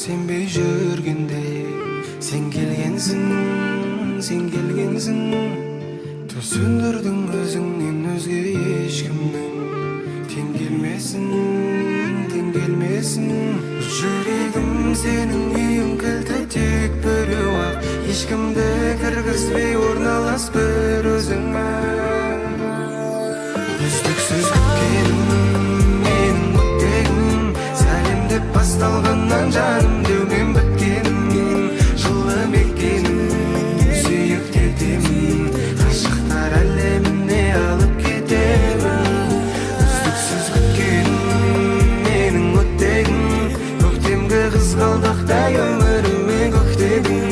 сенбей жүргенде сен келгенсің, сен келгенсің. Сөндірдің өзіңнен өзге ешкімнің тең келмесін, тең келмесін. Жүрегім сенің үйің кілті тек біреу-ақ, ешкімді кіргізбей орналас бір өзіңе. Үздіксіз күткенім менің өттегім, сәлем деп басталғаннан жаным деумен біткенім. Жылы мекенім сүйіп кетемін, ғашықтар әлеміне алып кетемін. Үздіксіз күткенім менің өттегім, көктемгі қызғалдақтай өміріме көктедім.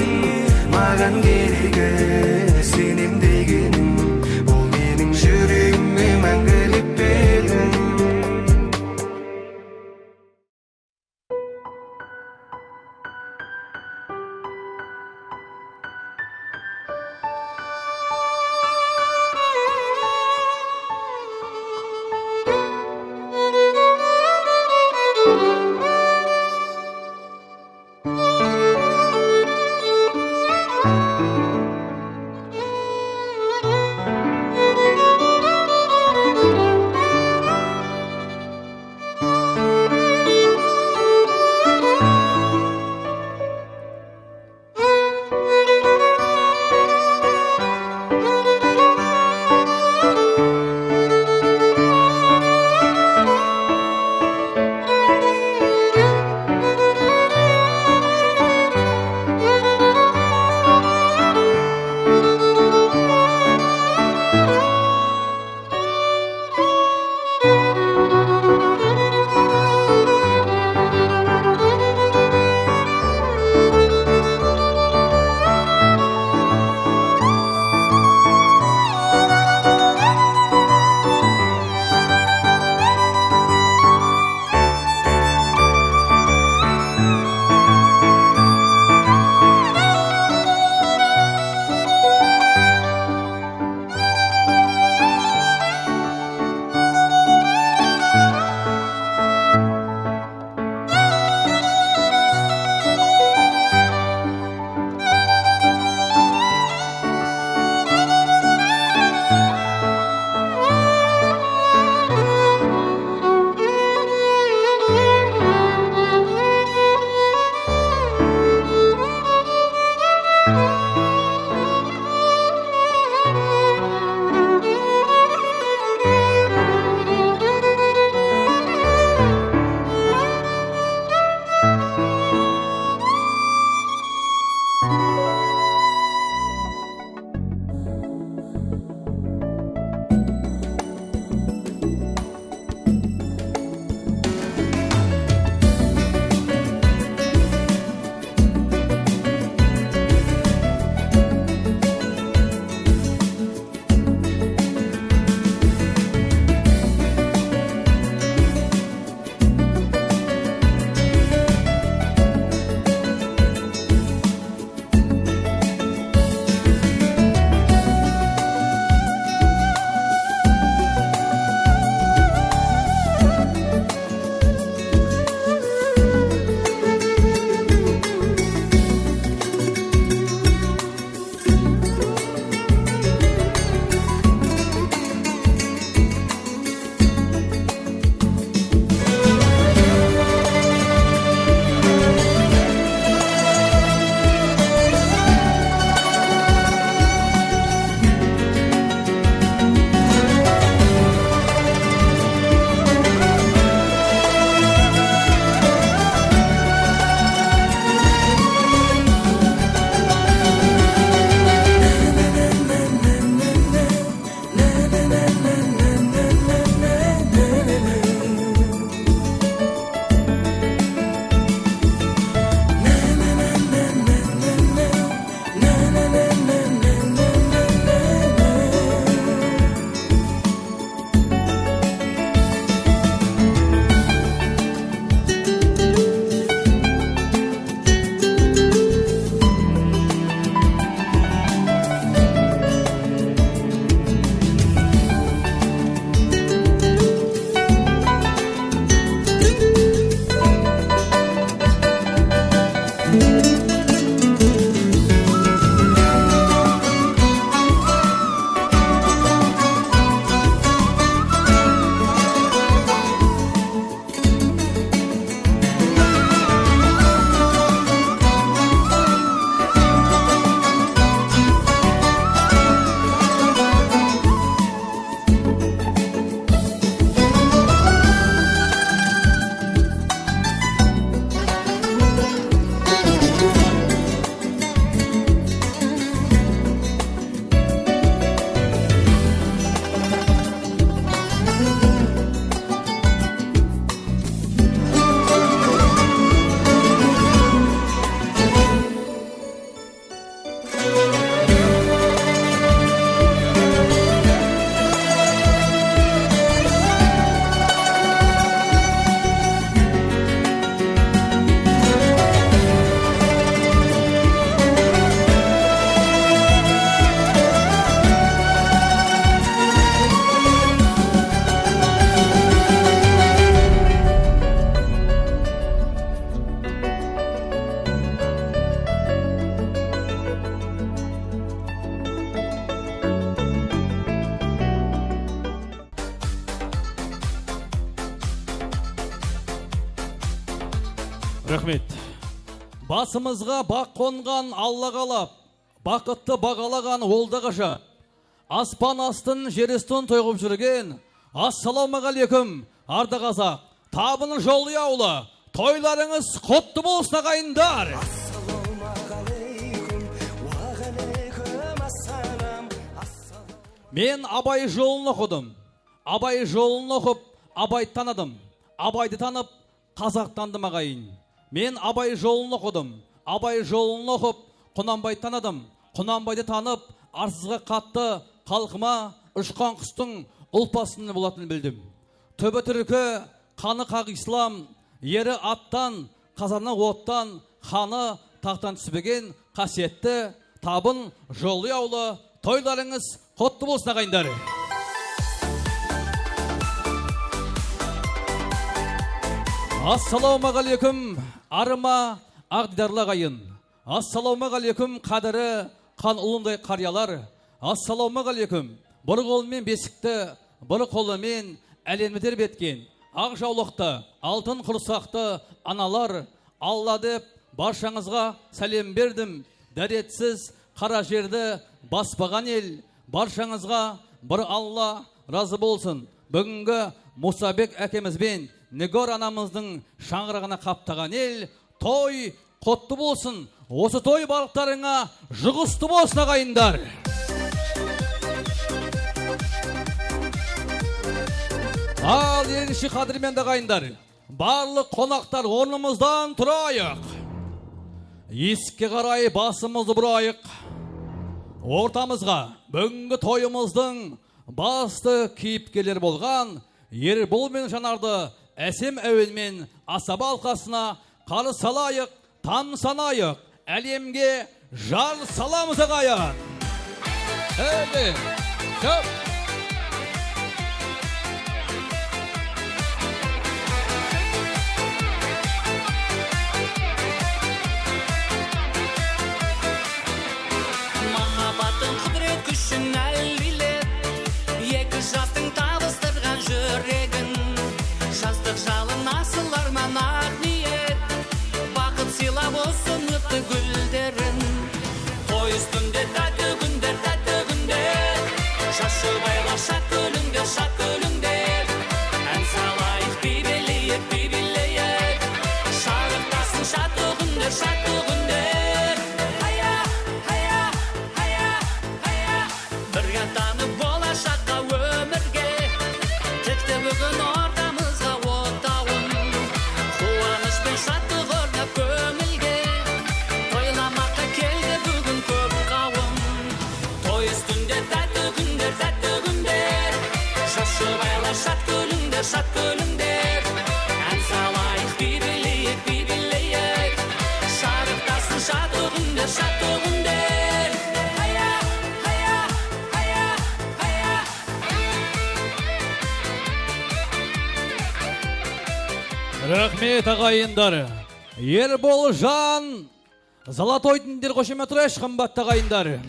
Маған керегі сенем дегенім, ол менің жүрегіме мәңгілік белгім. Рахмет. Басымызға бақ қонған Алла қалап, бақытты бағалаған олдағаша, аспан астын жерестін тойғып жүрген, ассалаумағалейкум, арда қазақ, табының жолы аулы, тойларыңыз құтты болсын ағайындар. Мен Абай жолын оқыдым. Абай жолын оқып, Абайды таныдым. Абайды танып, қазақтандым ағайын. Мен Абай жолын оқыдым. Абай жолын оқып, Құнанбайды таныдым. Құнанбайды танып, арсызға қатты қалқыма ұшқан құстың ұлпасыны болатынын білдім. Төбі түркі, қаны қақ ислам, ері аттан, қазаны оттан, ханы тақтан түспеген қасиетті табын жолы аулы тойларыңыз құтты болсын ағайындар. Ассалаумағалейкум, арыма ағдидарлы ағайын. Ассалаумағалейкум, қадірі қан ұлындай қариялар. Ассалаумағалейкум, бір қолымен бесікті, бір қолымен әлемді тербеткен ақ жаулықты, алтын құрсақты аналар. Алла деп баршаңызға сәлем бердім. Дәретсіз қара жерді баспаған ел. Баршаңызға бір Алла разы болсын. Бүгінгі Мұсабек әкемізбен Негор анамыздың шаңырағына қаптаған ел. Той құтты болсын. Осы той балықтарыңа жұғысты болсын ағайындар. Ал ерінші қадірмен ағайындар, барлық қонақтар орнымыздан тұрайық. Есікке қарай басымызды бұрайық. Ортамызға бүгінгі тойымыздың басты кейіпкерлер болған Ербол мен Жанарды әсем әуенмен асаба алқасына қарсы салайық, тамсанайық, әлемге жар саламыз ағайын. Көп. Махаббаттың құдірет күшін әлдилеп, екі жастың табыстырған жүрегін, жастық жалын асыл арман ақ ниет, бақыт сыйлап осыны өтті гүлдерін. Той үстінде тәтті күндер, шашы байла шат күліңдер, ән салайық бейбелейік, шарықтасын шатты күндер. Бірге танып болашаққа өмірге, текті бүгін ортамызға отауын, қуаныш пен шаттық орнап көңілге, тойламаққа келді бүгін көп қауым. Той үстінде тәтті күндер, шашы байла шат күліңдер, ән салайық бейбелейік, шарықтасын шатты күндер. Рахмет ағайындар. Ербол Жан, Золотой діндер қошеме тұрайш, қымбатты ағайындар.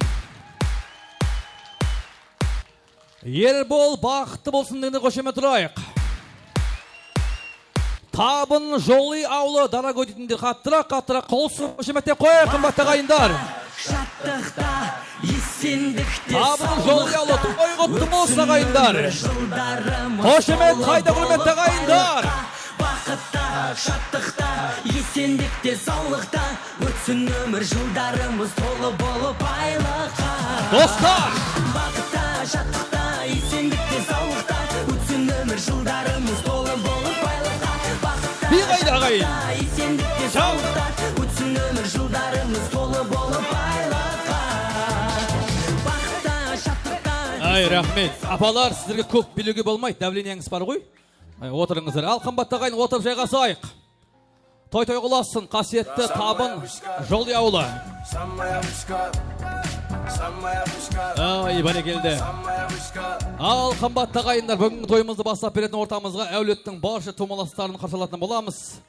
Ербол бақытты болсын дегенде қошеме тұрайық. Табын жолы аулы дорогой діндер қаттырақ қолсын қошеметтеп қойық, қымбатты ағайындар. Шаттықта, есендікте Табын жолы аулы той құтты болсын ағайындар. Қошемет қайда құрметті ағайындар. Бақытта, шаттықта, есендікте саулықта, өтсін өмір жылдарымыз толы болып айлыққа. Достар! Бақытта, шаттықта, есендікте саулықта, өтсін өмір жылдарымыз толы болып айлыққа. Бақытта, шаттықта, есендікте саулықта, өтсін өмір жылдарымыз толы болып айлыққа. Бақытта, шаттықта. Ай, рахмет. Апалар, сіздерге көп билеуге болмайды, давлениеңіз бар ғой. Отырыңыздар. Ал қымбатты ағайын, отырып жайғасайық. Той құласын, қасиетті табын жолы аулы. Ай, бәрекелді. Ал қымбатты ағайындар, бүгінгі тойымызды бастап беретін ортамызға әулеттің барша тумаластарын қарсы алатын боламыз.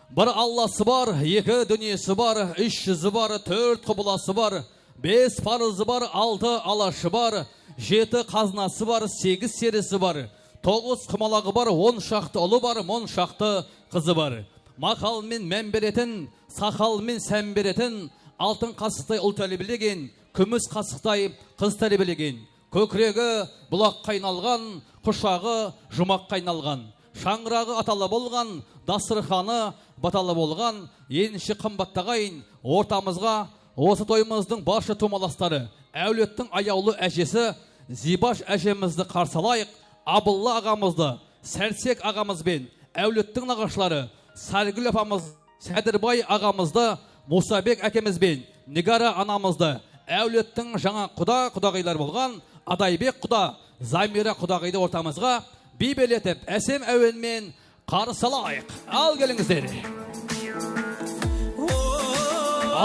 Бір Алласы бар, екі дүниесі бар, үш жүзі бар, төрт құбыласы бар, бес парызы бар, алты алашы бар, жеті қазынасы бар, сегіз серісі бар, тоғыз құмалағы бар, 10 шақты ұлы бар, 10 шақты қызы бар. мақалмен мән беретін, сақалмен сән беретін, алтын қасықтай ұл тәрбиелеген, күміс қасықтай қыз тәрбиелеген, көкірегі бұлаққа айналған, құшағы жұмаққа айналған, шаңырағы аталы болған, дастарханы баталы болған, енші қымбаттағайын, ортамызға осы тойымыздың барша тумаластары, әулеттің аяулы әжесі Зибаш әжемізді қарсы алайық. Абылла ағамызды, Сәрсек ағамызбен, әулеттің нағашылары, Сәргүл апамыз, Сәдірбай ағамызды, Мұсабек әкемізбен, Нигара анамызды, әулеттің жаңа құдағилар болған Адайбек құда, Замира құдағайды ортамызға бибелетіп, әсем әуенмен қарсы алайық. Ал келіңіздер.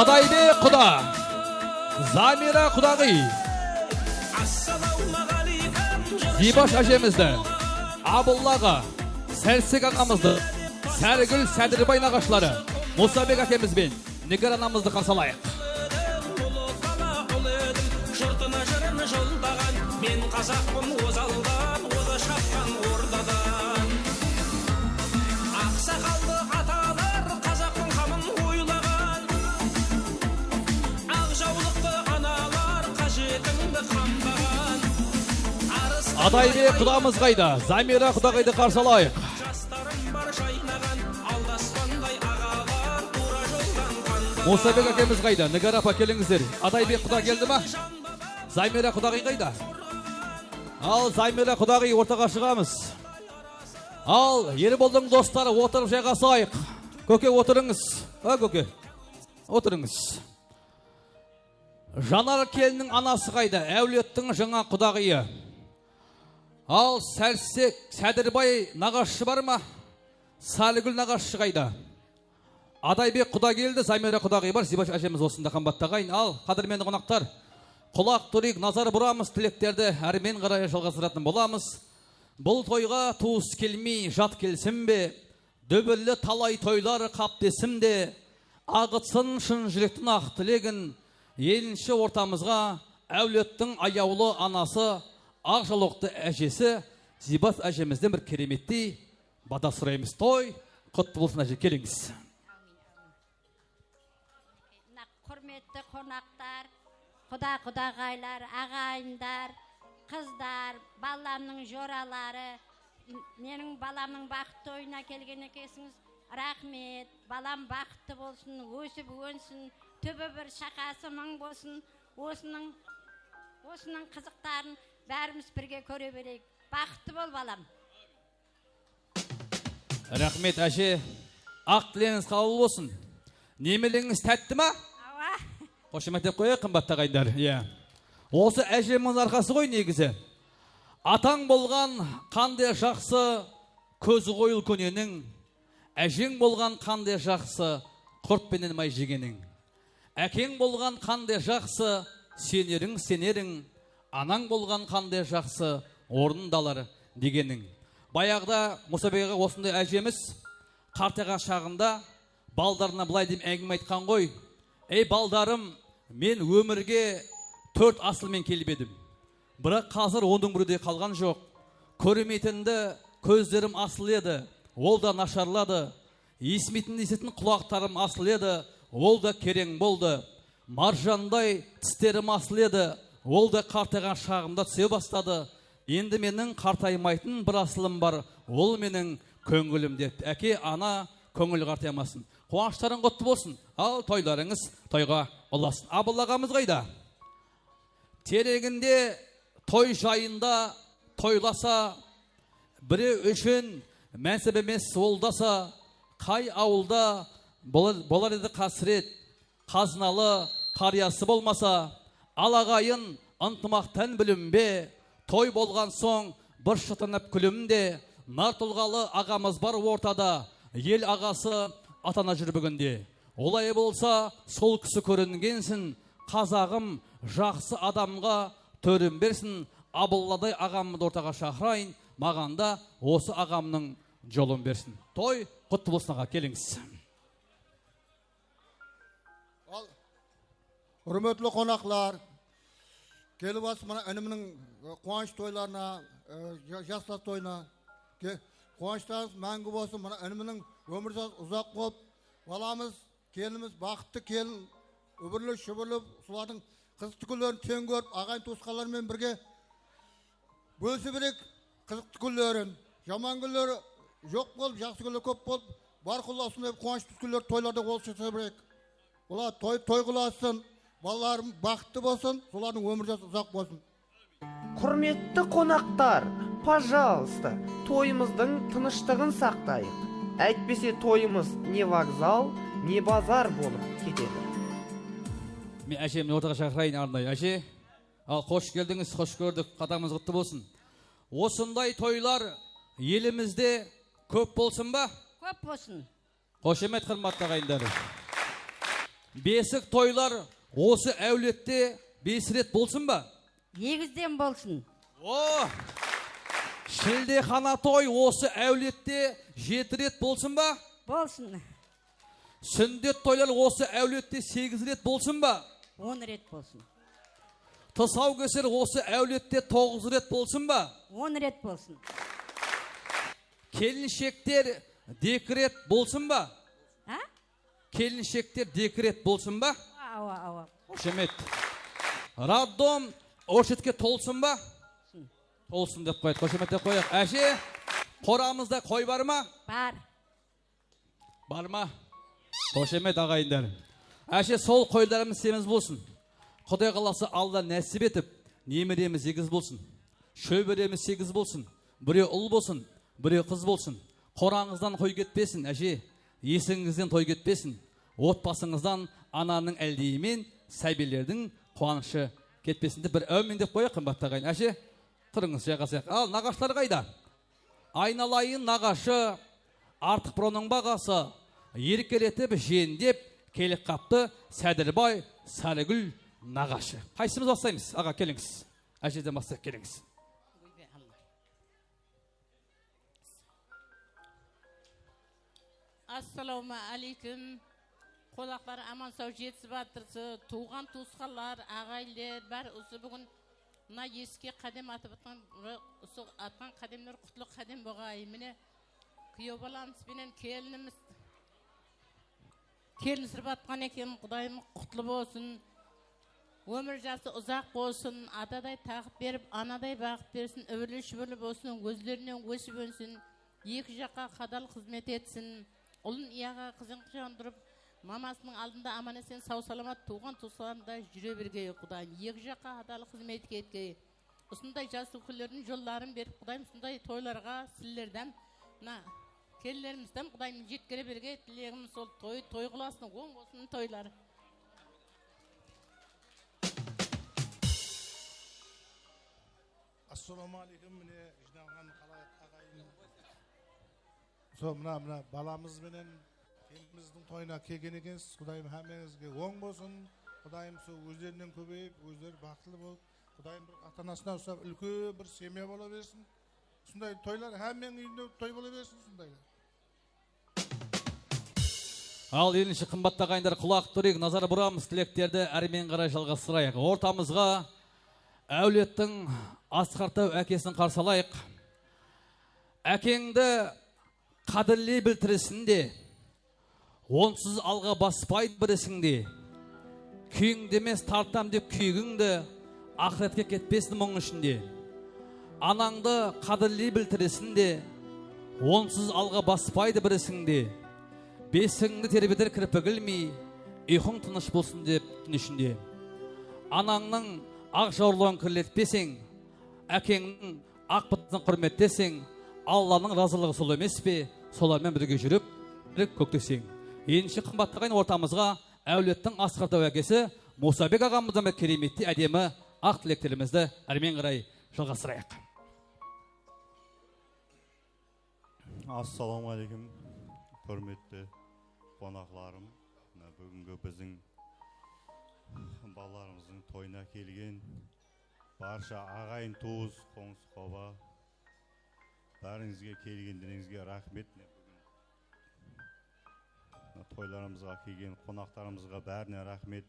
Адайбек құда, Замира құдағи, Зибаш әжемізді, Абыллаға, Сәрсек ағамызды, Сәргүл Сәдірбай нағашылары, Мұсабек әкемізбен, Нигар анамызды қарсы алайық. Мен қазақпын озалдан, оза шапқан ордадан. Ақсақалды аталар қазақтың қамын ойлаған. Ақ жаулықты аналар қажетіңді қамдаған. Адайбек құдамыз қайда, Замира құдағайды қарсы алайық. Жастарым бар жайнаған, алдаспандай ағалар тура жолдан қанды. Мұсабек әкеміз қайда, Нигар апа келіңіздер. Адайбек құда келді ма? Замира құдағи қайда? Ал Замира құдағи ортаға шығамыз. Ал Ерболдың достары отырып жайғасайық. Көке отырыңыз. Көке отырыңыз. Жанар келінің анасы қайда, әулеттің жаңа құдағиы. Ал Сәрсек Сәдірбай нағашы бар ма? Сәргүл нағашы қайда? Адайбек құда келді, Замира құдағи бар. Зибаш әжеміз осында қымбаттағайын. Ал қадірменді қонақтар, құлақ түрік назар бұрамыз, тілектерді әрмен қарай жалғастыратын боламыз. Бұл тойға туыс келмей жат келсін бе, дөбірлі талай тойлар қаптесім де, ағытсын шын жүректің ақ тілегін, елінші ортамызға әулеттің аяулы анасы, ақ жалоқты әжесі Зибаш әжемізден бір кереметтей бата сұраймыз. Той құтты болсын әже, келіңіз. Құрметті қонақтар, құдағайлар, ағайындар, қыздар, баламның жоралары, менің баламның бақытты тойына келген екенсіңіз. Рахмет, балам бақытты болсын, өсіп өнсін, түбі бір шақасы мың болсын. Осының қызықтарын бәріміз бірге көре берейік. Бақытты бол, балам. Рахмет әже, ақ тілеңіз қабыл болсын. Немеліңіз тәтті ма? Қошеметтеп қойы, қымбатты ағайындар. Осы әжемнің арқасы ғой негізі. Атаң болған қандай жақсы көзі қойыл көненің, әжең болған қандай жақсы құртпенен май жегенің. Әкең болған қандай жақсы сенерің, анаң болған қандай жақсы орындалар дегенің. Баяғыда Мұсабекға осындай әжеміз қартайған шағында балдарына былай деп әңгіме айтқан ғой. Ей балдарым, мен өмірге 4 асылмен келіп едім. Бірақ қазір оның бірде қалған жоқ. Көрмейтінді көздерім асыл еді, ол да нашарлады. Естімейтін құлақтарым асыл еді, ол да керең болды. Маржандай тістерім асыл еді, ол да қартайған шағымда түсе бастады. Енді менің қартаймайтын бір асылым бар, ол менің көңілім деді. Әке, ана көңіл қартаймасын. Қуаныштарың құтты болсын. Ал тойларыңыз тойға ұласын. Абыллағамыз қайда? Терегінде той жайында тойласа, бірі үшін мәнсіп емес олдаса, қай ауылда болар еді қасірет, қазыналы қариясы болмаса, алағайын ынтымақтан білімбе, той болған соң бір шытынып күлімде, нар тұлғалы ағамыз бар ортада, ел ағасы атана жүр бүгінде. Олай болса, сол кісі көрінгенсін, қазағым жақсы адамға төрін берсін. Абылладай ағамды ортаға шақырайын, мағанда осы ағамның жолын берсін. Той құтты болсын аға, келіңіз. Hürmetli konaklar, gelip asmana önümün kuanç toylarına, jastlar toyuna, қуаныштарыңыз мәңгі болсын. Мына інімінің өмір жасы ұзақ болып, баламыз, келініміз бақытты келін, үбірлі шүбірлі, солардың қызықты күндерін тең көріп, ағайын туысқандармен бірге бөлісе берейік қызықты күндерін. Жаман күндері жоқ болып, жақсы күндер көп болып, бар құлла осындай қуанышты күндер тойларда болып жаса берейік. Олар той қыласын, балаларым бақытты болсын, солардың өмір жасы ұзақ болсын. Құрметті қонақтар, пожалуйста, тойымыздың тыныштығын сақтайық. Әйтпесе тойымыз не вокзал, не базар болып кетеді. Мен әжемді ортаға шақырайын арнайы. Әже, ал қош келдіңіз, қош көрдік, қатарыңыз құтты болсын. Осындай тойлар елімізде көп болсын ба? Көп болсын. Қошемет қымбатты ағайындар. Бесік тойлар осы әулетте 5 рет болсын ба? 8-ден болсын. О! Шілдехана той осы әулетте 7 рет болсын ба? Болсын. Сүндет тойлар осы әулетте 8 рет болсын ба? 10 рет болсын. Тұсаукесер осы әулетте 9 рет болсын ба? 10 рет болсын. Келіншектер декрет болсын ба? А? Келіншектер декрет болсын ба? Ава. Қошемет. Раддом оршетке толсын ба? Толсын деп қойды. Қошемет деп қойық. Әже, қорамызда қой бар ма? Бар. Бар ма? Қошемет ағайындар. Әже, сол қойларымыз семіз болсын. Құдай қаласы Алла нәсіп етіп, немереміз 8 болсын. Шөбереміз 8 болсын. Біреу ұл болсын, біреу қыз болсын. Қораңыздан қой кетпесін, әже. Есіңізден той кетпесін. Отбасыңыздан ананың әлдейімен сәбилердің қуанышы кетпесін деп бір әумин деп қойық, қымбатты ағайын. Әже, тұрыңыз жайғасайық. Ал, нағаштар қайда? Айналайын нағашы, артық бұроның бағасы, еркелетіп жендеп, келік қапты Сәдірбай Сарыгүл нағашы. Қайсымыз бастаймыз? Аға, келіңіз. Әжеден бастайық, келіңіз. Ассаламу алейкум. Қонақтар аман сау жетісіп жатырсы, туған туысқандар, ағайлар бар. Осы бүгін мына еске қадем атып атқан қадемлер құтлық қадем болғай. Міне күйеу баламыз менен келініміз келінсіріп атқан екен. Құдайым құтлы болсын. Өмір жасы ұзақ болсын. Атадай тағып беріп, анадай бағып берсін. Өбірлі шүбірлі болсын. Өзлерінен өсіп өнсін. Екі жаққа қадал қызмет етсін. Ұлын ияға қызын құшандырып, мамасының алдында аман есен сау саламат туған туысқанында жүре берге Құдайым. Екі жаққа адал қызмет етке. Осындай жас өкілдердің жолларын беріп, Құдайым осындай тойларға сіздерден, мына келілерімізден Құдайым жеткере берге тілегіміз сол той қыласының оң болсын тойлары. Ассаламу алейкум, міне жиналған қалайық ағайын. Сол мына баламыз менен келіміздің тойына келген екенсіз. Құдайым әмеңізге оң болсын. Құдайым сол өздерінен көбейіп, өздері бақытты болып, Құдайым бір ата-анасына ұстап үлкен бір семья бола берсін. Сондай тойлар әмең үйінде той бола берсін сондайлар. Ал елінші қымбатты ағайындар, құлақ түрек назар бұрамыз, тілектерді әрмен қарай жалғастырайық. Ортамызға әулеттің асқартау әкесін қарсалайық. Әкеңді қадірлей білтірісінде, онсыз алға баспайды бірісіңде, күйіңдемес тартам деп күйігіңді, ақыретке кетпесін мұң ішінде. Анаңды қадірлей білтірісінде, онсыз алға баспайды бірісіңде, бесіңді тербетер кірпігілмей, ұйқың тыныш болсын деп түн ішінде. Анаңның ақ жауырлығын кірлетпесең, әкеңнің ақ бытын құрметтесең, Алланың разылығы сол емес пе, солармен бірге жүріп, көктесең. Енші қымбатты ағайын ортамызға әулеттің асқартау әкесі Мұсабек ағамыздан кереметті әдемі ақ тілектерімізді әрмен қарай жалғастырайық. Ассаламу алейкум, құрметті қонақларым. Бүгінгі біздің балаларымыздың тойына келген барша ағайын туыс, қоңыс қоба, бәріңізге келгендеріңізге рахмет. Тойларымызға келген қонақтарымызға бәріне рахмет.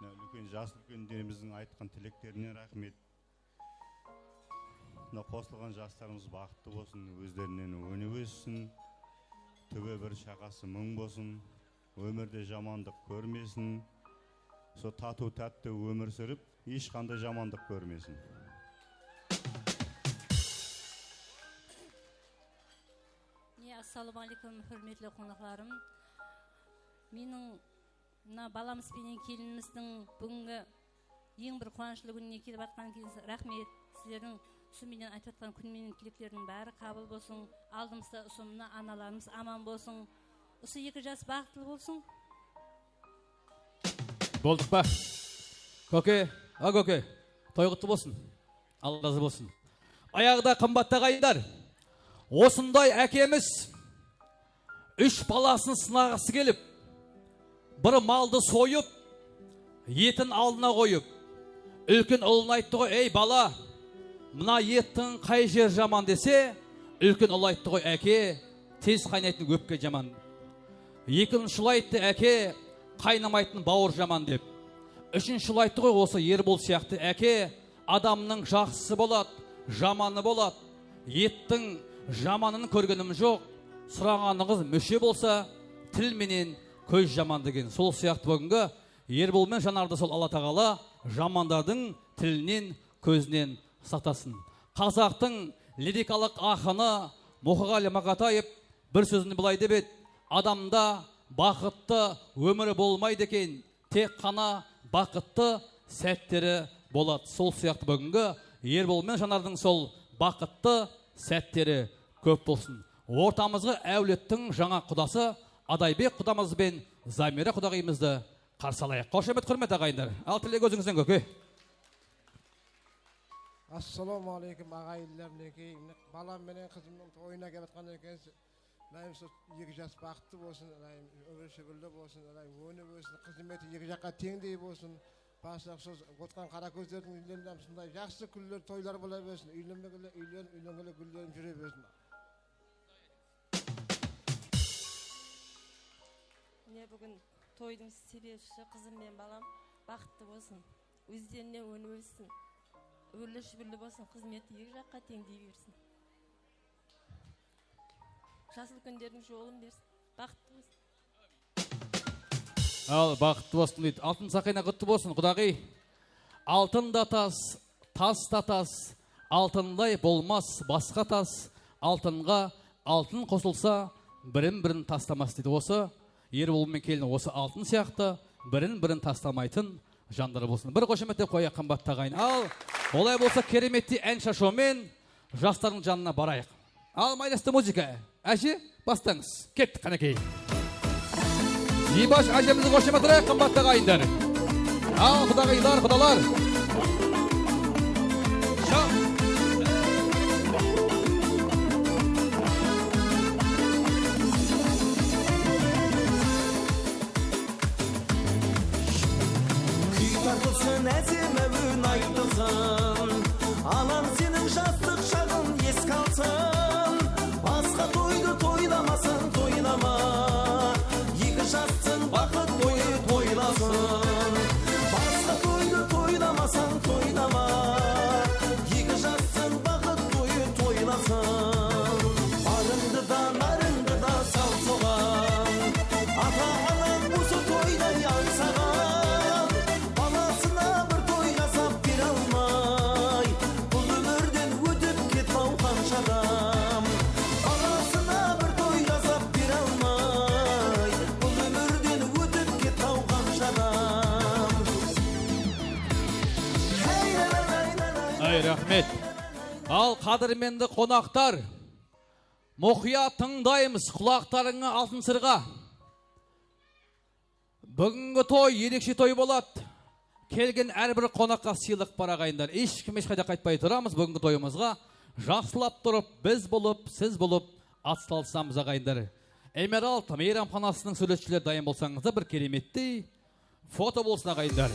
Үлкен жас үлкендеріміздің айтқан тілектеріне рахмет. мына қосылған жастарымыз бақытты болсын, өздерінен өніп өссін, түбі бір шақасы мың болсын, өмірде жамандық көрмесін, со тату тәтті өмір сүріп, ешқандай жамандық көрмесін. Ассалаумағалейкум, хөрметлі қонақтарым. Менің мына баламыз бенен келініміздің бүгінгі ең бір қуанышлы күніне келіп жатқан кезде рахмет. Сіздердің сүменен айтып жатқан күнменен тілектердің бәрі қабыл болсын. Алдымызда ұсымына аналарымыз аман болсын. Осы екі жас бақытлы болсын. Болдық па? Көке, көке, той құтты болсын. Алла разы болсын. Аяғда қымбатты ағайындар. Осындай әкеміз 3 баласын сынағысы келіп, бір малды сойып, етін алдына қойып, үлкен ұлын айтты ғой, ей бала, мына еттің қай жер жаман десе, үлкен ұл айтты ғой, әке, тез қайнайтын өпке жаман. Екінші ұл айтты, әке, қайнамайтын бауыр жаман деп. Үшінші ұл айтты ғой, осы Ербол сияқты, әке, адамның жақсысы болады, жаманы болады. Еттің жаманын көргенім жоқ, сұрағаныңыз мүше болса, тіл менен көз жаман деген. Сол сияқты бүгінгі Ербол мен Жанарды сол Алла тағала жамандардың тілінен, көзінен сақтасын. Қазақтың лирикалық ақыны Мұқағали Мақатаев бір сөзінде былай деп еді: адамда бақытты өмірі болмайды екен, тек қана бақытты сәттері болады. Сол сияқты бүгінгі Ербол мен Жанардың сол бақытты сәттері көп болсын. Ортамызға әулеттің жаңа құдасы Адайбек құдамыз бен Замира құдағимызды қарсы алайық. Қошемет, құрмет ағайындар. Ал тілек өзіңізден, көке. Ассалаумағалейкум ағайындар, мінекей. Балам менен қызымның тойына келіп жатқан екенсіз. Екі жас бақытты болсын, өмір шүбірлі болсын, өніп өсін, қызметі екі жаққа теңдей болсын. Басақсыз отқан қара көздердің үйлерінен сондай жақсы күллер, тойлар бола берсін. Үйленгелі гүлдерін жүре берсін. Міне бүгін тойдың себепші қызым мен балам бақытты болсын. Өздеріне өніп өссін. Өрлі шүбірлі болсын, қызметі екі жаққа теңдей берсін. Жасыл күндердің жолын берсін. Бақытты болсын. Ал бақытты болсын дейді. Алтын сақина құтты болсын, құдағи. Алтын да тас, тас та тас, алтындай болмас басқа тас. Алтынға алтын қосылса, бірін тастамас дейді. Осы Ербол мен келін осы алтын сияқты бірін тастамайтын жандары болсын. Бір қошеметтеп қояйық қымбатты ағайын. Ал олай болса кереметті ән шашумен жастардың жанына барайық. Ал майлесті музыка. Әже, бастаңыз. Кеттік қанекей. Ибаш әжемізді қошемет ұрайық қымбатты ағайындар. Ал құдағайлар, құдалар. Тартылсын әземәуін айтылсын, алан сенің жастық шағын еске алсын. Басқа тойды тойламасын, тойлама, екі жастың бақыт тойы тойласын. Басқа тойды тойламасын, тойлама, екі жастың бақыт тойы тойласын. Барыңды да, нарыңды да сал соған, ата-анаң осы тойда аңсаған. Рахмет. Ал қадірменді қонақтар, мұқият тыңдаймыз құлақтарыңа алтын сырға. Бүгінгі той ерекше той болады. Келген әрбір қонаққа сыйлық бар ағайындар. Ешкім ешқайда қайтпай тұрамыз. Бүгінгі тойымызға жақсылап тұрып, біз болып, сіз болып атсалысамыз ағайындар. Эмералд мейрамханасының сөйлетшілер дайын болсаңызда бір кереметтей фото болсын ағайындар.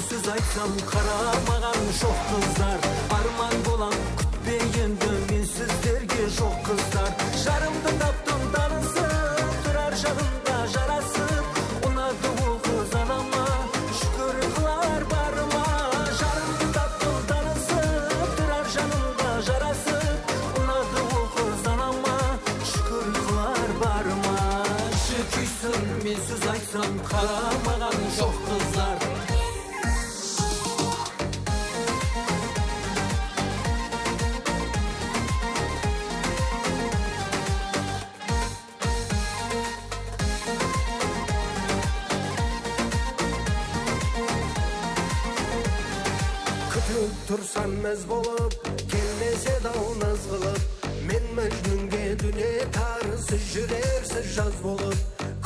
Сөз айтсам қарамаған жоқ қыздар, арман болам күтпегенді мен сіздерге жоқ қыздар. Жарымды таптым танысы тұрар жағында, айтсын, мен сөз айтсам қарамаған жоқ қыздар. Күтіп тұрсам мәз болып, келмесе дау наз қылып, мен мәжнүнге дүние тарысы жүрерсіз жаз болып.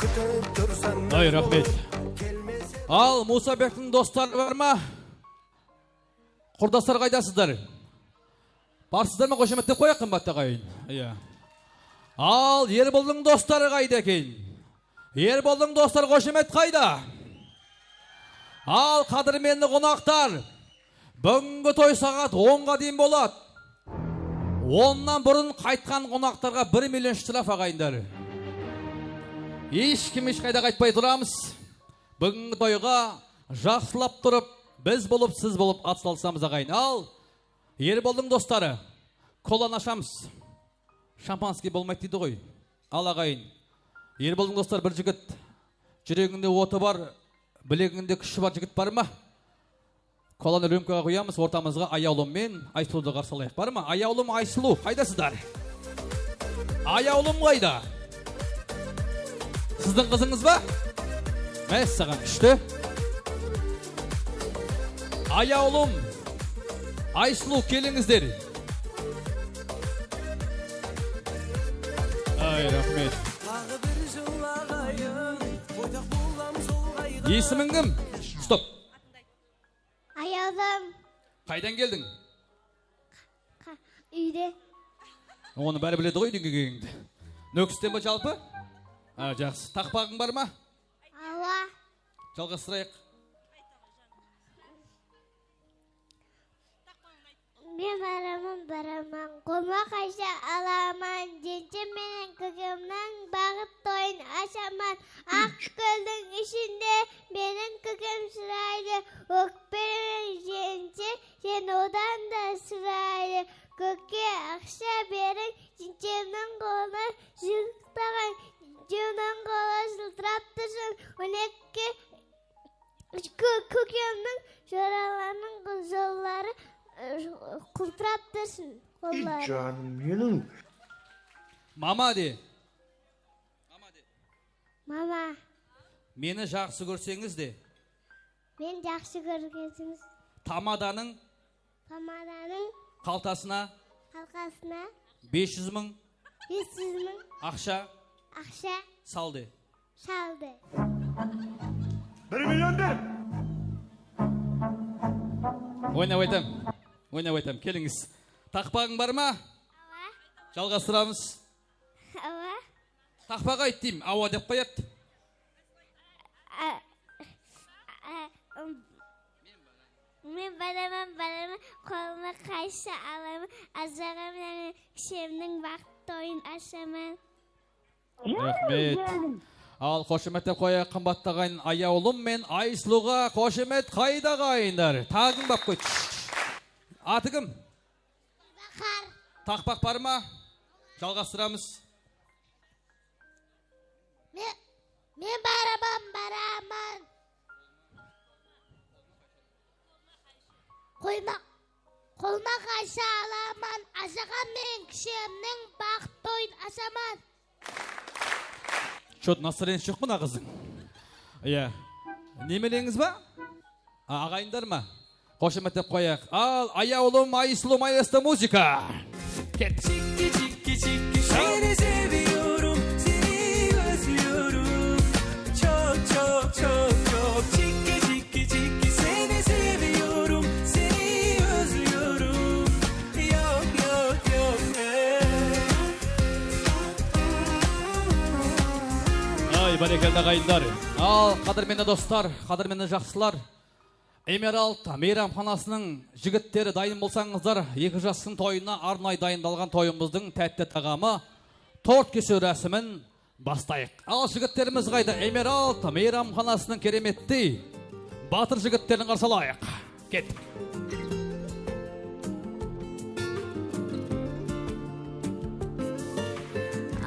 Күтіп тұрсам Ай, рахмет. Ал Мусабектің достары бар ма? Құрдастар қайдасыздар? Барсыздар ма, қошеметтеп қояқ қымбатты ағайын? Ал Ерболдың достары қайда екен? Ерболдың достары қошемет қайда? Ал қадірменді қонақтар, бүгінгі той сағат 10-ға дейін болады. 10-нан бұрын қайтқан қонақтарға 1 миллион штраф ағайындар. Ешкім ешқайда қайтпай тұрамыз. Бүгінгі тойға жақсылап тұрып, біз болып, сіз болып атсалысамыз ағайын. Ал Ерболдың достары, колан ашамыз. Шампанский болмайды дейді ғой. Ал ағайын, Ерболдың достары бір жігіт, жүрегінде оты бар, білегінде күші бар жігіт бар ма? Коланы рөмкаға қоямыз, ортамызға Аяулым мен Айсұлуды қарсылайық. Бар ма? Аяулым, Айсұлу, қайдасыздар? Аяулым қайда? Сіздің қызыңыз ба? Мәс саған күшті. Аяулым, Айсұлу, келіңіздер. Ай, рахмет. Есімің кім? Стоп. Аяулым. Қайдан келдің? Үйде. Оны бәрі біледі ғой үйден келгеніңді. Нөкістен ба жалпы? Жақсы. Тақпағың бар ма? Ала. Жалғастырайық. Мен барамын, қолма қайша аламан, женше менен көкемнің бағыт тойын ашаман. Ақ көлдің ішінде менің көкем сұрайды, өкпемен женше, сен одан да сұрайды. Көкке ақша берің, женшемнің қолына жылтаған, женшемнің қолы жылтырап тұрсын, 12 көкемнің жораларының жоллары құлтырап тұрсын қоллары. Жаным менің. Мама де. Мама. Мені жақсы көрсеңіз де. Мен жақсы көргенсіңіз. Тамаданың қалтасына 500 мың ақша салды. 1 миллион де. Ойнап айтам, келіңіз. Тақпағың бар ма? Жалғастырамыз. Ауа. Тақпақ айт дейм, ауа деп қояды. Мен барамын, қолыма қайша аламын, азағам және кішемнің бақыт тойын ашамын. Рахмет. Ал қошеметтеп қоя қымбатты ағайын Аяулым мен Айсұлуға қошемет қайда ағайындар? Тағың бап қойды. Аты кім? Тақпақ бар ма? Жалғастырамыз. Мен барамын. Қолма қайша аламан, азағам мен кішемнің бақыт тойын ашаман. Шот настроение жоқ мына қыздың. Немелеңіз ба? Ағайындар ма? Қошеметтеп қояқ. Ал Аяулым, Айсұлым, Айсты музыка. Кет. Seni seviyorum, seni özlüyorum. Çok çok çok çok. Çiki çiki çiki seni seviyorum, seni özlüyorum. Yok yok yok. Ай, бәрекелді ағайындар. Ал қадірменді достар, қадірменді жақсылар. Эмералд мейрамханасының жігіттері дайын болсаңыздар, 2 жастың тойына арнай дайындалған тойымыздың тәтті тағамы торт кесу рәсімін бастайық. Ал жігіттеріміз қайда? Эмералд мейрамханасының кереметті батыр жігіттерін қарсылайық. Кеттік.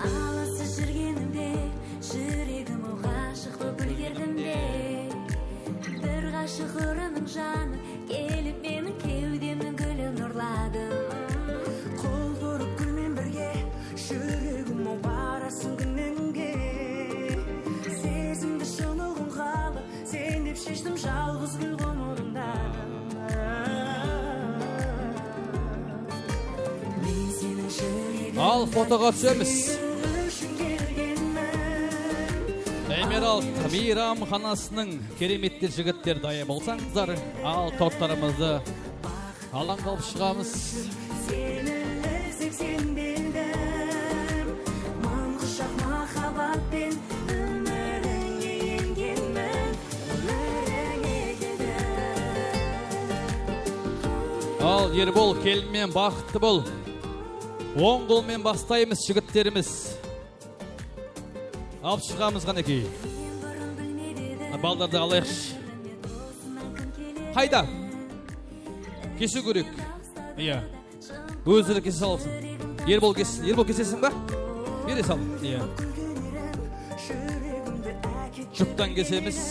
Алысы жүргенімде жүрегім оған Ал фотоға түсеміз. Эмералд мейрамханасының кереметтер жігіттер дайын болсаңыздар, ал торттарымызды алаң қалып шығамыз. Ал Ербол, келінмен бақытты бол. Оң қолмен бастаймыз жігіттеріміз. Алып шығамыз ғанекей. Балдарды алайықшы. Қайда? Кесу көрек. Иә. Өздері кесе салсын. Ербол кесін. Ербол кесесің ба? Бере сал. Иә. Жұптан кесеміз.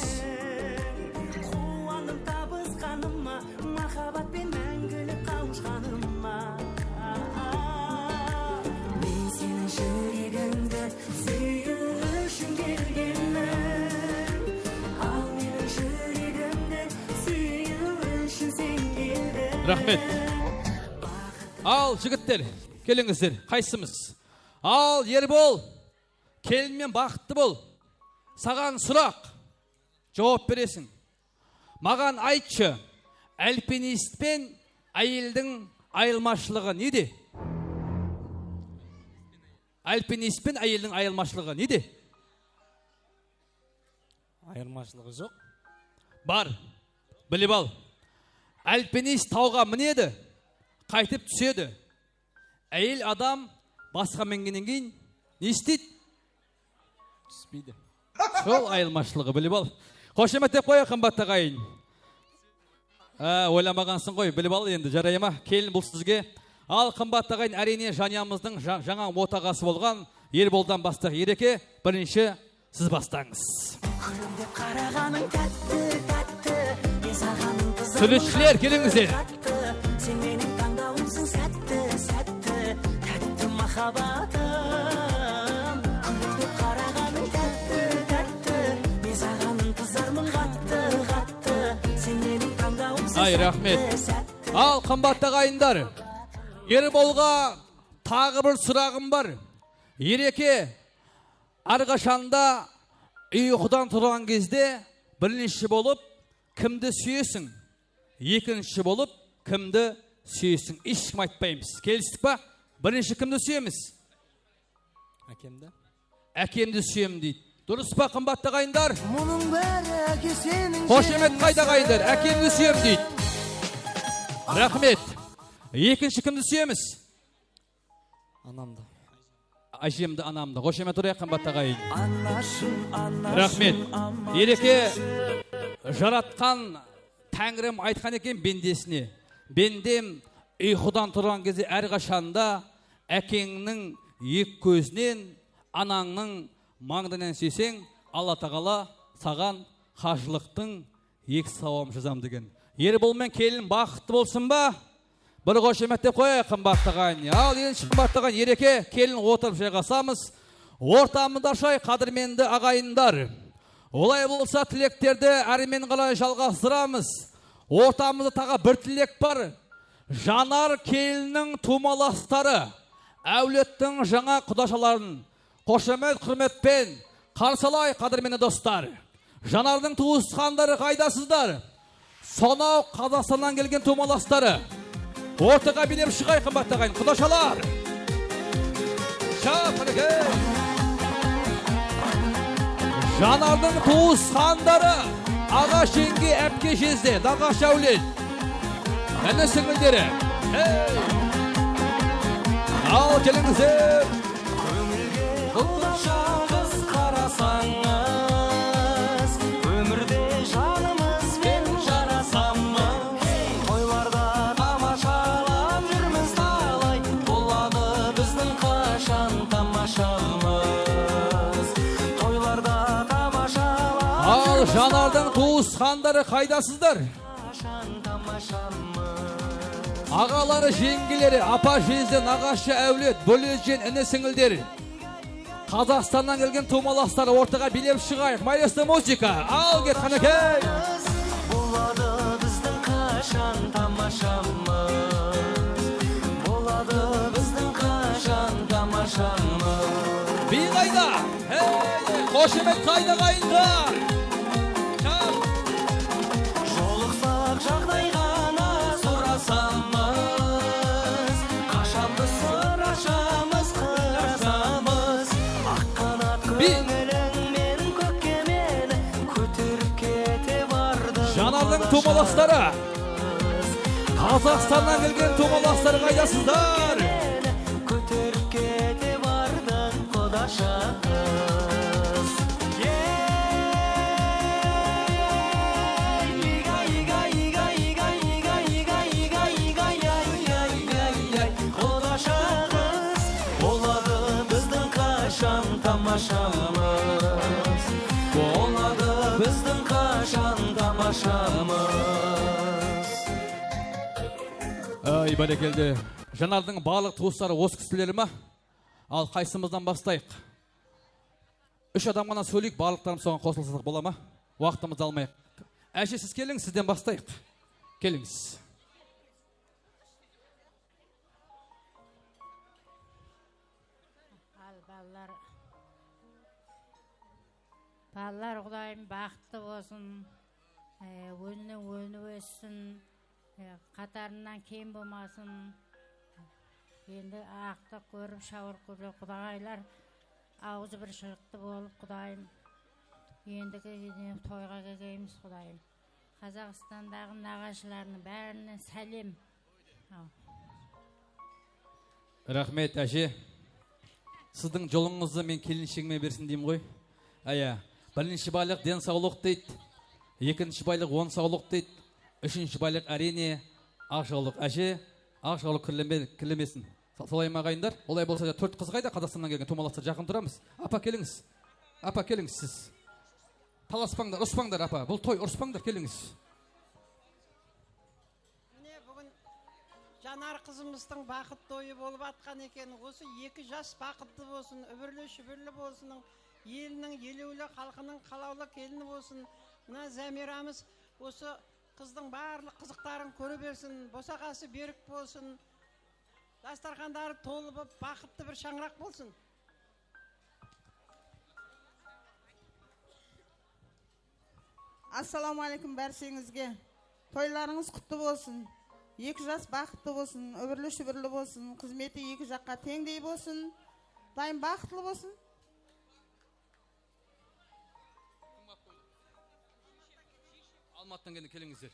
Рахмет. Ал жігіттер, келіңіздер, қайсымыз? Ал Ербол, келінмен бақытты бол. Саған сұрақ, жауап бересің. Маған айтшы, альпинист пен әйелдің айырмашылығы неде? Альпинист пен әйелдің айырмашылығы неде? Айырмашылығы жоқ. Бар, біліп ал. Альпинист тауға мінеді, қайтып түседі. Әйел адам басқа мінгеннен кейін не істейді? Түспейді. Сол айырмашылығы біліп ал. Қошеметтеп қоя, қымбатты ағайын. Ойламағансың ғой, біліп ал енді, жарай ма? Келін бұл сізге. Ал қымбатты ағайын, әрине жанұямыздың жаңа отағасы болған Ерболдан бастық. Ереке, бірінші сіз бастаңыз. Сүлітшілер, келіңіздер. Сен менің таңдауымсың сәтті, сәтті, тәтті махаббатым. Күліп қарағаның тәтті, тәтті, мен саған ынтызармын қатты, қатты. Сен менің таңдауымсың Ай, рахмет. Ал қымбатты ағайындар, Ерболға тағы бір сұрағым бар. Ереке, әрқашанда ұйқыдан тұрған кезде бірінші болып кімді сүйесің? Екінші болып кімді сүйесің? Ешкім айтпаймыз. Келістік па? Бірінші кімді сүйеміз? Әкемді. Әкемді сүйем дейді. Дұрыс па, қымбатты ағайындар? Мұның бәрі әке сенің. Қошемет қайда ағайындар? Әкемді сүйем дейді. Рахмет. Екінші кімді сүйеміз? Анамды. Әжемді, анамды. Қошемет ұрайық, қымбатты ағайын. Рахмет. Ереке, жаратқан Тәңірім айтқан екен бендесіне. Бендем ұйқыдан тұрған кезде әрқашанда әкеңнің екі көзінен, анаңның маңдайынан сүйсең, Алла тағала саған қажылықтың екі сауабын жазам деген. Ербол мен келін бақытты болсын ба? Бір қошеметтеп қояйық, қымбатты ағайын. Ал енші қымбатты ағайын, Ереке, келін отырып жайғасамыз. Ортамызда шай қадірменді ағайындар. Олай болса тілектерді әрмен қалай жалғастырамыз. Ортамызда тағы бір тілек бар. Жанар келінің тумаластары, әулеттің жаңа құдашаларын қошемет құрметпен қарсылай, қадірменді достар. Жанардың туысқандары қайдасыздар? Сонау Қазақстаннан келген тумаластары. Ортаға билеп шығай, қымбатты ағайын, құдашалар. Жанардың туысқандары, аға шенге әпке жезде, нағаш әулет. Әні сіңілдері. Ал келіңіздер. Жалғыз қарасаңыз, өмірде жанымызбен жарасамыз. Тойларда тамашалап жүрміз талай, болады біздің қашан тамашамыз. Тойларда тамашалап Ал жанардың туысқандары қайдасыздар? Ағалары, жеңгелері, апа жезде, нағашы әулет, бөлежен, іні сіңілдер. Қазақстаннан келген тумаластар ортаға билеп шығайық. Майысты музыка. Ал кет қанекей. болады біздің қашан тамашамыз. Болады біздің қашан тамашамыз. тамашамыз. Би қайда? Қошемет қайда қайындар? Жолықсақ жағдай ғана сұрасамыз, қашамды сыр ашамыз, қырасамыз. Аққанат көңіліңмен көкке мені көтеріп кете бардың. Жанардың тумаластары, Қазақстаннан келген тумаластар қайдасыздар? Көтеріп кете бардың құдашамыз. Құдашамыз болады біздің қашан тамашамыз. Болады біздің қашан тамашамыз. Ай, бәрекелді. Жанардың барлық туыстары осы кісілері ма? Ал қайсымыздан бастайық? 3 адам ғана сөйлейік, барлықтарым соған қосылсақ бола ма? Уақытымызды алмайық. Әже, сіз келіңіз, сізден бастайық. Келіңіз. Ал балалар Құдайым бақытты болсын, өні өссін, қатарынан кем болмасын. Енді ақты көріп шауыр көріп Құдайлар аузы бір шырықты болып Құдайым. Ендігі тойға келгейміз Құдайым. Қазақстандағы нағашыларының бәріне сәлем. Рахмет, әже. Сіздің жолыңызды мен келіншегіме берсін деймін ғой. Бірінші байлық денсаулық дейді, екінші байлық саулық дейді, үшінші байлық әрине ақжаулық. Әже, ақжаулық кірлемесін. Солай ма ағайындар? Олай болса да 4 қыз қайда? Қазақстаннан келген тумаластар жақын тұрамыз. Апа, келіңіз. Апа, келіңіз сіз. Таласпаңдар, ұрыспаңдар, апа. Бұл той, ұрыспаңдар, келіңіз. Міне бүгін Жанар қызымыздың бақыт тойы болып атқан екен. Осы 2 жас бақытты болсын, үбірлі шүбірлі болсын, елінің елеулі, халқының қалаулы келіні болсын. Мына Зәмирамыз осы қыздың барлық қызықтарын көре берсін, босағасы берік болсын, дастархандары толы болып, бақытты бір шаңырақ болсын. Ассаламалейкум бәрсеңізге. Тойларыңыз құтты болсын. 2 жас бақытты болсын, үбірлі шүбірлі болсын, қызметі 2 жаққа теңдей болсын. Дайым бақытлы болсын. Алматыдан келіңіздер.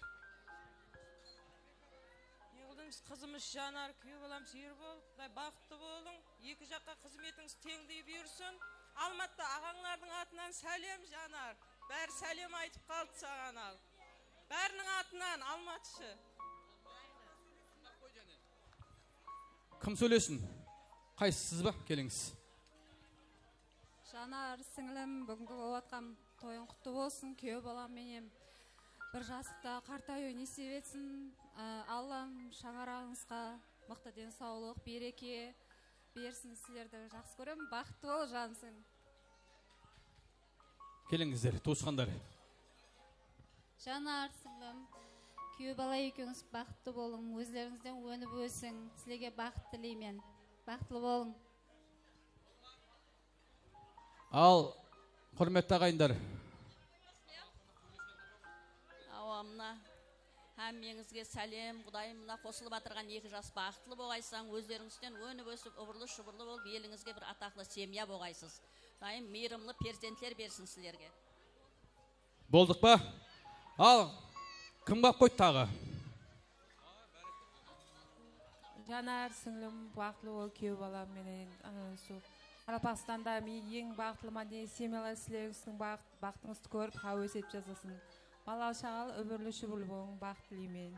Қызымыз Жанар, күйеу баламыз Ербол, бақытты болың, 2 жаққа қызметіңіз теңдей бұйырсын. Алматыда ағаңлардың атынан сәлем Жанар. Бәрі сәлем айтып қалды саған ал. Бәрінің атынан Алматышы. Кім сөйлесін? Қайсыз ба? Келіңіз. Жанар, сіңілім, бүгінгі болатқан тойын құтты болсын, күйеу балам менен бір жасықта қартаю несіп етсін. Аллам шаңырағыңызға мықты денсаулық, береке берсін, сіздерді жақсы көремін. Бақытты бол жансын. Келіңіздер, туысқандар. Жанар, сіңілім, күйеу бала екеуіңіз бақытты болың, өздеріңізден өніп өсің. Сіздерге бақыт тілеймін. Бақытлы болың. Ал, құрметті ағайындар. Ауамна, әммеңізге сәлем, Құдайымна қосылып атырған 2 жас бақытлы болғайсаң, өздеріңізден өніп өсіп, ұбырлы шұбырлы болып, еліңізге бір атақлы семья болғайсыз. Құдайым мейірімлі перзенттер берсін сілерге. Болдық па? Ал, кім бақ қойды тағы? Жанар, сіңлім, бақытлы ол күйеу балам менен. Қарапақстанда мен ең бақытлы мадени семьялар сілеріңіздің бақытыңызды көріп, қау өсеп жазасын. Балал шағал, өбірлі шүбірлі болың, бақыт тілеймін.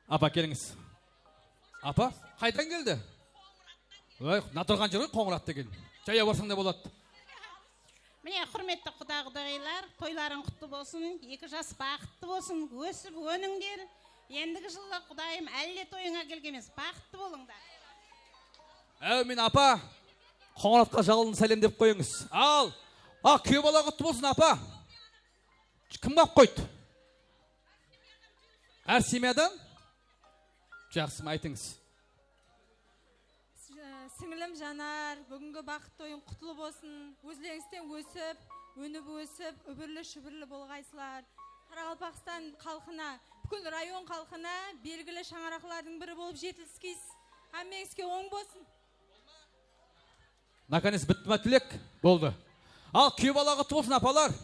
Апа, келіңіз. Апа, қайдан келді? Ой, натырған жер ғой, қоңырат деген. Жая барсаң да болады. Міне, құрметті құда-құдағилар, тойларың құтты болсын, 2 жас бақытты болсын, өсіп өніңдер. Ендігі жылы Құдайым әлде тойыңа келгемес, бақытты болыңдар. Әумин, апа, қоңыратқа жалын сәлем деп қойыңыз. Ал, күйеу бала құтты болсын, апа. Кім бақ қойды? Әр семьядан? Жақсы, айтыңыз. Сіңілім Жанар, бүгінгі бақыт тойың құтылы болсын. Өзлеріңізден өсіп, өніп өсіп, үбірлі шүбірлі болғайсылар. Қарақалпақстан халқына, бүкіл район халқына белгілі шаңырақлардың бірі болып жетіліскейсіз. Әмеңізге оң болсын. Наконец бітті ма тілек? Болды. Ал күйеу бала құтты болсын, апалар.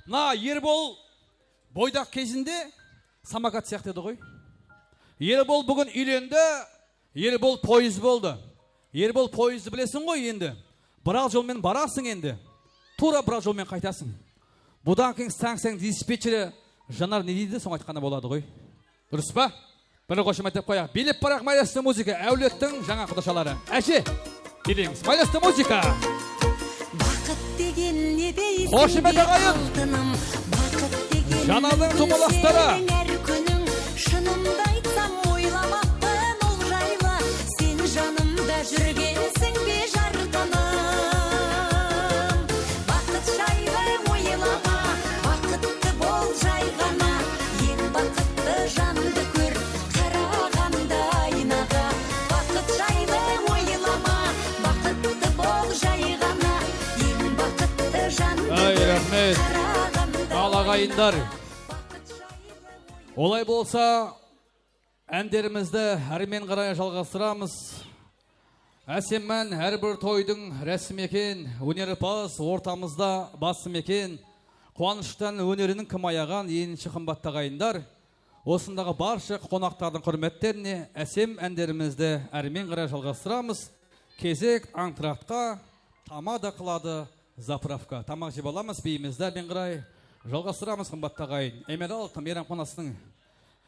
Мына Ербол бойдақ кезінде самокат сияқты еді ғой. Ербол бүгін үйленді, Ербол пойыз болды. Ербол пойызды білесің ғой енді. Бірақ жолмен барасың енді. Тура бірақ жолмен қайтасың. Бұдан кейін сәң диспетчері Жанар не дейді, соң айтқаны болады ғой. Дұрыс па? Бір қошемет деп қояқ. Билеп барақ майласты музыка, әулеттің жаңа құдашалары. Әше, келеңіз, майласты музыка. Қошемет ағайын. Жанардың тұмаластары. Шынымды айтсам ойламаппын ол жайлы, сен жанымда жүргенсің бе жарқыным. Бақыт жайлы ойлама, бақытты бол жай ғана, ең бақытты жанды көр, қарағанда айнаға. Бақыт жайлы ойлама, бақытты бол жай ғана, ең бақытты жанды көр, қарағанда ағайындар. Олай болса, әндерімізді әрмен қарай жалғастырамыз. Әсеммән әрбір тойдың рәсім екен, өнерпаз ортамызда басым екен. Қуаныштан өнерінің кім аяған енші қымбатты ағайындар. Осындағы барша қонақтардың құрметтеріне әсем әндерімізді әрмен қарай жалғастырамыз. Кезек антрактқа, тамада қылады заправка. Тамақ жеп аламыз, бейімізді әрмен қарай жалғастырамыз қымбатты ағайын. Эмералд мейрам қонасының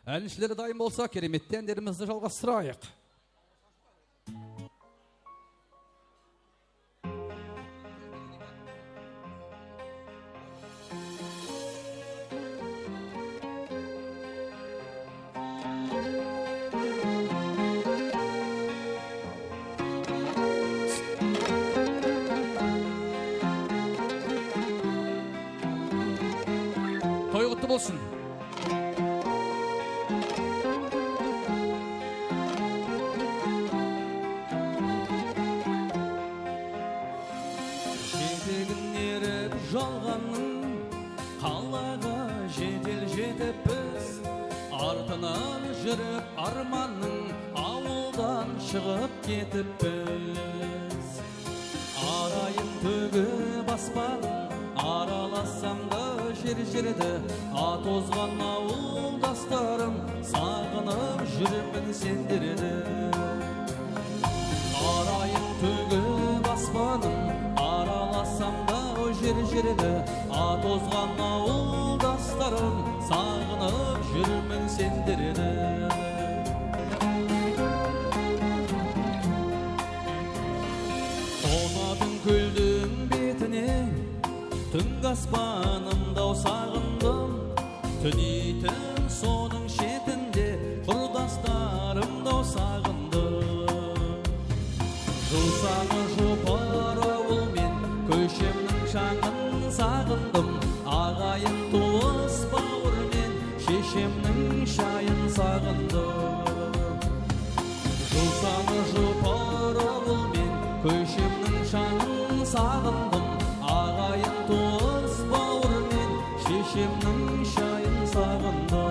әншілері дайын болса, кереметті әндерімізді жалғастырайық. Той құтты болсын. Жетегін еріп жалғанның қалаға жетел жетіп біз, артынан жүріп арманның ауылдан шығып кетіп біз. Арайын төгіп аспанын араласам да жер-жерді, атозған ауылдастарым сағынып жүрмін сендерді. Арайын төгіп аспанын араласам да жер-жерді, атозған ауылдастарым сағынып жүрмін сендерді. Қонатын көлдің бетіне түнгі аспанымдау сағындым, түнейтін соның шетінде құрдастарымдау сағындым. Жусаны жұпар ауылмен көшемнің шаңын сағындым, ағайын туыс бауырмен шешемнің шайын сағындым. Жусаны жұпар ауылмен көшемнің шаңын сағындым, ағайын туыс бауырмен шешемнің шайын сағындым.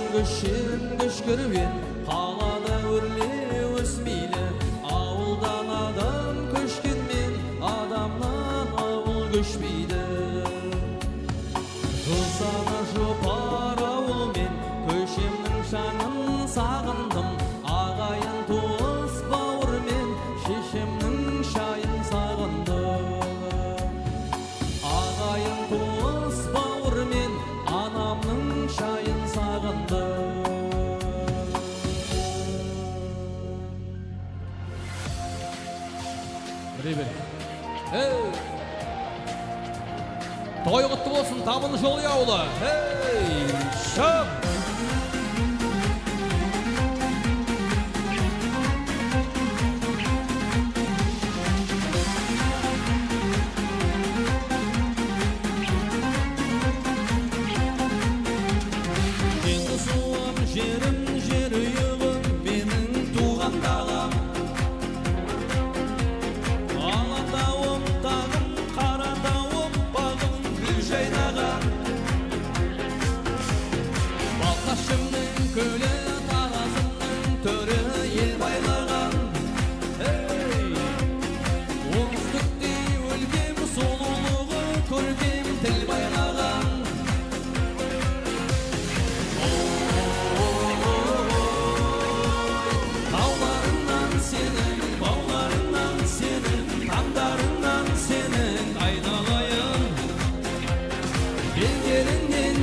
Көшем көшкірген қалада өрле өсмейлі, ауылдан адам көшкенмен адамнан ауыл көшмейді. Жусаны жұпар ауылмен көшемнің шаңын сағындым, ағайын туыс бауырмен шешемнің шайын сағындым. берек. Той құтты болсын, табын жол яулы. Шап!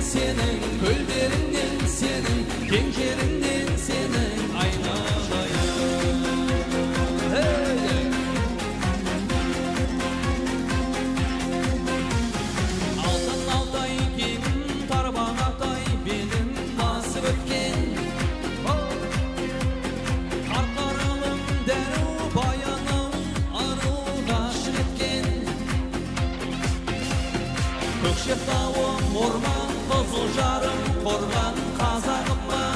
Senin, gölgerinden senin, kenkerinden senin aynalayım. Altın altay kim, tarbağatay benim nasip etken. Kartlaralım deru bayanım, arılaş etken. Kökşep dağım orman, Kızıl jarım korgan kazağıma.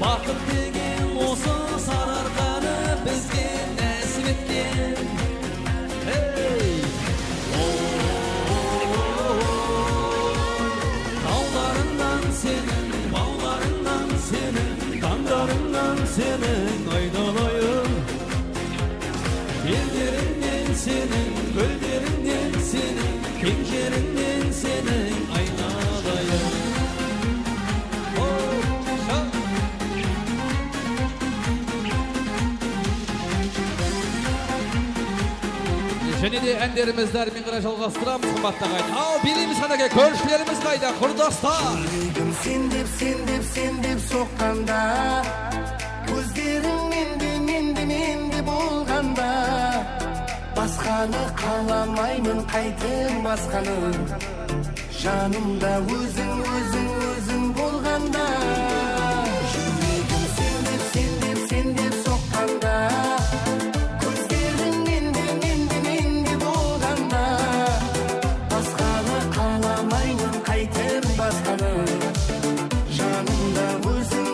Bakıp degen осы sararqanı bizge nasip etken. Dağlarından senin, bağlarından senin, kandarından senin aynalayım. Yerlerinden senin, gölgerinden senin, kenkerinden senin aynalayım. Және де әндерімізді әрмен жалғастырамыз, қымбатты ағайын. Ал, билейміз қанаға, көршілеріміз қайда, құрдастар. Жүрегім сен деп соққанда, көздерің менде болғанда, басқаны қаламаймын, қайтем басқаны, жанымда өзің болғанда. Жүрегім сен деп соққанда, көздерің менде болғанда, басқаны қаламаймын, қайтем басқаны, жанымда өзің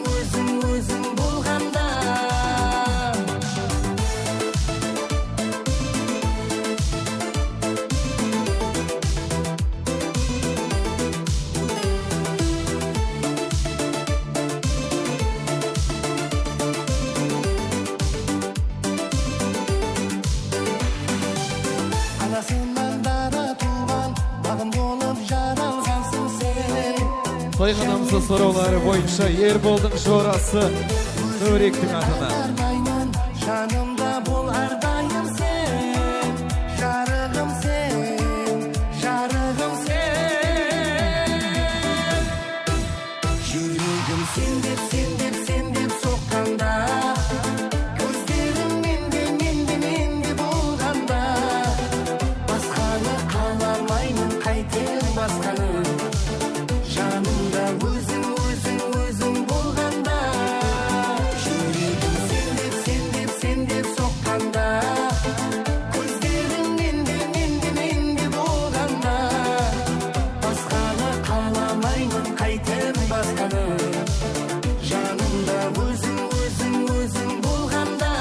болғанда. Тойғанымсы сұраулары бойынша Ерболдың жорасы Нөректің атына. Жанымда бол әрдайым сен, жарығым сен. Жүрегім сен деп соққанда, көздерің менде болғанда, басқаны қаламаймын, қайтем басқаны, жанымда өзің болғанда. Жүрегім сен деп соққанда, көздерің менде болғанда, басқаны қаламаймын, қайтем басқаны, жанымда өзің болғанда.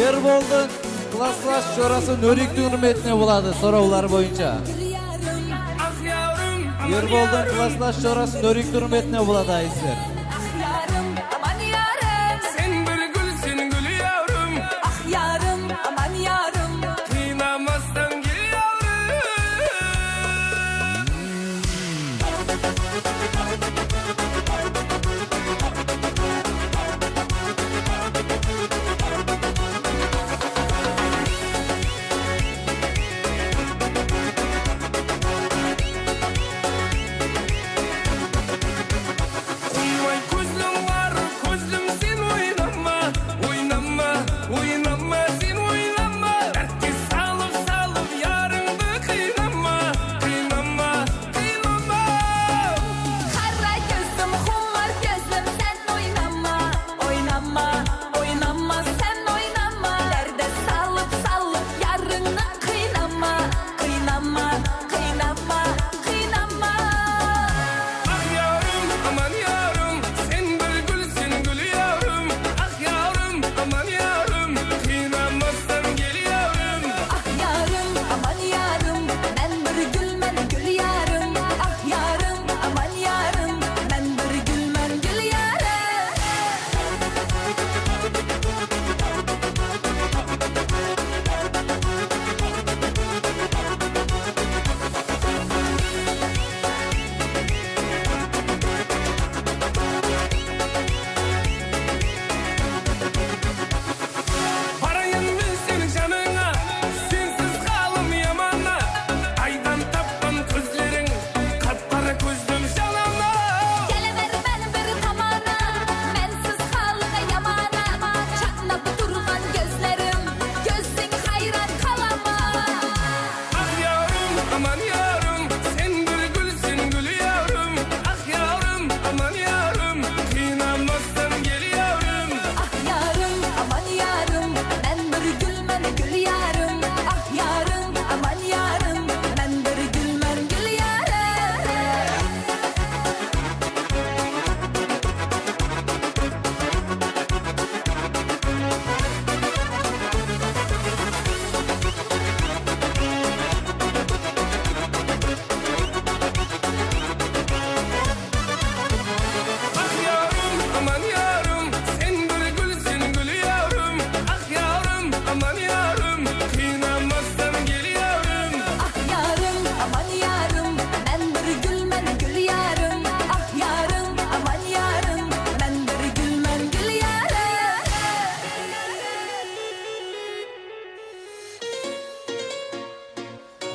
Ерболдың класслас жорасы Нөректің үрметіне болады сұраулар бойынша. Ерболдың класслас жорасы Нөректің үрметіне болады айсыр. Sen bir gül yavrum. Ah yarım, aman yarım. Kıynamazsan gel yavrum.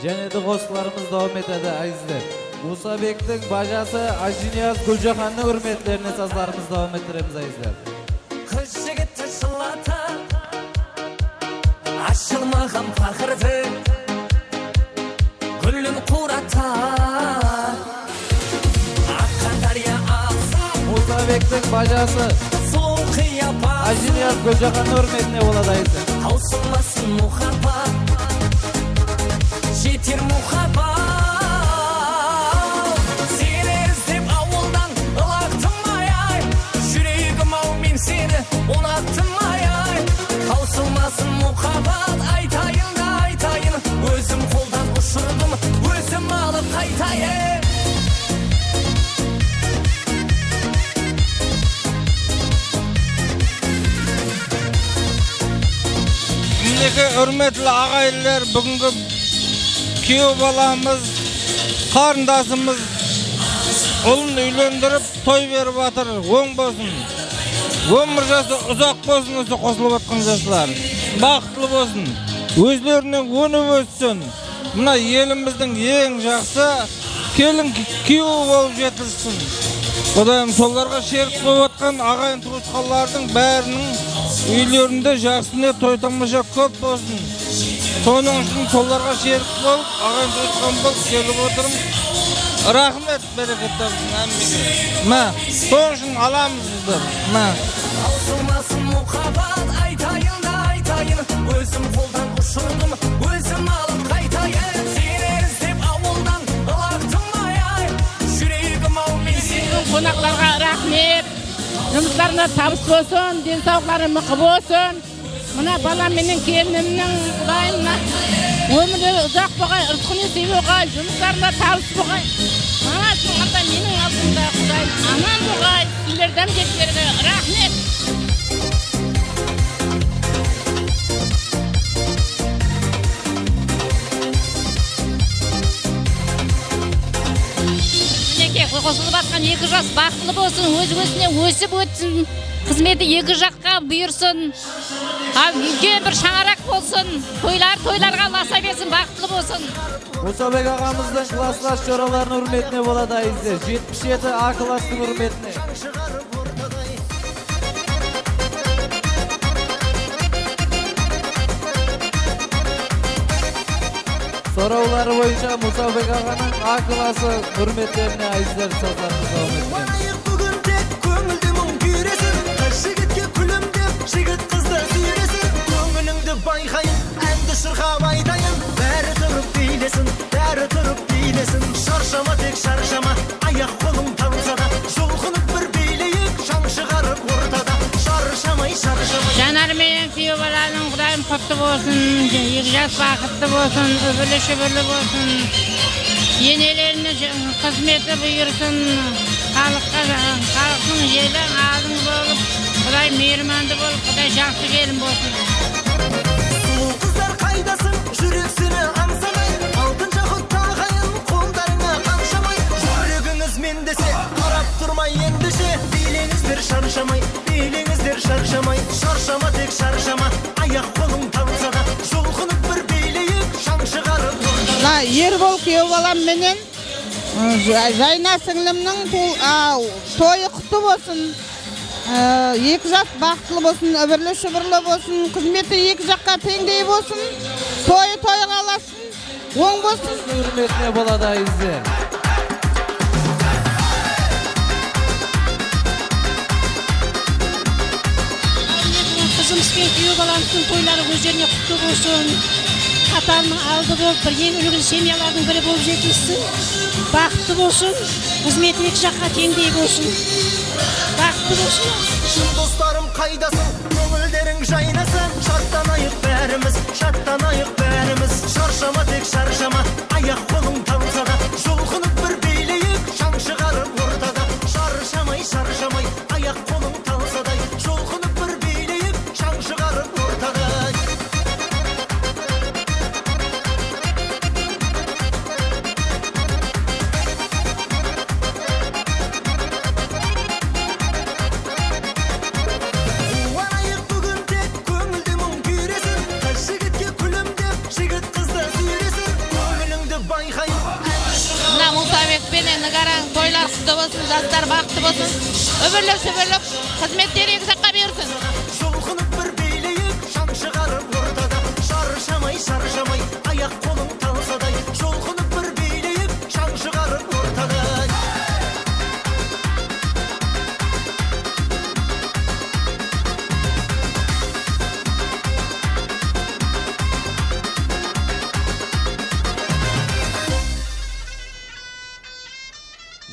Және de қосыларымыз davam etеді azizler. Musa Bek'tin bacası Ajiniyaz Gülcahan'ın hürmetlerine sazlarımız davam ettiremiz azizler. Kız жігітті жылата ашылмаған пақырды гүлін қурата аққан дария ағса Musa Bek'tin bacası сұлу қияпат Ajiniyaz Gülcahan'ın hürmetine болады azizler. таусылмасын мұхаббат жетер мұхаббат сені іздеп ауылдан ылақтым ай жүрегім ау мен сені ұнаттым ай таусылмасын мұхаббат айтайын да айтайын өзім қолдан ұшырдым өзім алып қайтайын Мінеке үрметлі ағайлар, бүгінгі күйеу баламыз, қарындасымыз ұлын үйлендіріп, той беріп атыр, оң болсын. Өмір жасы ұзақ болсын, осы қосылып атқан жасылар. Бақытлы болсын, өздерінен өніп өссін. Мына еліміздің ең жақсы келін күйеу болып жетілсін. Құдайым соларға шерік болып атқан ағайын туысқандардың бәрінің үйлерінде жақсыне той тамаша көп болсын. Соның үшін соларға шерік болып, ағайын туысқан болып келіп отырмын. Рахмет, берекет табылсын әммеге. Мә, соның үшін аламыз біздер. Мә. таусылмасын мұхаббат айтайын да айтайын өзім қолдан ұшырдым өзім алып қайтайын сені іздеп ауылдан ылақтым ай жүрегім ау мен сені Қонақтарға рахмет. Жұмыстарына табыс болсын, денсаулықтары мықты болсын. Мына балам менен келінімнің құдайымна өмірі ұзақ болғай, ырзқыны сый болғай, жұмыстарына табыс болғай. Анасының ата менің алдымда құдайым аман болғай. Сіздерден кеттерге рахмет. Мінеке қосылып атқан екі жас бақытлы болсын, өз-өзіне өсіп өтсін, қызметі екі жаққа бұйырсын, үлкен бір шаңарақ болсын, тойларға ласа берсін, бақытлы болсын. Musa Bek ağamızın klaslaş çoralarının hürmetine болады azizler. 77 A klasının hürmetine. Soruları boyunca Musa Bek ağanın A klası hürmetlerine azizler sazlarımız devam etmemiz. Bugün tek көңілді мұң күйресін қыз жігітке күлімдеп жігіт қызды сүйресін көңіліңді байқайын әнді шырқап айтайын бәрі тұрып билесін шаршама тек шаршама аяқ қолың танса да жұлқынып бір билейік шаң шығарып ортада шаршамай Жанар менен күйеу баланың құдайым құтты болсын, екі жас бақытты болсын, үбілі шүбірлі болсын, енелеріне қызметі бұйырсын, халықтың елі алдың болып, құдай мейірманды болып, құдай жақсы келін болсын. сұлу қыздар қайдасың жүрексіні аңсамай алтын жақұт тағайын қолдарыңа қамшамай жүрегіңіз мен десе қарап тұрмай ендеше билеңіздер шаршамай шаршама тек шаршама аяқ қолың танса да жұлқынып бір билейік шаң шығарып Ербол күйеу балам менен Жайна сіңлімнің тойы құтты болсын. Екі жас бақытлы болсын, үбірлі шүбірлі болсын, қызметі екі жаққа теңдей болсын, тойы қаласын, оң болсын. Hürmetine болады azizler. Қызымыз бен күйеу баламыздың тойлары өздеріне құтты болсын. Қатарының алды болып, бір ең үлгі семьялардың бірі болып жетілсін. Бақытты болсын, қызметі екі жаққа теңдей болсын. Бақытты болсын. шын достарым қайдасың көңілдерің жайнасын шаттанайық бәріміз шаршама тек шаршама аяқ қолың танса да жұлқынып бір билейік шаң шығарып ортада шаршамай аяқ қолың танса да жұлқынып бір билейік шаң шығарып ортада Musabek benen Nigaran toylar kutlu bolsun, jazlar baktı bolsun. Ömürlüp sömürlüp hizmetleri yüksakka bersin. Жолқынып бір билейік шаң шығарып ортада шаршамай аяқ қолың талсадай жолқынып бір билейік шаң шығарып ортада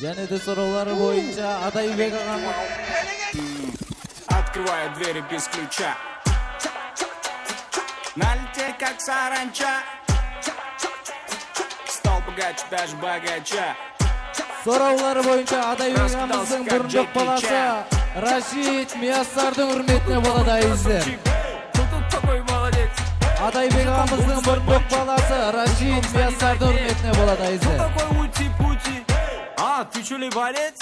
Және де сұраулары бойынша Адайбек ағам Открываю двери без ключа Налетел как саранча Стал богаче даже богача Сұраулары бойынша Адайбек ағамыздың бұрындық баласы Рашид Мияссардың үрметіне болады айыздар. Адайбек ағамыздың бұрындық баласы Рашид Мияссардың үрметіне болады айыздар. А, ты что ли борец?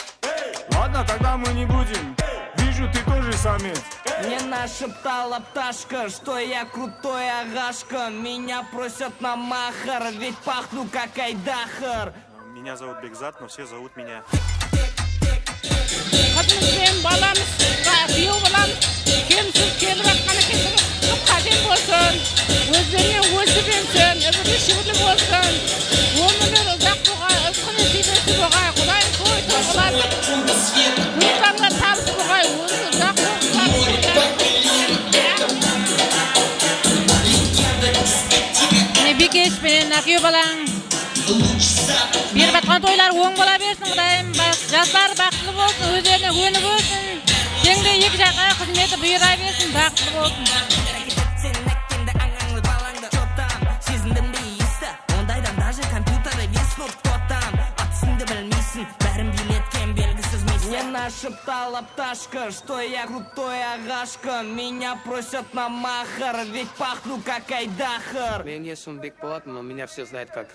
Ладно, тогда мы не будем. Вижу, ты тоже самец. Мне нашептала пташка, что я крутой агашка. Меня просят на махар, ведь пахну как айдахар. Меня зовут Бекзат, но все зовут меня. Kızımızın balamız, kıyı balamız, kimsiz kelip atkanı kendini çok kadim olsun. Özlerine özü bensin, öbürü şıvırlı olsun. Ömürler uzak buğay, öpkün esibesi buğay, Kudayım koy toğular. Kuyuklarla tabısı buğay, özü uzak buğay. Ne bir geçmeyin, akıyor balan. Bir batkan toylar oğun bola bersin Kudayım. Jazlar baktlı bolsun, özlerine gönü bolsun. Tengde iki jaka hizmeti buyura bersin, baktlı bolsun. Ondaydan даже компьютеры весь нот котам Атысыңды білмейсің, бәрін билеткен белгісіз миссия Мне нашептала пташка, что я крутой агашка Меня просят на махар, ведь пахну как айдахар Мен есім Бек болатын, но меня все знают как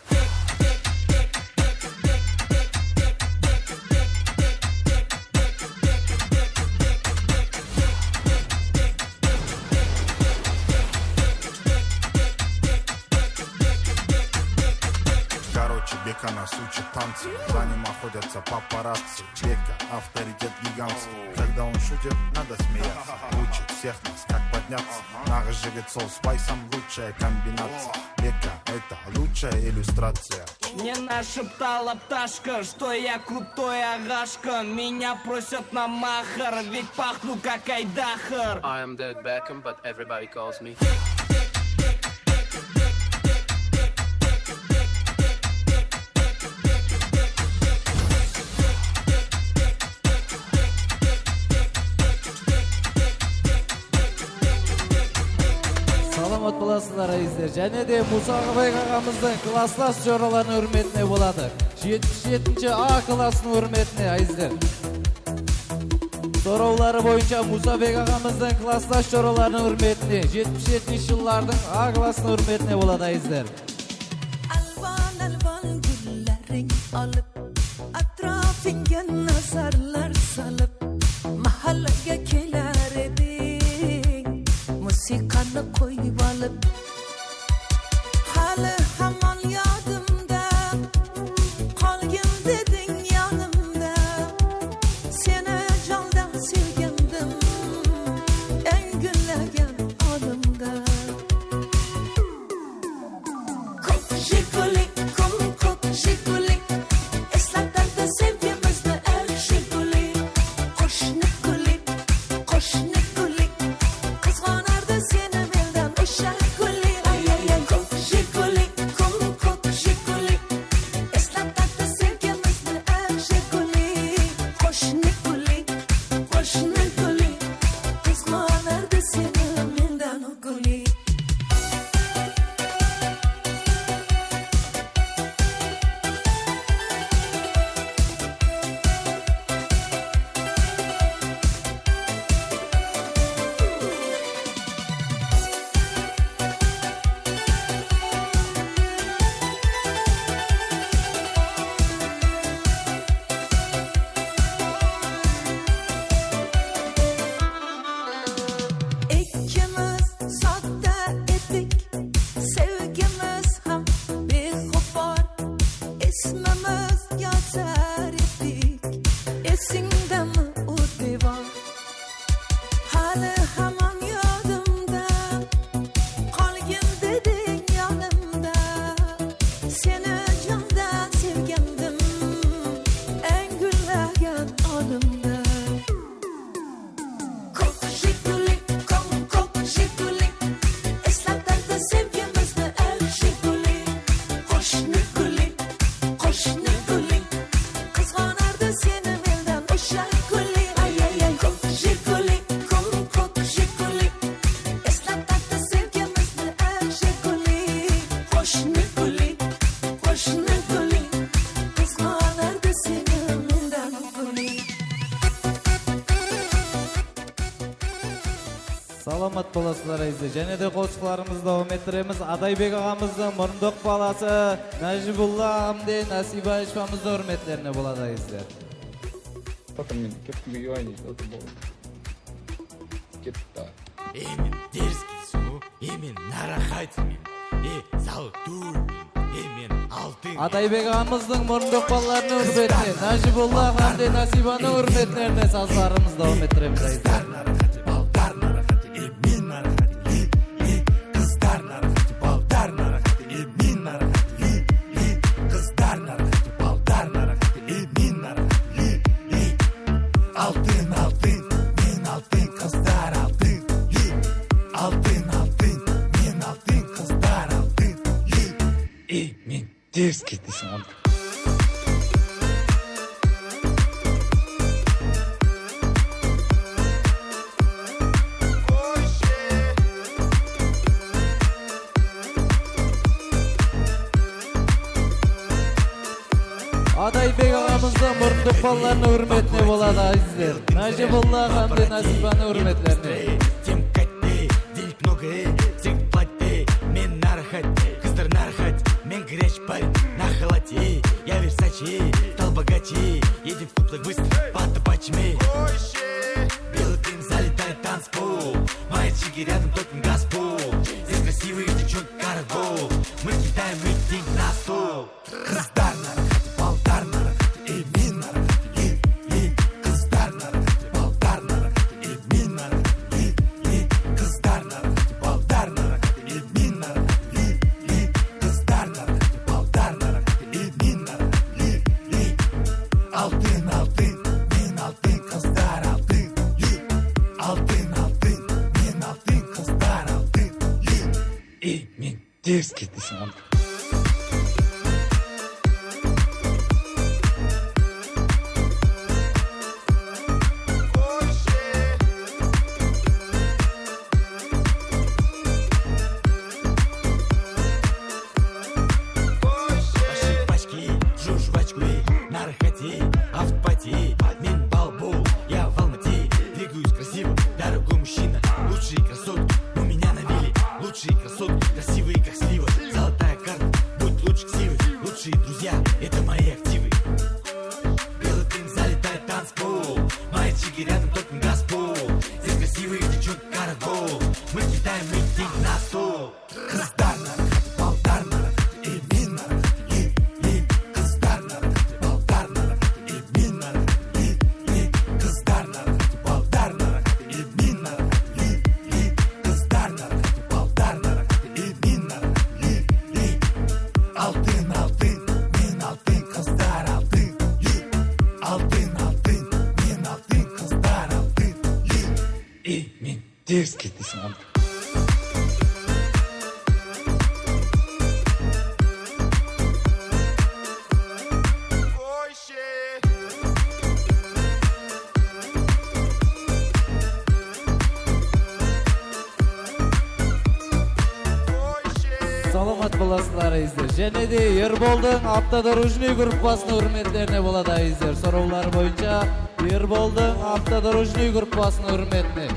Бека нас учит танцы, за ним охотятся папарацци. Бека авторитет гигантский, когда он шутит, надо смеяться. Учит всех нас, как подняться. Наш жигет сол спайсом лучшая комбинация. Бека это лучшая иллюстрация. Мне нашептала пташка, что я крутой агашка Меня просят на махар, ведь пахну как айдахар I am David Beckham, but everybody calls me Саламат боласыздар айыздар. Және де Мұса Ағабай ағамыздың класстас жораларының үрметіне болады. 77-ші А классының үрметіне айыздар. Сұраулары бойынша Мұсабек ағамыздың класстас жораларының үрметіне 77-ші жыллардың А классының үрметіне болады айыздар. Alvan güllerin alıp Atrafınca nazarlar salıp Mahalleye keler edin Musikanı koyup alıp Halı hamal yadımda Kalgın dedin yanımda Seni candan sevgendim En güllegen adımda Jiguli, kok jiguli Eslatlarda sevgimizde er jiguli Koşnik guli Kızg'anardi seni beldan o'sha guli Саламат боласыздар айыздар. Және де қосқыларымызды давам еттіреміз. Адайбек ағамыздың мұрындық баласы Нәжибулла ағамды Насиба ішпамызды үрметлеріне болады айыздар. Потом мен кепті бейвайны, это было. Кетті. Мен дерзкий су, мен нарахатмен, залтурмен, мен алтын. Адайбек ағамыздың мұрындық балаларының үрметіне, Нәжибулла ағамды Насибаның үрметлеріне сазларымызды давам еттіреміз айыздар. Дерзкий дейсің анда. Адайбек ағамыздың мұрындық балаларының үрметіне болады айыздар. Нәжибулла ағамды Насибаның үрметлеріне. Тем катты, денег много, всех платты, мен нарахат, кыздар нарахат, мен грязь парень, на халате, я Версачи, стал богаче, едем в куплах быстро, под табачами. Белый дым залетает танцпол, мои чики рядом только газпол, здесь красивые девчонки каргол, мы кидаем их денег на стол. Кыздар нарахат, балдар нарахат, мен нарахат, кыздар нарахат, балдар нарахат, мен нарахат, кыздар нарахат, балдар нарахат, мен нарахат, кыздар нарахат, балдар нарахат, мен нарахат, алтын, алтын, мен алтын, кыздар алтын, алтын, алтын, мен алтын, кыздар алтын, мен дерзкий дейсің анда. Мен балбол, я в Алмате, двигаюсь красиво, дорогой мужчина, лучшие красотки у меня на вилле, лучшие красотки, красивые как слива, золотая карта, будь лучше ксивы, лучшие друзья, это мои активы. Белый дым залетает танцпол, мои чики рядом только газпол, здесь красивые девчонки каргол, мы кидаем их денег на стол. Кыздар нарахат, балдар нарахат, мен нарахат, кыздар нарахат, балдар нарахат, мен нарахат, кыздар нарахат, балдар нарахат, мен нарахат, кыздар нарахат, балдар нарахат, мен нарахат, алтын, алтын, мен алтын, кыздар алтын, алтын, алтын, мен алтын, кыздар алтын, мен дерзкий дейсің анда. Саламат боласыздар айыздар. Және де Ерболдың автодорожный группасының үрметлеріне болады айыздар. Сұраулар бойынша Ерболдың автодорожный группасының үрметіне.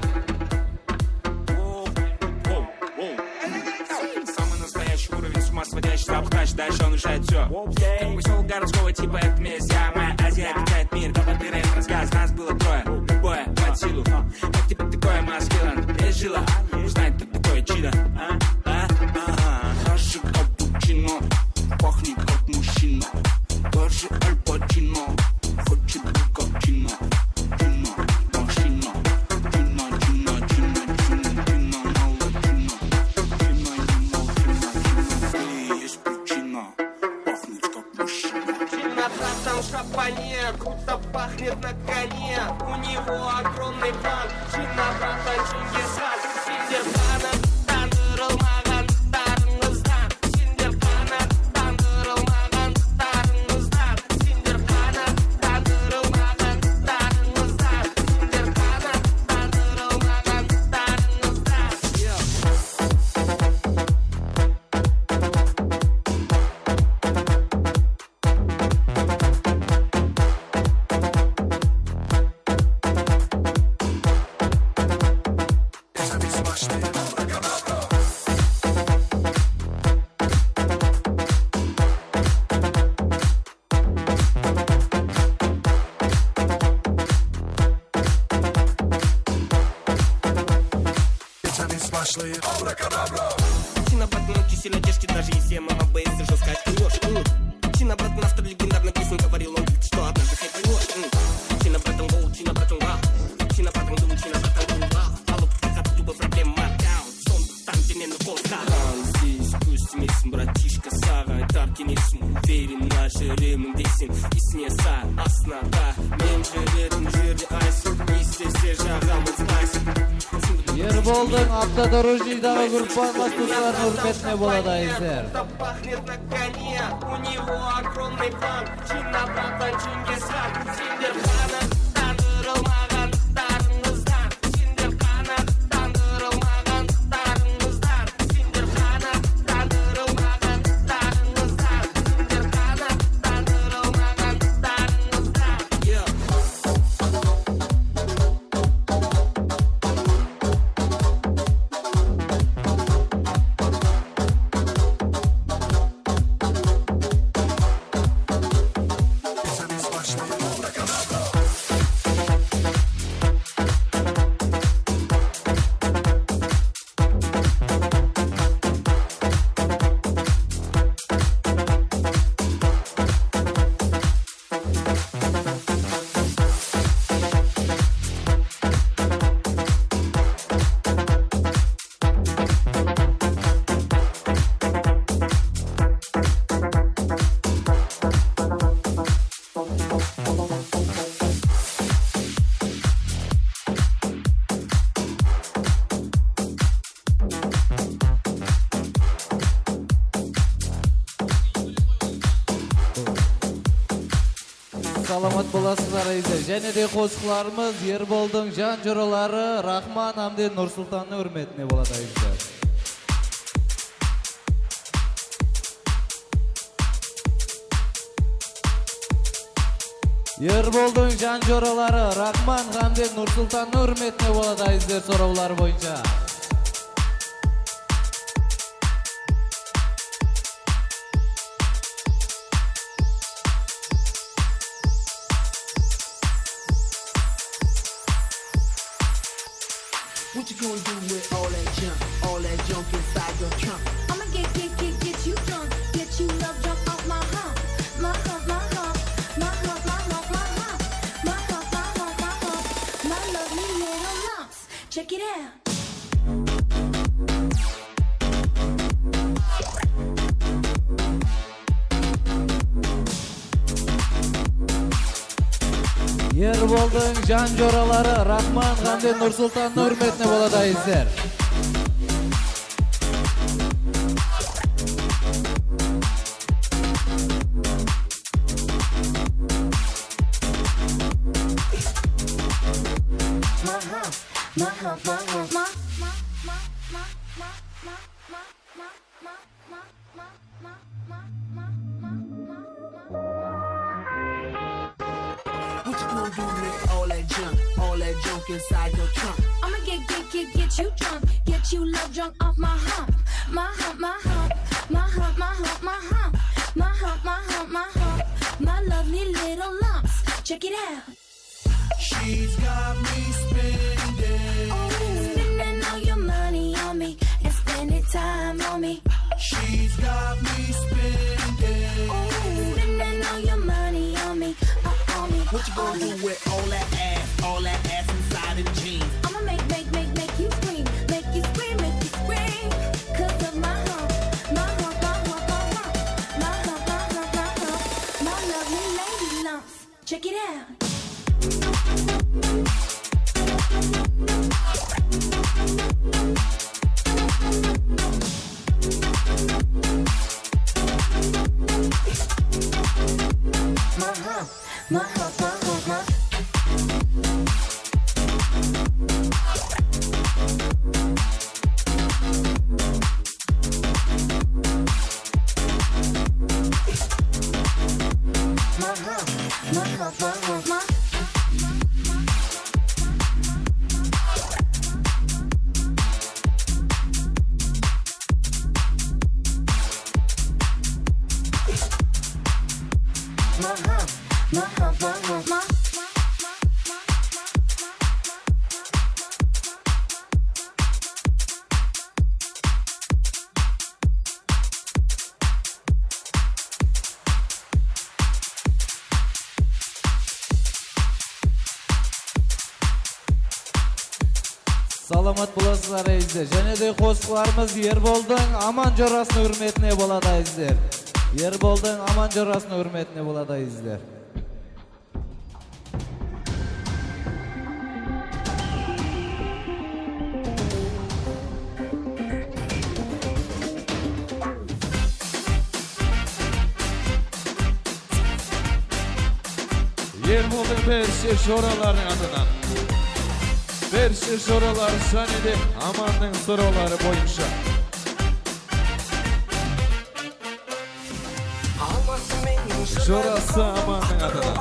Самый настоящий уровень, с ума сводящий саботаж, дальше он решает все. Как посел городского типа, это месть, моя Азия обитает мир, да подбираем рассказ, нас было трое, любое под силу. Как тебе такое, маскилан, пережила, узнать, кто такое чидо, Хороший капучино, пахнет как мужчина, даже Аль Пачино, хочет быть как Чино, Чино, машина, Чино, Чино, Чино, Чино, Чино, молодчина, Чино, есть причина, пахнет как мужчина. Чино, братан, в шапане, круто пахнет на коне, у него огромный план, Чино, братан, Чингисхан, Синдерхана, тандырылмаған тарыңыздан, Синдерхана, тандырылмаған тарыңыздан, Синдерхана, тандырылмаған тарыңыздан, Синдерхана, тандырылмаған тарыңыздан. башлайық абракадабра. Чин обратно кисель одежки, даже если мама боится жестко открывешь. Чин обратно автор легендарной песни, говорил он, что однажды хай поймешь. Чин обратно гол, чин обратно рап. Чин обратно дум, чин обратно дум, рап. Алло, как любая проблема, даун. Сон, там, где не наполка. Здесь пусть месяц, братишка, сага. Таркинесің, уверен, нажырымын дейсің. Есіне са, аснада. Мен жүретін жерде айсың. Естесе жағамыз айсың. Ерболдың автодорожныйдағы группаластықтарын үрметіне болады айыздар. Пахнет на коне, у него огромный план. Чин обратно, чинге сран. Сендер қана тандырылмаған дарыңыздан. Сендер қана тандырылмаған дарыңыздан. Сендер қана тандырылмаған дарыңыздан. Сендер қана тандырылмаған дарыңыздан. Саламат боласыздар айыздар. Және де қосқыларымыз Ерболдың жан жұралары Рахман Амден Нұрсұлтанның үрметіне болады айыздар. Ерболдың жан жұралары Рахман Амден Нұрсұлтанның үрметіне болады айыздар сұраулар бойынша. What you gonna do with all that junk inside your trunk? I'ma get you drunk, get you love drunk off my hump, my hump, my hump, my hump, my hump, my hump, my hump, my hump, my hump, my lovely little lumps. Check it out. Ерболдың жан жоралары Рахман Ғамден Нұрсұлтанның үрметіне болады айыздар. What you gonna do with all that junk inside your trunk? I'ma get you drunk, get you love drunk off my hump, my hump, my hump, my hump, my hump, my hump, my hump, my hump, my hump, my lovely little lumps. Check it out. She's got me spending, spending all your money on me and spending time on me. She's got me spending, spending all your money on me, on me. What you gonna do with all that ass inside of jeans? I'ma make you scream, make you scream, make you scream. 'Cause of my hump, my hump, my hump, my hump, my hump, my hump, my hump, my lovely lady lumps. Check it out. My hump, my hump, my hump, my. My hump, my hump, my hump, my. My hump, my hump, my hump, my. Саламат боласыздар айыздар. Және де қосқыларымыз Ерболдың аман жорасының үрметіне болады айыздар. Ерболдың аман жорасының үрметіне болады айыздар. Ерболдың берші шораларының атынан. Берші шоралар және де аманның сұралары бойынша. Шорасы аманның атынан.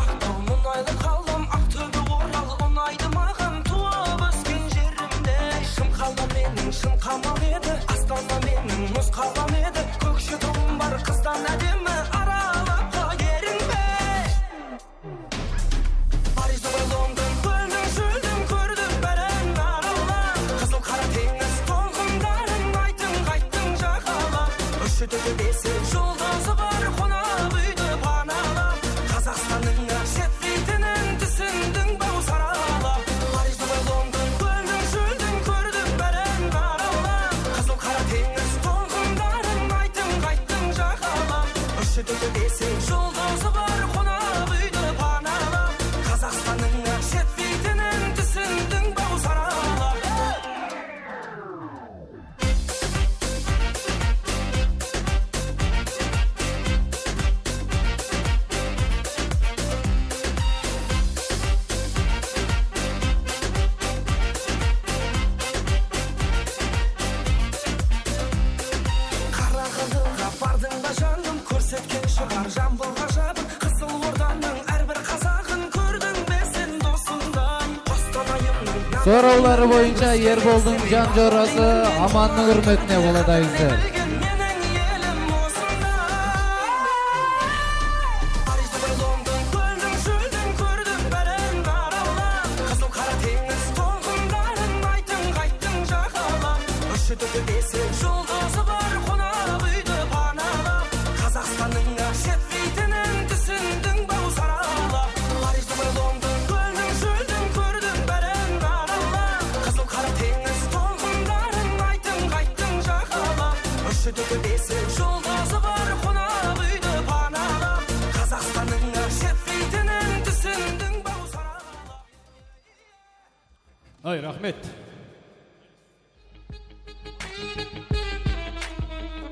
Мұнайлы қалым ақтөбе орал ұнайды маған туып өскен жерімде. Шым қалам менің шым қамал еді, астана менің мұз қалам еді. Көкшетауым бар қыздан әдемі аралапқа ерінбе. Париж, Дубай, Лондон, көлдің шөлдің көрдім бәрін аралап. Қызыл қара теңіз толқындарын айттың қайттың жағалап. Үш төбесі жұлдызы бар қонақ үйді паналап. Қазақстанның жетпейтінін түсіндің бау саралап. Париж, Дубай, Лондон, көлдің шөлдің көрдім бәрін аралап. Қызыл қара теңіз толқындарын айттың қайттың жағалап. Үш төбесі жұлдызы бар қонақ үйді паналап. Қазақстанның жетпейтінін түсіндің бау саралап. Қарағандыға бардың ба жаным, көрсеткен шығар жамбыл ғажабын. Қызыл Орданың әрбір қазағын көрдің бе сен досыңдай. Қостанайымның Сұраулары бойынша Ерболдың жан жорасы аманның үрметіне болады айыздар. менің елім осындай. Париж, Дубай, Лондон, көлдің шөлдің көрдім бәрін аралап. Қызыл қара теңіз толқындарын айттың қайттың жағалап. Үш төбесі жұлдызы бар қонақ үйді паналап. Қазақстанның жетпейтінін түсіндің бау саралап. Париж, Дубай, Лондон, көлдің шөлдің көрдім бәрін аралап. Қызыл қара теңіз толқындарын айттың қайттың жағалап. Үш төбесі жұлдызы бар қонақ үйді паналап. Қазақстанның жетпейтінін түсіндің бау саралап. Ай, рахмет.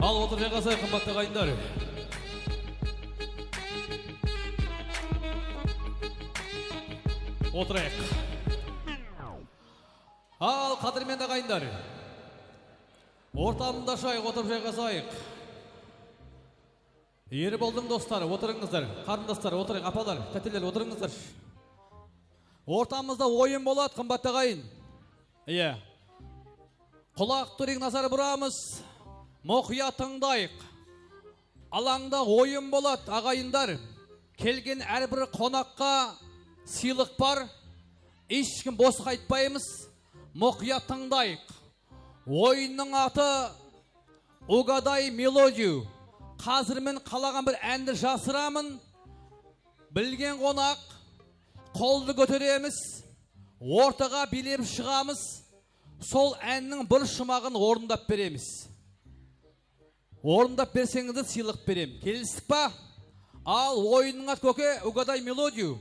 Ал отыр жайғасай қымбатты ағайындар. Отырайық. Ал қадірменді ағайындар. Ортамында шайық отырып жайғасайық. Ерболдың достары отырыңыздар, қарындастар отырайық, апалар, тәтелер отырыңыздар. Ортамызда ойын болады қымбатты ағайын. Иә. Құлақ түрек назар бұрамыз. Мұқия тыңдайық. Алаңда ойын болады ағайындар. Келген әрбір қонаққа сыйлық бар. Ешкім бос қайтпаймыз. Мұқия тыңдайық. Ойынның аты Угадай мелодию. Қазір мен қалаған бір әнді жасырамын. Білген қонақ қолды көтереміз. Ортаға билеп шығамыз. Сол әннің бір шумағын орындап береміз. Орындап берсеңізді сыйлық берем. Келістік па? Ал ойынның аты көке Угадай мелодию.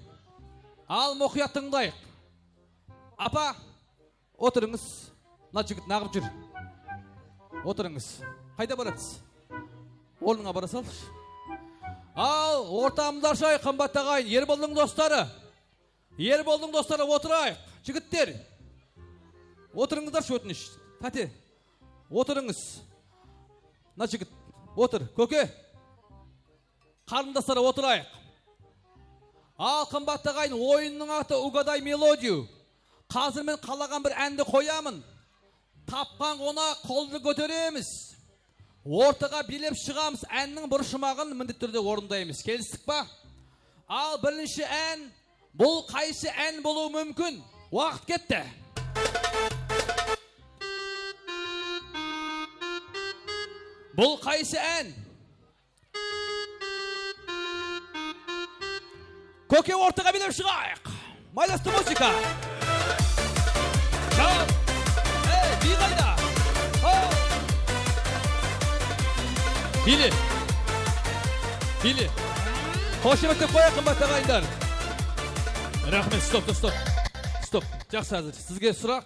Ал мұқия тыңдайық. Апа, отырыңыз. Мына жігіт нағып жүр. Отырыңыз. Қайда барасыз? Орныңа бара салшы. Ал ортамызда шай қымбатты ағайын, Ерболдың достары. Ерболдың достары отырайық. Жігіттер. Отырыңыздар өтініш. Тәте. Отырыңыз. Мына жігіт. Отыр. Көке. Қарындастары отырайық. Ал қымбатты ағайын, ойынның аты Угадай мелодию. Қазір мен қалаған бір әнді қоямын. Тапқан қонақ қолды көтереміз. Ортаға билеп шығамыз. Әннің бір шумағын міндетті түрде орындаймыз. Келістік па? Ал бірінші ән, бұл қайсы ән болуы мүмкін? Уақыт кетті. Бұл қайсы ән? Көке ортаға билеп шығайық. Майласты музыка. Чап. Били. Били. Қошеметтеп қояйық қымбатты ағайындар. Рахмет, стоп. Жақсы әзір. Сізге сұрақ.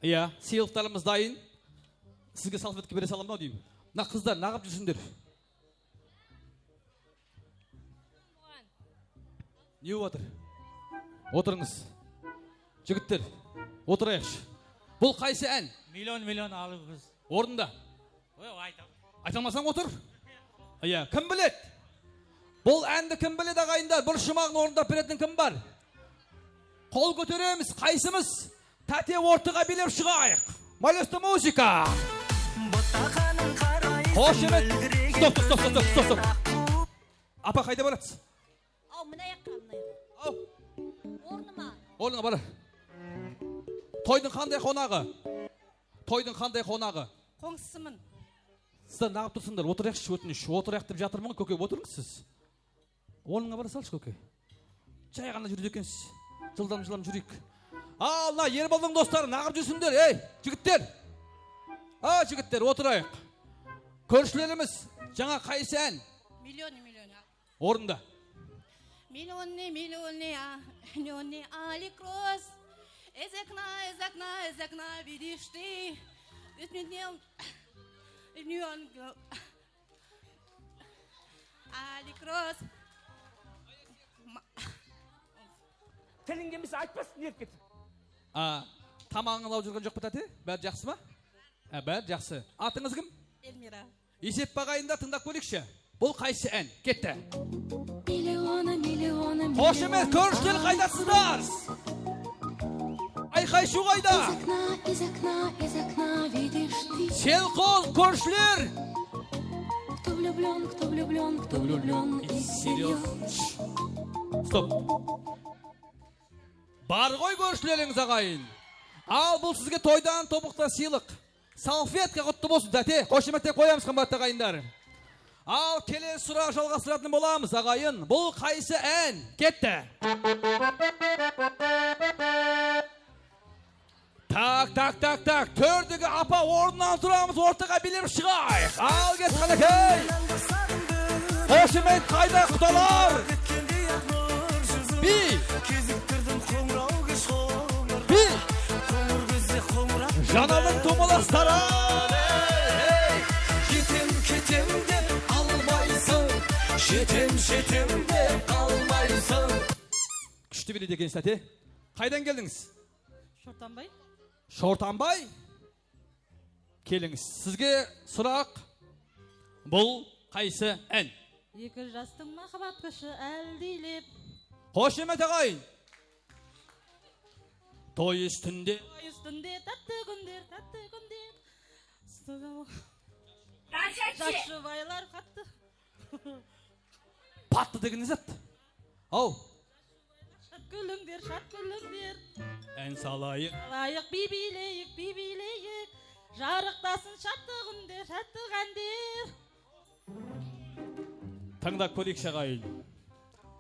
Иә, сыйлықтарымыз дайын. Сізге салфетке бере саламын ау деймін. Мына қыздар, нағып жүрсіңдер. Не отыр? Отырыңыз. Жігіттер, отырайықшы. Бұл қайсы ән? Миллион алып қыз. Орында. Айтамасаң отыр. Иә, кім білет? Бұл әнді кім білет ағайындар? Бұл шумағын орындап беретін кім бар? Қол көтереміз, қайсымыз? Тәте ортыға билеп шығайық. Малесті музыка. Қошемет. Стоп. Апа, қайда баратсыз? Ау, мына жаққа. Ау. Орныма. Бара. Тойдың қандай қонағы? Қоңсымын. Сіздер нағып тұрсыңдар, отырайықшы өтініш. Отырайық деп жатырмын, көке, отырыңыз сіз. Орныңа бара салшы, көке. Жай ғана жүрді екенсіз. Жылдам жүрейік. Ал, на, Ерболдың достары, нағып жүрсіңдер. Ей, жігіттер. Жігіттер, отырайық. Көршілеріміз, жаңа қайсы ән? Миллионы. Орында. Миллионы, аликрос. Из окна, видишь ты. Аликрос. Тілін келмесе айтпасын еріп кетіп. Тамағыңыз алып жүрген жоқ па тәте? Бәрі жақсы ма? Бәрі жақсы. Атыңыз кім? Эльмира. Есеп бағайында тыңдап көрейікші. Бұл қайсы ән? Кетті. Қошемет, көршілер қайдасыздар? Айқай-шу қайда? Селқол, көршілер! Кто влюблен. Стоп. Бар ғой көршілеріңіз ағайын. Ал бұл сізге тойдан тобықта сыйлық. Салфетка құтты болсын тәте. Қошеметтеп қоямыз қымбатты ағайындар. Ал келесі сұрақ жалғастыратын боламыз ағайын. Бұл қайсы ән? Кетті. Так. Төрдегі апа орнынан тұрамыз, ортаға билеп шығайық. Ал кет қанекей. Қошемет қайда құталар? Би. Жаналың томаластары. Кетем деп алмайсың. Жетем деп алмайсың. Күшті біледі екен сәте. Қайдан келдіңіз? Шортанбай. Келіңіз. Сізге сұрақ. Бұл қайсы ән? Екі жастың махаббат құшы әлдейлеп. Қошемет ағайын. Той үстінде. Тәтті күндер. Жашы байлар қатты. Патты дегеніз әтті. Ау. Шат күліңдер. Ән салайық. Лайық билейік. Жарықтасын шатты әндер. Тыңдап көрейікші ағайын.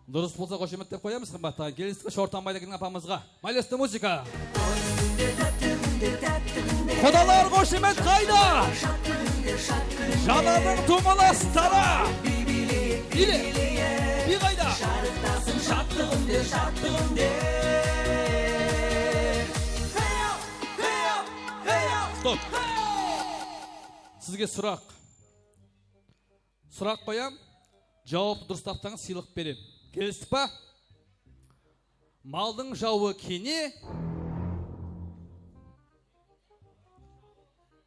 Дұрыс болса қошеметтеп қоямыз қымбатты. Келістігі Шортанбай деген апамызға. Малесті музыка. Құдалар қошемет қайда? Жанардың тумаластары. Би қайда? Шаттығымде. Стоп. Сізге сұрақ. Сұрақ қоям. Жауап дұрыс тапсаңыз сыйлық берем. Келістік па? Малдың жауы кене.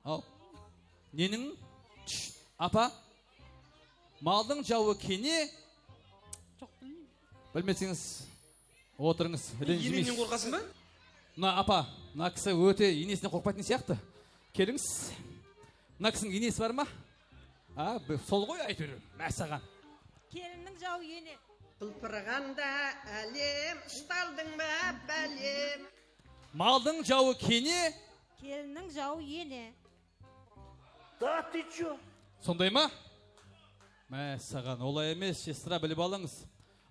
Ау. Ненің? Апа. Малдың жауы кене. Білмесеңіз, отырыңыз. Енеңнен қорқасың ба? Мына апа, мына кісі өте енесінен қорқпайтын сияқты. Келіңіз. Мына кісінің енесі бар ма? Сол ғой айтыр. Мәсаған. Келіннің жау ене. Құлпырғанда әлем, ұсталдың ба бәлем. Малдың жауы кене. Келіннің жау ене. Да, ты чё? Сондай ма? Мәсаған, олай емес, сестра біліп алыңыз.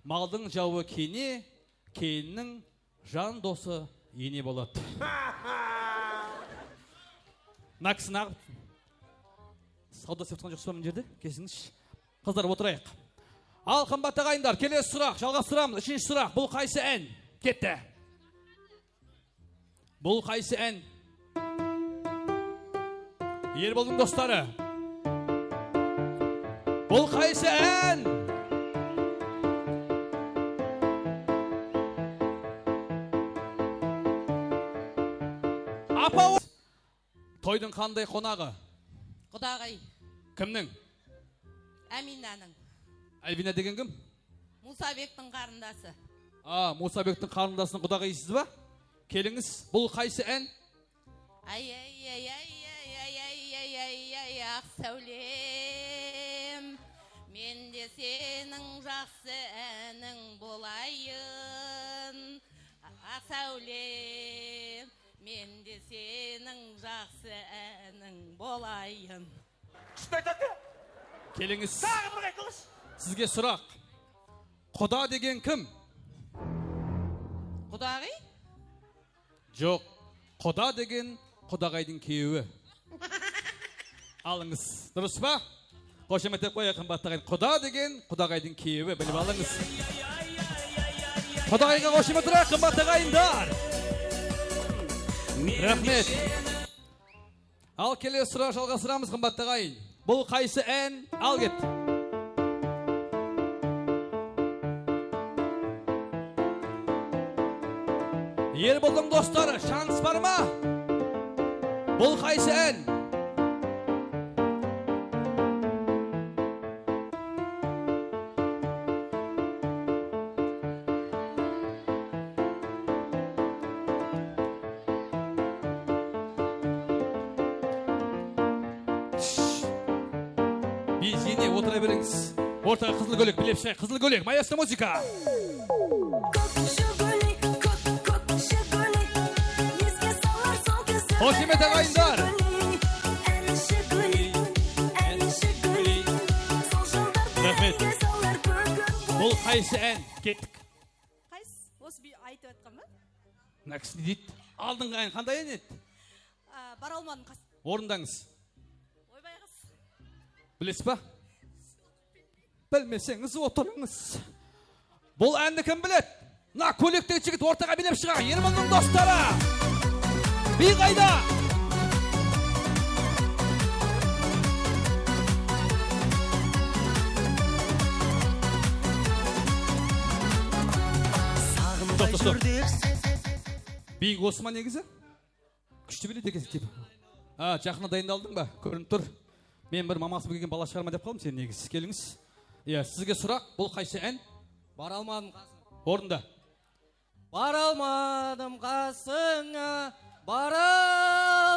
Малдың жауы кене, келіннің жан досы ене болады. Мына кісі нағып. қаудас деп тұрған жоқсыз ба мына жерде? Келсеңізші. Қыздар отырайық. Ал қымбатты ағайындар, келесі сұрақ, жалғастырамыз. Үшінші сұрақ, бұл қайсы ән? Кетті. Бұл қайсы ән? Ерболдың достары. Бұл қайсы ән? Апа, тойдың қандай қонағы? Құдағай, Кімнің? Әминаның. Альбина деген кім? Мұсабектің қарындасы. Мұсабектің қарындасының құдағайсыз ба? Келіңіз, бұл қайсы ән? Ай, ақ сәулем, мен де сенің жақсы әнің болайын. Ақ сәулем, мен де сенің жақсы әнің болайын. Келіңіз. Сізге сұрақ. Құда деген кім? Құдағай? Жоқ. Құда деген құдағайдың күйеуі. Алыңыз. Дұрыс па? Қошеметтеп қоя қымбатты ағайын. Құда деген құдағайдың күйеуі. Біліп алыңыз. Құдағайға қошеметтірек қымбатты ағайындар. Рахмет. Ал келесі сұрақ жалғастырамыз қымбатты ағайын. Бұл қайсы ән? Ал кет. Ерболдың достары, шанс бар ма? Бұл қайсы ән? Безене отыра беріңіз. Ортаға қызыл көлік, білеп шай, қызыл көлік, маэстро музыка. Қошемет ағайындар. Рахмет. Бұл қайсы ән? Кеттік. Қайсы? Осы би айтып өткен ба? Нәкісі дейді. Алдыңғы ән қандай ән еді? Бара алмадым қас. Орындаңыз. Ойбай қас. Білесіз ба? Білмесеңіз отырыңыз. Бұл әнді кім білет? На көліктегі жігіт ортаға билеп шыға. Ерболдың достары. Би қайда? Стоп. Би осы ма негізі? Күшті біледі екенсің типа. Жақына дайындалдың ба? Көрініп тұр. Мен бір мамасы келген бала шығарма деп қалдым сен негізі. Келіңіз. Сізге сұрақ, бұл қайсы ән? Бара алмадым қасың. Орында. Бара алмадым қасыңа, бара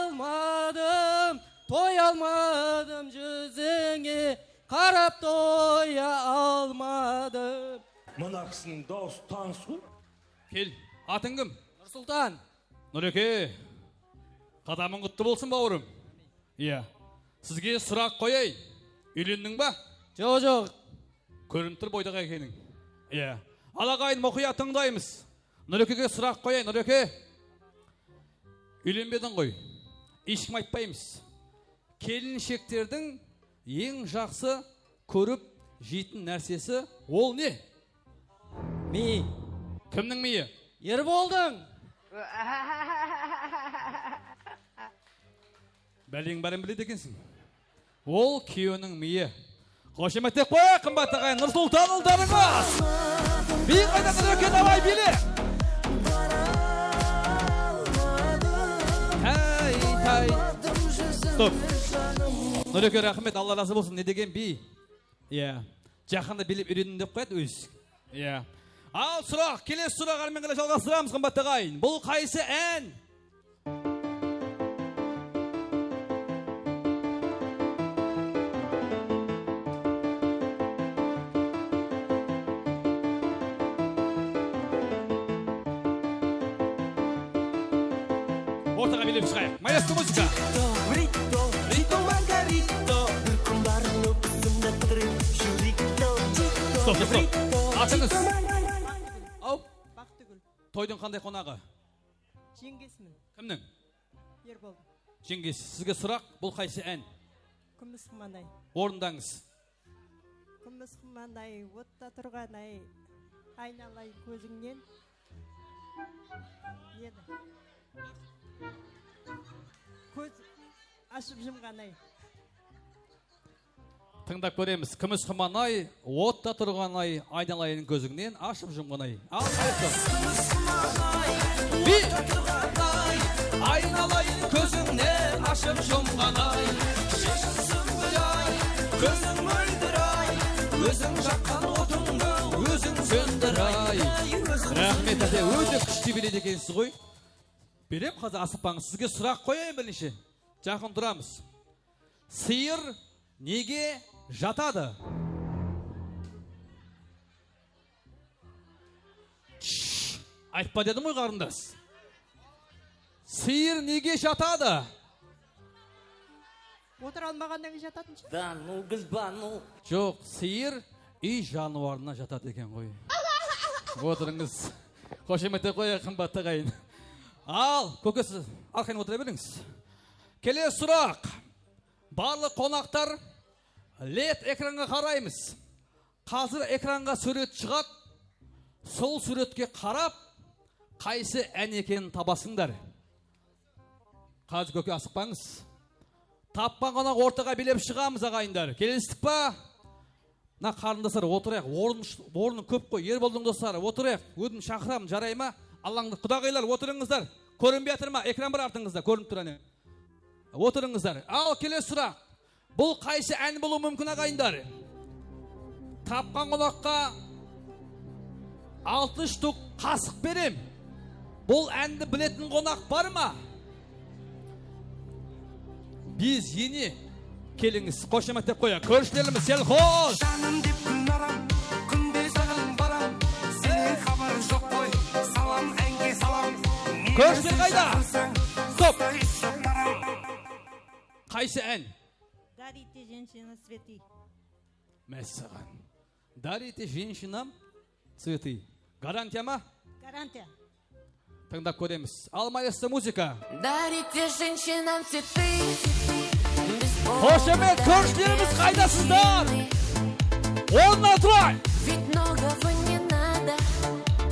алмадым, той алмадым жүзіңе, қарап тоя алмадым. Мына кісінің дауысы таныс қой. Кел, атың кім? Нұрсұлтан. Нұреке, қадамың құтты болсын бауырым. Сізге сұрақ қойай. Үйлендің ба? Жоқ. Көрініп тұр бойдағы екенің. Ал ағайын мұқият тыңдаймыз. Нұрекеге сұрақ қойай, Нұреке. Үйленбедің ғой. Ешкім айтпаймыз. Келіншектердің ең жақсы көріп жейтін нәрсесі ол не? Ми. Кімнің миы? Ерболдың. Бәлең бәрін біледі екенсің. Ол күйеуінің миы. Қошеметтеп қоя қымбатты ағайын, Нұрсұлтан ұлдарыңыз. Би қайда Нұреке, давай биле. Стоп. Нұреке, рахмет, Алла разы болсын. Не деген би? Жақында билеп үйрендім деп қояды өз. Ал сұрақ, келесі сұрақ әрмен қалай жалғастырамыз қымбатты ағайын. Бұл қайсы ән? Ортаға билеп шығайық. Маэстро музыка. Стоп. Атыңыз. Ау. Бақтыгүл. Тойдың қандай қонағы? Жеңгесімін. Кімнің? Ерболдың. Жеңгесі. Сізге сұрақ, бұл қайсы ән? күміс қыманай. Орындаңыз. Күміс қыманай, отта тұрған ай, айналай көзіңнен. Неді? Көз ашып жұмған ай. Тыңдап көреміз. Күміс қыманай, отта тұрған ай, айналайын көзіңнен, ашып жұмған ай. Ал қайсы. Айналайын көзіңнен, ашып жұмған ай. Шешінсің бір ай, көзің мөлдір ай. Өзің жаққан отыңды, өзің сөндір ай. Рахмет әде, өте күшті біледі екенсіз ғой. Берем қазір асықпаңыз. Сізге сұрақ қояйын бірінші. Жақын тұрамыз. Сиыр неге жатады? Айтпа дедім ғой қарындас. Сиыр неге жатады? Отыр алмаған неге жататыншы? Да, ну, гүлба, ну. Жоқ, сиыр үй жануарына жатады екен ғой. Отырыңыз. Қошемете қоя қымбатты қайын. Ал, көкесі, арқайын отыра беріңіз. Келесі сұрақ. Барлық қонақтар LED экранға қараймыз. Қазір экранға сурет шығады. Сол суретке қарап, қайсы ән екенін табасыңдар. Қазір көке асықпаңыз. Тапқан қонақ ортаға билеп шығамыз ағайындар. Келістік па? На қарындастар отырайық. Орны көп қой. Ерболдың достары отырайық. Өдім шақырамын, жарай ма? Аллаңды құдағайлар отырыңыздар. Көрінбей жатыр ма? Экран бар артыңызда, көрініп тұраны. Отырыңыздар. Ал келесі сұрақ. Бұл қайсы ән болуы мүмкін ағайындар? Тапқан қонаққа 6 штук қасық берем. Бұл әнді білетін қонақ бар ма? Біз ене келіңіз, қошеметтеп қоя. Көршілеріміз селхоз. Жаным деп күн арам, күнде саған барам. Сенен хабар жоқ қой, салам әнге салам. Көршілер қайда? Стоп. Қайсы ән? Дарите женщина цветы. Мәссаған. Дарите женщинам цветы. Гарантия ма? Гарантия. Тыңдап көреміз. Алмайысты музыка. Дарите женщинам цветы. Қошемет, көршілеріміз қайдасыздар? Орнына тұрай. Ведь многого не надо.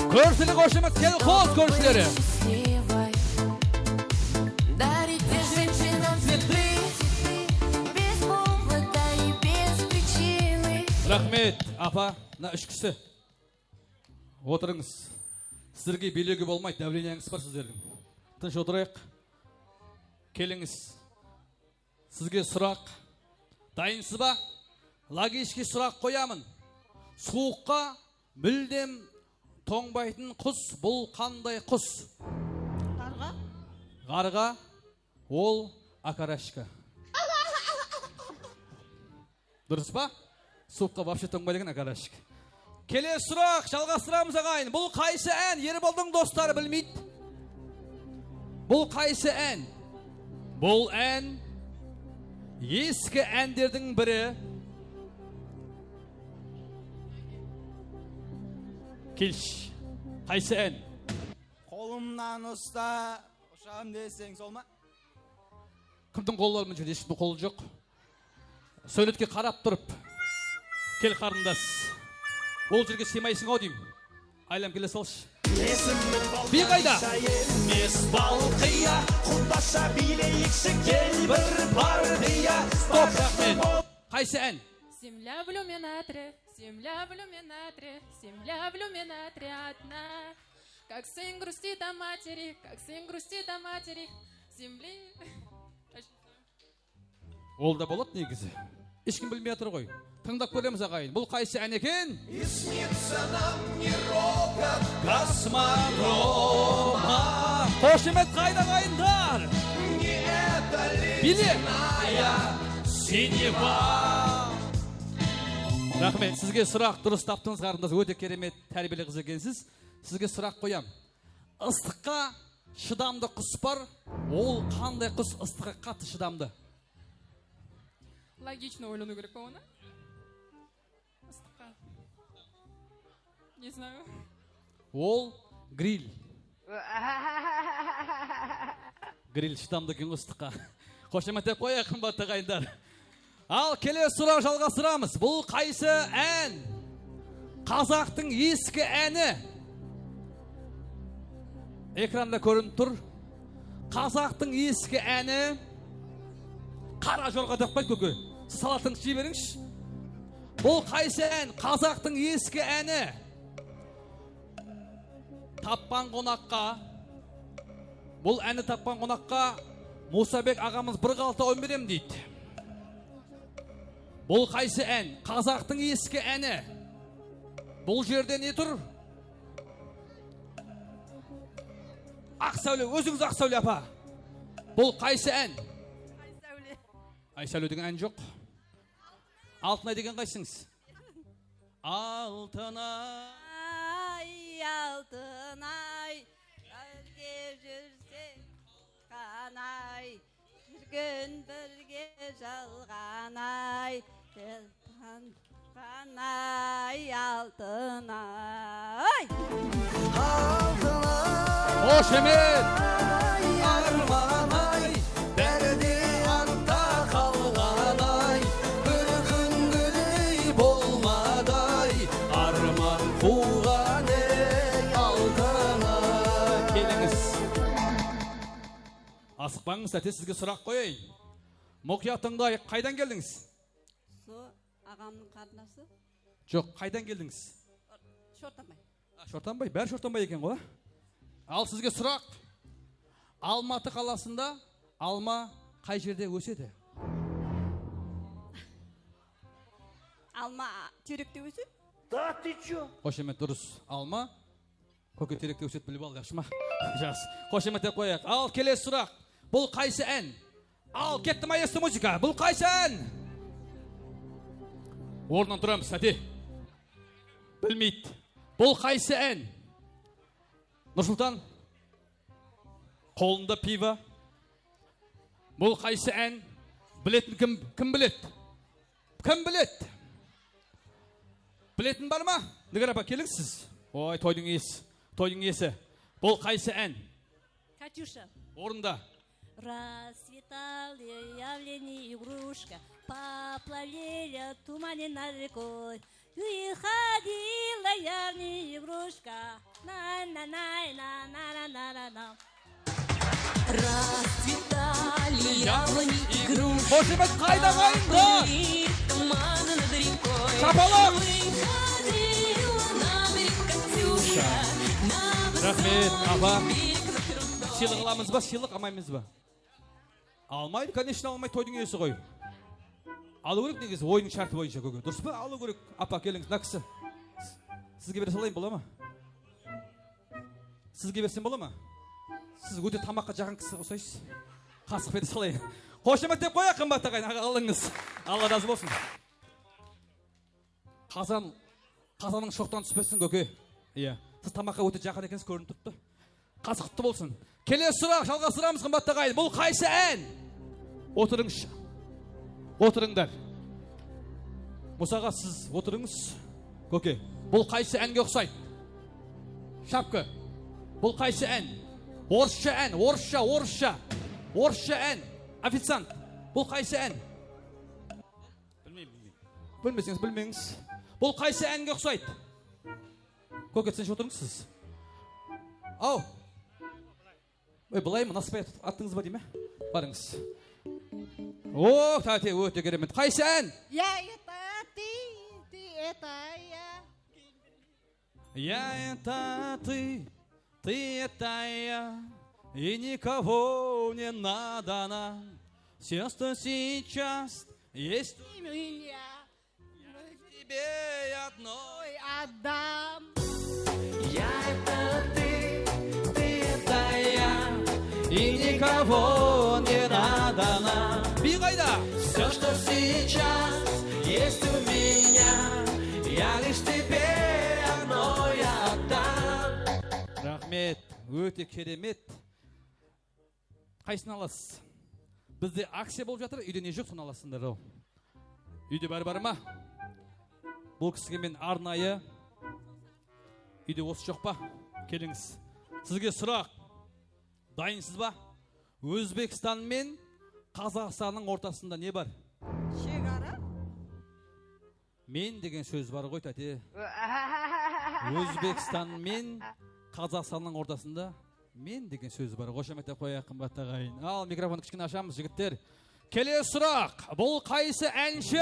Көршілер қошемет, селхоз көршілері. Дарите женщинам цветы. Без повода и без причины. Рахмет, апа, на үш кісі. Отырыңыз. Сіздерге билеуге болмайды, дәулениеңіз бар сіздердің. Тыныш отырайық. Келіңіз. Сізге сұрақ. Дайынсыз ба? Логический сұрақ қоямын. Суыққа мүлдем тоңбайтын құс бұл қандай құс? Қарға? Қарға ол акарашка. Дұрыс па? Суыққа вообще тоңбайтын акарашка. Келесі сұрақ, жалғастырамыз ағайын. Бұл қайсы ән? Ерболдың достары білмейді. Бұл қайсы ән? Бұл ән ескі әндердің бірі. Келш. Қайсы ән? Қолымнан ұста, ұшам десең сол ма? Кімдің қолы бар мүншеді? Ешкімдің қолы жоқ. Сөйлетке қарап тұрып. Кел қарындас. Ол жерге сыймайсың ау деймін. Айлам келе салшы. Би қайда? Емес балқия, құлдаша билейікші кел бір партия. Стоп, рахмет. Қайсы ән? Земля в иллюминаторе, земля в иллюминаторе, земля в иллюминаторе одна. Как сын грустит о матери, как сын грустит о матери, земли... Ол да болады негізі. Ешкім білмей жатыр ғой. Тыңдап көреміз ағайын. Бұл қайсы ән екен? И снится нам не рокот космодрома. Қошемет қайда ағайындар? Не это ледяная синева. Рахмет, сізге сұрақ. Дұрыс таптыңыз қарындас. Өте керемет, тәрбиелі қыз екенсіз. Сізге сұрақ қоям. Ыстыққа шыдамды құс бар. Ол қандай құс ыстыққа қатты шыдамды? Логично ойлану керек па оны? Не знаю. Ол гриль. Гриль шыдамды екен ыстыққа. Қошеметтеп қояйық қымбатты ағайындар. Ал келесі сұрақ жалғастырамыз. Бұл қайсы ән? Қазақтың ескі әні. Экранда көрініп тұр. Қазақтың ескі әні. Қара жорға тақпайды көке. Салатын жей беріңізші. Бұл қайсы ән? Қазақтың ескі әні. Тапқан қонаққа. Бұл әні тапқан қонаққа Мұсабек ағамыз бір қалта ойын берем дейді. Бұл қайсы ән? Қазақтың ескі әні. Бұл жерде не тұр? Ақсәуле, өзіңіз Ақсәуле апа. Бұл қайсы ән? Айсәуле деген ән жоқ. Алтынай деген қайсыңыз? Алтынай. Алтынай, бірге жүрсең қанай, жүрген бірге жалғанай, қанай, алтынай. Қошемет! Арманай, бәрде артта қалғанай, бір күнгідей болмадай, арман қуған алтынай. Келіңіз. Асықпаңыз, тәте сізге сұрақ қойайын. Мұқият тыңдайық, қайдан келдіңіз? Ағамның қарындасы. Жоқ, қайдан келдіңіз? Шортанбай. Шортанбай, бәрі Шортанбай екен ғой. Ал сізге сұрақ. Алматы қаласында алма қай жерде өседі? Алма теректе өседі? Да, ты чё? Қошемет дұрыс. Алма көке теректе өседі, біліп ал, жақсы ма? Жақсы. Қошемет деп қояйық. Ал келесі сұрақ. Бұл қайсы ән? Ал кетті маэстро музыка. Бұл қайсы ән? Орнынан тұрамыз, сәте. Білмейді. Бұл қайсы ән? Нұрсұлтан, қолында пива. Бұл қайсы ән? Білетін кім білет? Кім білет? Білетін бар ма? Нігер апа, келіңсіз. Ой, тойдың есі. Тойдың есі. Бұл қайсы ән? Катюша. Орында. Расцветали явление игрушка, поплавили тумане над рекой. Выходила яркая игрушка, на-на-на-на-на-на-на-на. Расцветали яблони игрушки. Қошемет қайда қайында? Туманы над рекой. Шапалақ. Выходила на берег Катюша. Рахмет, апа. Сыйлық аламыз ба, сыйлық алмаймыз ба? Алмайды, конечно, алмайды, тойдың иесі ғой. Алу керек негізі, ойының шарты бойынша көке. Дұрыс па? Алу керек. Апа, келіңіз, мына кісі. Сізге бере салайын, бола ма? Сізге берсем бола ма? Сіз өте тамаққа жақын кісі ұсайсыз. Қасық бере салайын. Қошемет деп қояйық, қымбатты ағайын, алыңыз. Алла разы болсын. Қазаның шоқтан түспесін көке. Иә. Сіз тамаққа өте жақын екенсіз көрініп тұрды. Қасық құтты болсын. Келесі сұрақ жалғастырамыз, қымбатты ағайын. Бұл қайсы ән? Отырыңызшы. Отырыңдар. Мұсаға сіз отырыңыз. Көке, бұл қайсы әнге ұқсайды? Шапка. Бұл қайсы ән? Орысша ән, орысша. Орысша ән. Официант. Бұл қайсы ән? Білмесеңіз, білмеңіз. Бұл қайсы әнге ұқсайды? Көке, сен отырыңыз. Ау. Ой, бұлай ма? Насыпай аттыңыз ба дейме? Барыңыз. О, тәте, өте керемет. Қайсы ән? Я это ты это я. Я это ты это я. И никого не надо нам. Все, что сейчас есть у меня, я тебе одной отдам. Я это ты это я. И никого не надо нам. Бегайда! Все, что сейчас есть у меня, я лишь тебе одной отдам. Рахмет, өте керемет. Қайсын аласыз? Бізде акция болып жатыр, үйде не жоқ, соны аласыңдар. Үйде бәрі бар ма? Бұл кісіге мен арнайы. Үйде осы жоқ па? Келіңіз. Сізге сұрақ. Дайынсыз ба? Өзбекстан мен Қазақстанның ортасында не бар? Шекара. Мен деген сөз бар ғой тәте. Өзбекстан мен Қазақстанның ортасында мен деген сөз бар. Қошеметтеп қояйық қымбатты ағайын. Ал микрофонды кішкене ашамыз жігіттер. Келесі сұрақ. Бұл қайсы әнші?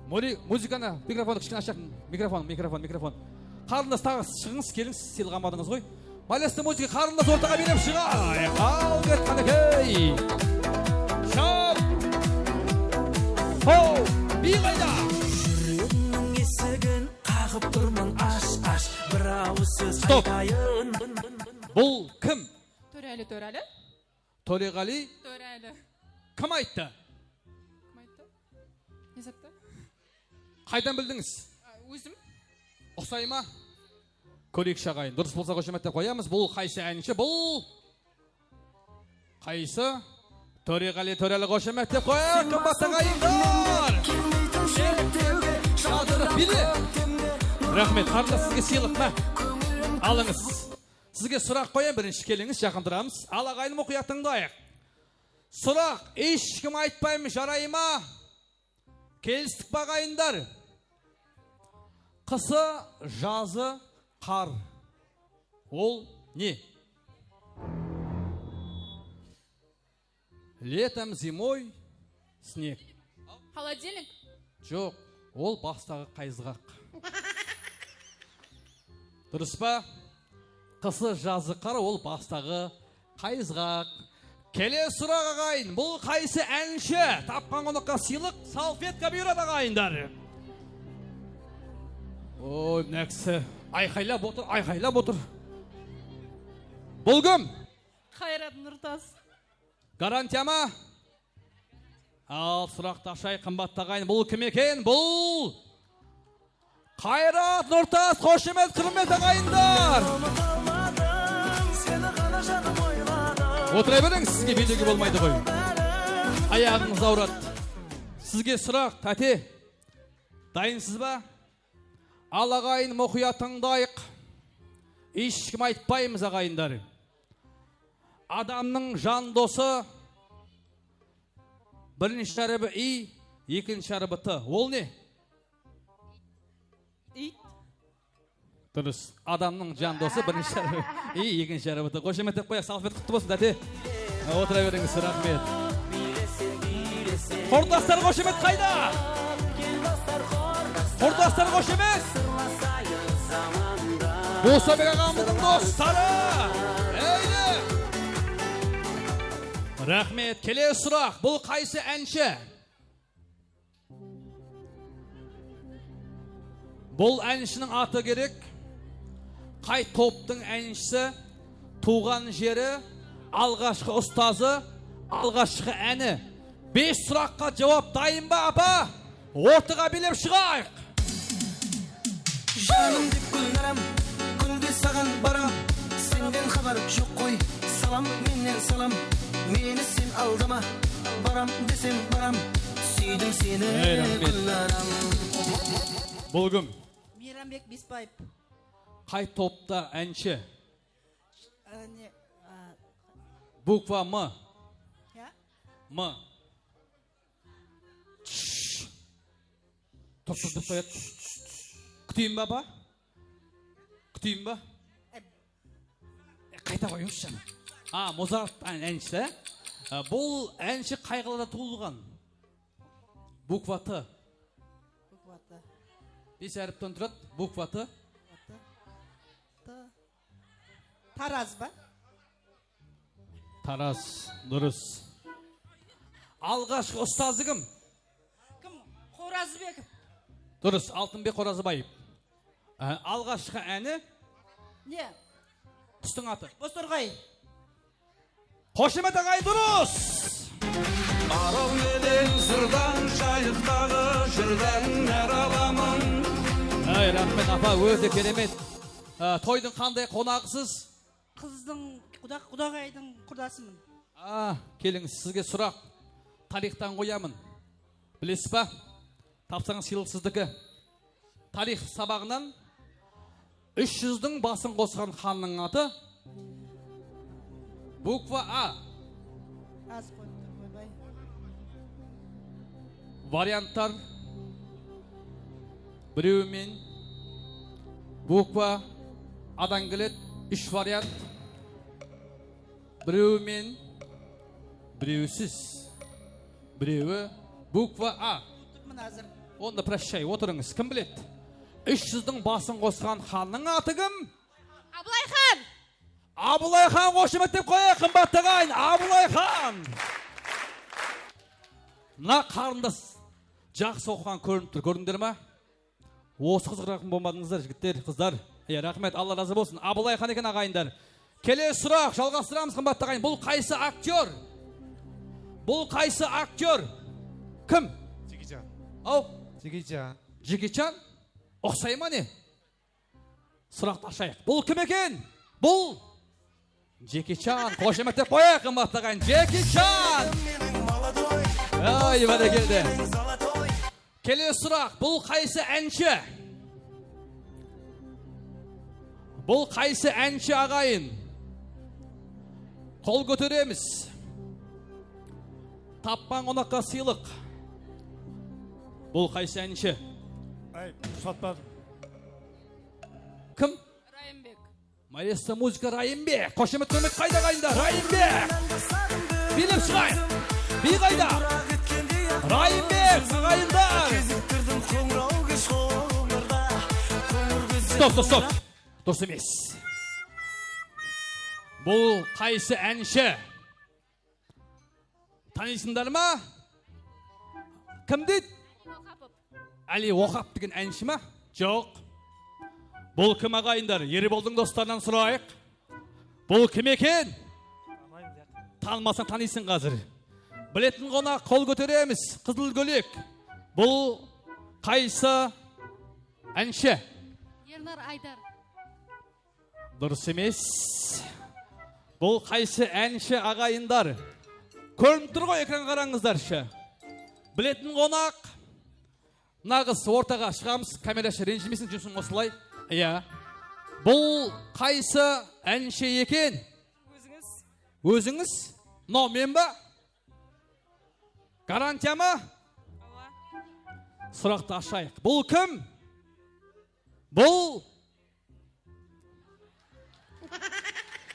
Музыканы, микрофонды кішкене ашақ. Микрофон. Қарындас тағы шығыңыз, келіңіз, сыйлық алмадыңыз ғой. Байласты музыка қарындас ортаға беріп шығайық. Ал кетқан екей. Шап. Хоу, би қайда? Жүрегімнің есігін қағып тұрмын аш, бір ауыз сөз айтайын. Бұл кім? Төрәлі. Төлеғали? Төрәлі. Кім айтты? Не затты? Қайдан білдіңіз? Өзім. Ұқсай ма? Көрейікші ағайын. Дұрыс болса қошеметтеп қоямыз. Бұл қайсы әнші? Бұл қайсы? Төрәлі қошеметтеп қояйық қымбатты ағайындар. Биле. Рахмет. Қарындас сізге сыйлық ма? Алыңыз. Сізге сұрақ қояйын, бірінші келіңіз, жақын тұрамыз. Ал ағайын мұқият тыңдайық. Сұрақ, ешкім айтпаймын, жарай ма? Келістік па ағайындар? Қысы, жазы, қар. Ол не? Летом, зимой, снег. Холодильник? Жоқ, ол бастағы қайызғақ. Дұрыс па? Қысы, жазы, қар, ол бастағы қайызғақ. Келесі сұрақ ағайын, бұл қайсы әнші? Тапқан қонаққа сыйлық, салфетка бұйырады ағайындар. Ой, нәксі, айқайлап отыр. Бұл кім? Қайрат Нұртас. Гарантия ма? Ал сұрақты ашай қымбатты ағайын, бұл кім екен? Бұл Қайрат Нұртас, қошемет құрмет ағайындар. Отыра беріңіз, сізге бедеге болмайды ғой. Аяғыңыз ауырады. Сізге сұрақ, тәте. Дайынсыз ба? Ал ағайын мұқият тыңдайық. Ешкім айтпаймыз ағайындар. Адамның жан досы бірінші әрібі И, екінші әрібі Т. Ол не? Ит. Дұрыс. Адамның жан досы бірінші әрібі И, екінші әрібі Т. Қошеметтеп қояйық, салфет құтты болсын тәте. Отыра беріңіз, рахмет. Құрдастар қошемет қайда? Құрдастар қошемет? Болсабек ағамыздың достары. Рахмет. Келесі сұрақ. Бұл қайсы әнші? Бұл әншінің аты керек. Қай топтың әншісі? Туған жері, алғашқы ұстазы, алғашқы әні. 5 сұраққа жауап дайын ба, апа? Ортыға билеп шығайық. Жаным деп гүлнарам, күнде саған барам. Сенден хабар жоқ қой, салам менен салам. Мені сен алдама, барам десем барам. Сүйдім сені гүлнарам. Бұл кім? Мейрамбек Беспаев. Қай топта әнші? Буква М. М. Тоқтырдып қояды. Күтейін ба, ба? Күтейін ба? Қайта қойыңызшы. Мозарт әнші. Бұл әнші қай қалада туылған? Буква Т. Буква Т. 5 әріптен тұрады. Буква Т. Тараз ба? Тараз, дұрыс. Алғашқы ұстазы кім? Кім? Қоразбеков. Дұрыс, Алтынбек Қоразбаев. Алғашқы әні? Не? Құстың аты? Бозторғай. Қошемет ағай, дұрыс! Арал менен сырдан жайықтағы жүрген әр аламын. Рахмет апа, өте керемет. Тойдың қандай қонағысыз? Қыздың, құдағайдың құрдасымын. Келіңіз, сізге сұрақ. Тарихтан қоямын. Білесіз ба? Тапсаңыз сыйлық сіздікі. Тарих сабағынан 300-дің басын қосқан ханның аты? Буква А. Аз қойып қойбай. Варианттар Біреумен буква адан келеді, 3 вариант. Біреумен біреусіз. Біреуі буква А. Онда прощай, отырыңыз. Кім біледі? 300-дің басын қосқан ханның аты кім? Абылай хан! Абылай хан қошеметтеп қоя, қымбатты ағайын. Абылай хан! Мына қарындас жақсы оқыған көрініп тұр, көрдіңдер ма? Осы қызық рақым болмадыңыздар, жігіттер, қыздар. Рахмет, Алла разы болсын. Абылай хан екен ағайындар. Келесі сұрақ, жалғастырамыз қымбатты ағайын. Бұл қайсы актер? Бұл қайсы актер? Кім? Жекичан. Ау? Жекичан. Жекичан? Ұқсай ма не? Сұрақты ашайық. Бұл кім екен? Бұл Жекичан. Қошеметтеп қояйық қымбатты ағайын. Жекичан! Ай, бәрекелді. Келесі сұрақ, бұл қайсы әнші? Бұл қайсы әнші ағайын? Қол көтереміз. Тапқан қонаққа сыйлық. Бұл қайсы әнші? Сатпадым. Кім? Райымбек. Маэстро музыка Райымбек. Қошемет көмек қайда қайында? Райымбек. Биліп шығайық. Би қайда? Райымбек ағайындар. Стоп. Дұрыс емес. Бұл қайсы әнші? Танисыңдар ма? Кім дейді? Әли Оқап деген әнші ма? Жоқ. Бұл кім ағайындар? Ерболдың достарынан сұрайық. Бұл кім екен? Танымасаң танисың қазір. Білетін қонақ қол көтереміз. Қызыл көйлек. Бұл қайсы әнші? Ернар Айдар. Дұрыс емес. Бұл қайсы әнші ағайындар? Көрініп тұр ғой, екран қараңыздаршы. Білетін қонақ. Нағыз ортаға шығамыз, камерашы ренжімесін, жұмсын осылай. Иә. Бұл қайсы әнші екен? Өзіңіз. Өзіңіз? Но мен ба? Гарантия ма? Сұрақты ашайық. Бұл кім? Бұл?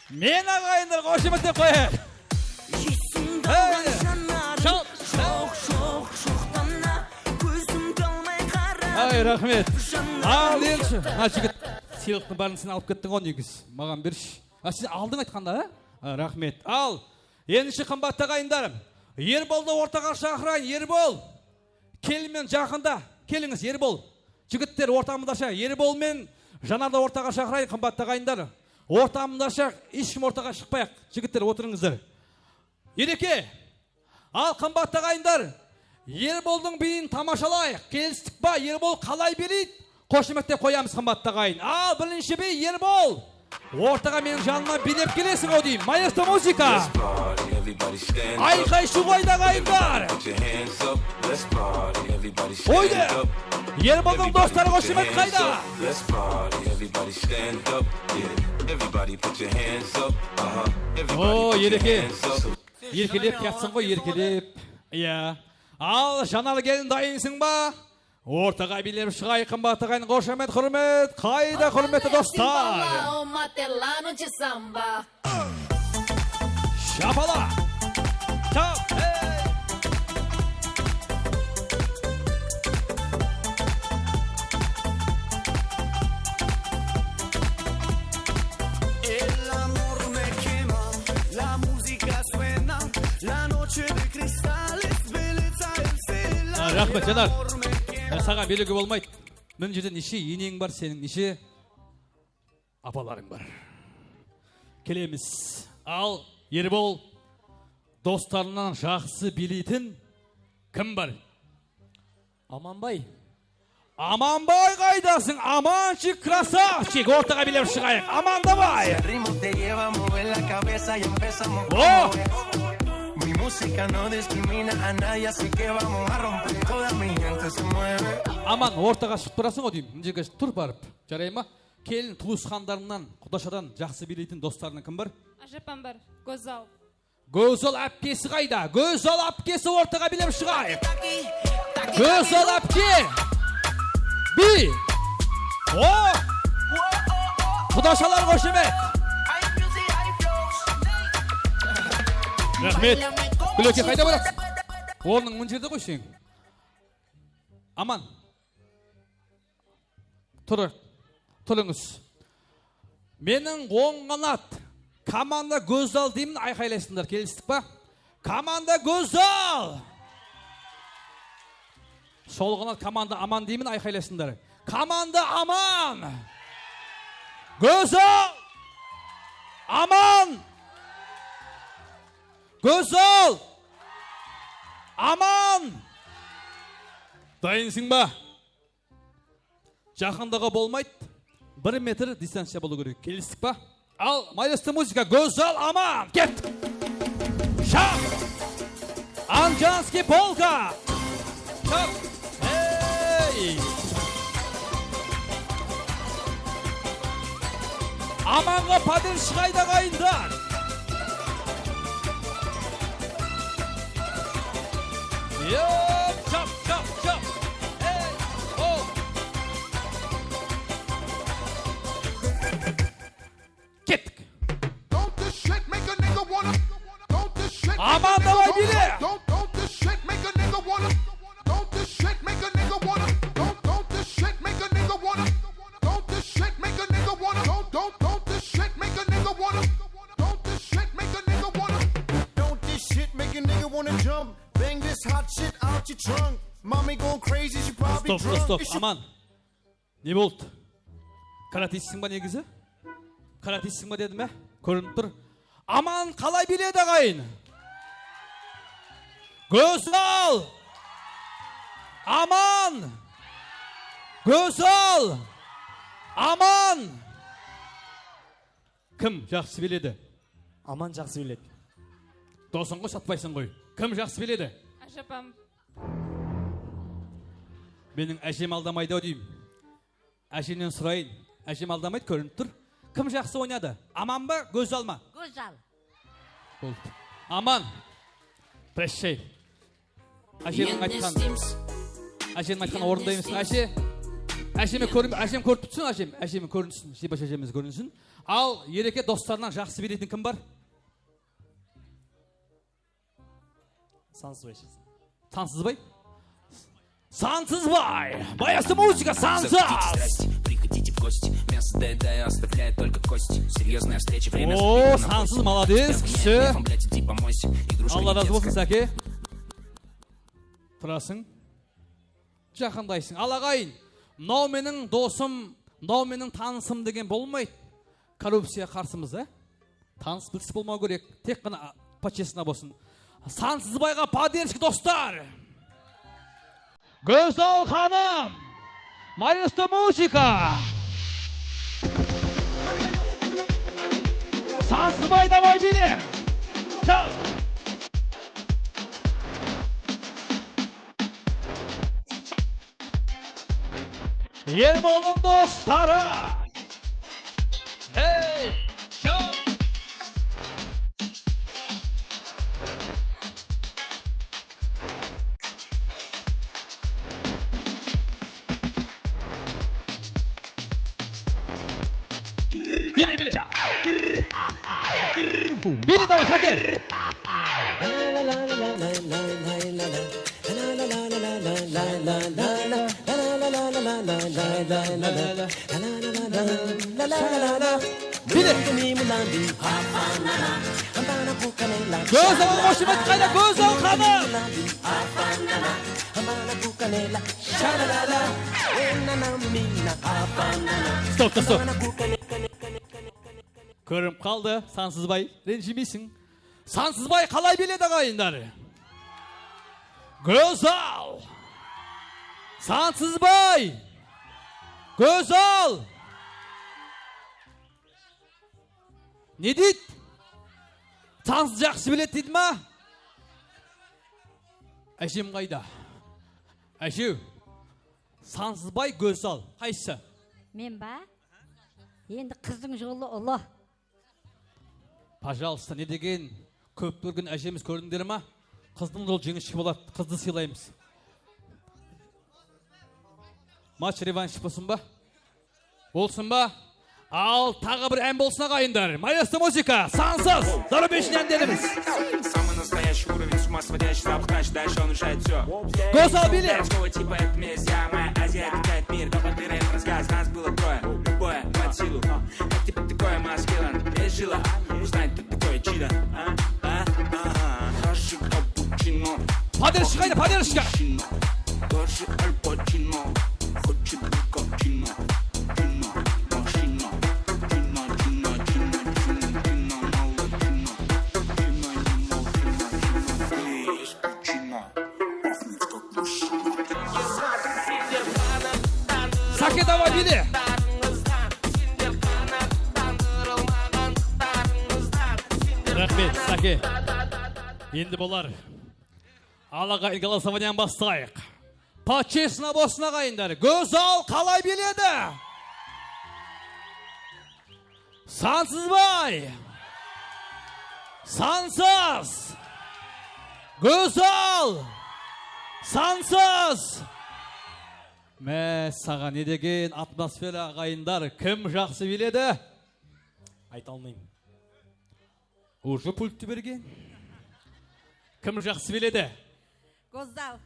Мен ағайындар қошеметтеп қояйық. Ай, рахмет. Ал елші. Жігіт, сыйлықтың бәрін сен алып кеттің ғой негіз. Маған берші. Сен алдың айтқанда, рахмет. Ал, енші қымбатты ағайындар. Ерболды ортаға шақырайын. Ербол. Келмен жақында. Келіңіз, Ербол. Жігіттер ортамыздаша. Ербол мен Жанарды ортаға шақырайын, қымбатты ағайындар. Ортамыздаша, ешкім ортаға шықпайық. Жігіттер, отырыңыздар. Ереке. Ал, қымбатты ағайындар. Ерболдың биін тамашалайық. Келістік ба? Ербол қалай берейді? Қошеметтеп қоямыз қымбатты ағайын. Ал, бірінші би Ербол. Ортаға менің жаныма билеп келесің ау деймін. Маэстро музыка. Айқай шу қойды ағайындар. Ойды. Ерболдың достары қошемет қайда? О, ереке. Еркелеп кәтсің ғой, еркелеп. Иә. Ал, Жанар келін дайынсың ба? Ортаға билеп шығай, қымбатты ағайын, қошемет, құрмет. Қайда құрметті достар? Шапала. Чап. El amor me quema, la música suena, la noche de cristales, belleza el cielo. Рахмет, Жанар. Саған белуге болмайды. Мен жерде неше енең бар, сенің неше апаларың бар. Келеміз. Ал, Ербол, достарынан жақсы билейтін кім бар? Аманбай. Аманбай қайдасың? Аманчик, красавчик. Ортаға билеп шығайық. Амандабай. О! Mi música no discrimina a nadie, así que vamos a romper. Toda mi gente se mueve. Аман, ортаға шығып тұрасың ғой деймін. Мына жерге тұр барып. Жарай ма? Келін туысқандарынан, құдашадан жақсы билейтін достарынан кім бар? Ажапан бар. Гозал. Гозал әпкесі қайда? Гозал әпкесі ортаға билеп шығайық. Гозал әпке. Би. О! Құдашалар қошемет. Рахмет. Гүлөке қайда барасың? Орның мұн жерде қойсең. Аман. Тұрыңыз. Менің оң қанат. Команда Гөзал деймін, айқайлайсыңдар. Келістік па? Команда Гөзал. Сол қанат команда Аман деймін, айқайлайсыңдар. Команда Аман. Гөзал. Аман. Гөзал. Аман. Дайынсың ба? Жақындығы болмайды. 1 метр дистанция болу керек. Келістік па? Ал, майысты музыка. Гөзал, Аман. Кет. Шап. Анжанский полка. Шап. Эй. Аманға паден шығайда қайындар. Шап, шап, шап. Эй. О. Кеттік. Аман давай биле. Стоп, Аман. Не болды? Каратистің ба негізі? Каратистің ба деді ме? Көрініп тұр. Аман қалай биледі ағайын? Гөзал! Аман! Гөзал! Аман! Кім жақсы биледі? Аман жақсы биледі. Досың ғой, сатпайсың ғой. Кім жақсы биледі? Әжапам. Менің әжем алдамайды деймін. Әжемнен сұрайын. Әжем алдамайды, көрініп тұр. Кім жақсы ойнады? Аман ба, Гөзал ма? Гөзал. Болды. Аман. Прощай. Әжемнің айтқан орындаймысың. Әжем көріп тұтсын, әжем көрінсін. Зибаш әжеміз көрінсін. Ал ереке достарынан жақсы билейтін кім бар? Сансызбай. Сансызбай? Сансызбай! Баясы музыка, Сансыз! Приходите в гости, мясо доедая оставляет только кость. Серьезная встреча, время. О, Сансыз молодец, кіші. Алла разы болсын, сәке. Тұрасың. Жақындайсың. Ал ағайын, мынау менің досым, мынау менің танысым деген болмайды. Коррупция қарсымыз, таныс біліс болмау керек. Тек қана по-честно болсын. Сансызбайға поддержка, достар! Гөзал ханым! Майысты музыка! Сансызбай давай биле! Чал! Ерболдың достары! Эй! Чал! Biri давай, хакер! Гөзал қошемет қайда, Гөзал ханым! Стоп. Көріп қалды, Сансызбай, ренжімейсің. Сансызбай қалай биледі ағайындар? Гөзал! Сансызбай! Гөзал! Не дейді? Сансыз жақсы біледі дейді ма? Әжем қайда? Әжеу, Сансызбай, Гөзал, қайсы? Мен ба? Енді қыздың жолы ұлы. Пожалуйста, не деген көп көрген әжеміз көрдіңдер ма? Қыздың жол жеңішке болады, қызды сыйлаймыз. Матч реванш болсын ба? Болсын ба? Ал тағы бір ән болсын ағайындар. Маэстро музыка, сансыз, зарубежный әндеріміз. Самый настоящий уровень, с ума сводящий запахач, дальше он решает все. Госал Билли! Городского типа это месть, я моя Азия объединяет мир, допотный рэп рассказ, нас было трое, любое под силу. Как тебе такое, маскилан, пережила, узнать, кто такое чидо, Хороший капучино. Поддержка, Хайда, поддержка! Тоже альпачино, хочет капучино. Саке, давай, Билли! Рахмет, Саке. Енді болар. Алағайын голосованиян бастайық. Почесна болсын ағайындар. Гөзал қалай биледі? Сансызбай! Сансыз! Гөзал! Сансыз! Мә, саған не деген атмосфера ағайындар, кім жақсы биледі? Айта алмайым. Уже пультті берген. Кім жақсы биледі? Гөзал.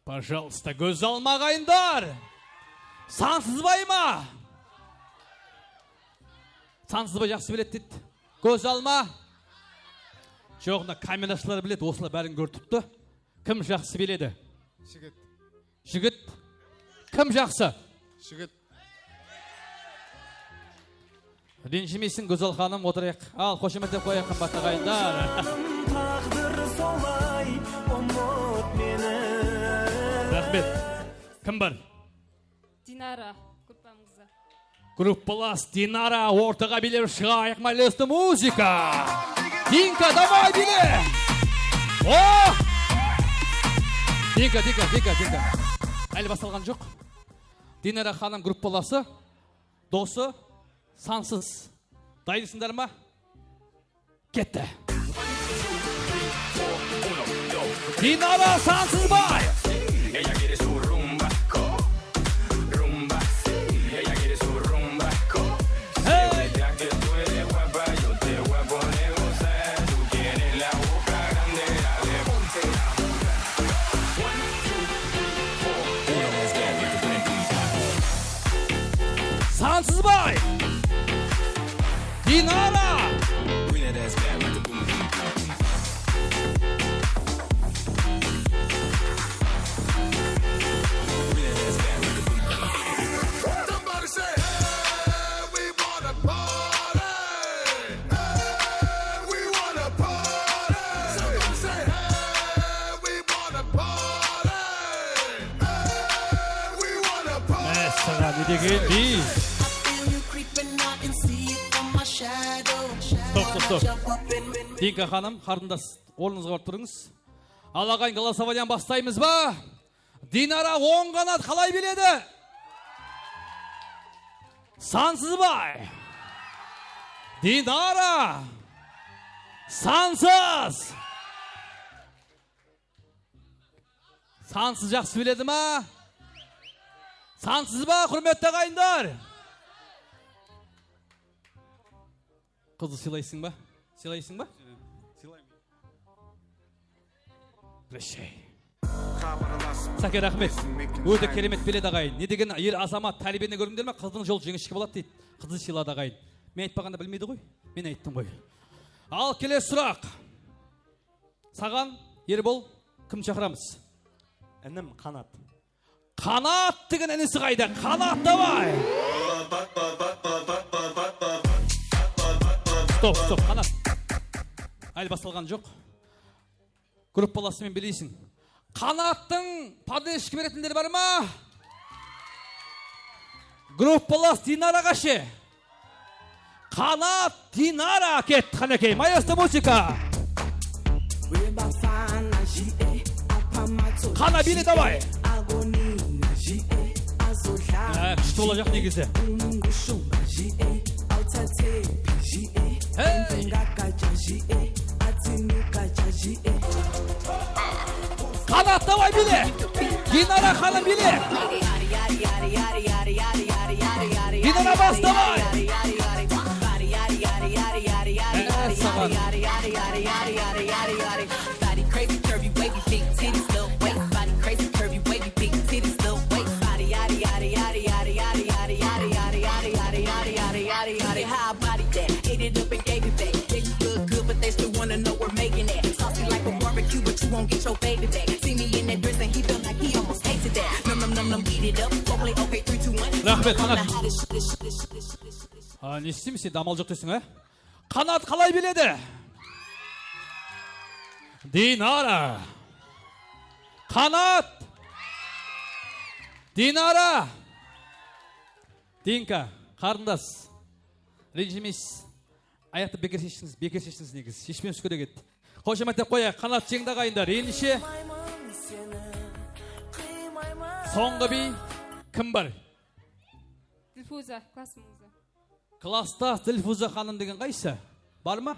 Пожалуйста, Гөзал ма ағайындар? Сансызбай ма? Сансызбай жақсы биледі дейді. Гөзал ма? Жоғына камерашылар біледі, осылар бәрін көртіпті. Кім жақсы биледі? Жігіт. Жігіт. Кім жақсы? Жігіт. Ренжімейсің, Гөзал ханым, отырайық. Ал, қошеметтеп қояйық, қымбат ағайындар. Тағдыр солай, ұмыт мені. Рахмет. Кім бар? Динара, группамызда. Группалас Динара, ортаға билеп шығайық, Маэстро музыка. Динка, давай биле! О! Динка. Әлі басталған жоқ. Динара ханым группаласы, досы, сансыз. Дайынсыңдар ма? Кетті. Динара Сансызбай! Ella quiere su rumba, rumba, ella quiere su rumba, ya que tú eres guapa, yo te voy a poner gozar, tú quieres la boca grande, dale, ponte la boca. 1, 2, 3, 4. Сансызбай! Динара! Стоп. Динка ханым, қарындас, орныңызға барып тұрыңыз. Ал ағайын, голосованиян бастаймыз ба? Динара оң қанат қалай биледі? Сансызбай! Динара! Сансыз! Сансыз жақсы биледі ма? Сансыз ба, құрметті ағайындар? Қызы сыйлайсың ба? Сыйлайсың ба? Сыйлаймын. Прощай. Саке, рахмет. Өте керемет биледі ағайын. Не деген ер азамат тәрбиені көрдіңдер ме? Қыздың жол жеңішке болады дейді. Қызы сыйлады ағайын. Мен айтпағанда білмейді ғой. Мен айттым ғой. Ал келесі сұрақ. Саған, Ербол, кім шақырамыз? Інім Қанат. Қанат деген інісі қайда? Қанат, давай! Стоп, Қанат. Әлі басталған жоқ. Группаласымен білейсің. Қанаттың поддержка беретіндер бар ма? Группалас Динараға ше. Қанат, Динара кет, қанекей. Маэстро музыка. Қана биле, давай. Күшті олacak негізі. Қанат, давай биле. Динара ханым биле. Ardına bastamay. Sağan. Body crazy, curvy, wavy, big titties, little waist. Body crazy, curvy, wavy, big titties, little waist. Body yaddy yaddy yaddy yaddy yaddy yaddy yaddy yaddy yaddy yaddy yaddy yaddy yaddy yaddy. How I body that? Ate it up and gave it back. Yeah, you look good, but they still wanna know we're making it. Saucy like a barbecue, but you won't get your baby back. See me in that dress and he felt like he almost hated that. Num, beat it up. Okay, 3, 2, 1. Rahmet, Kanat. Ne isteyeyim sen? Damal yok diyorsun ha? Kanat kalay biledi. Dinara. Kanat. Dinara. Dinka. Қарындас. Ренжімейсіз. Аяқты бекер шештіңіз негіз. Шешпеңіз керек еді. Қошеметтеп қояйық. Қанат жеңді ағайындар. Ендеше соңғы би кім бар? Дилфуза, классымызда. Класста Дилфуза ханым деген қайсы? Бар ма?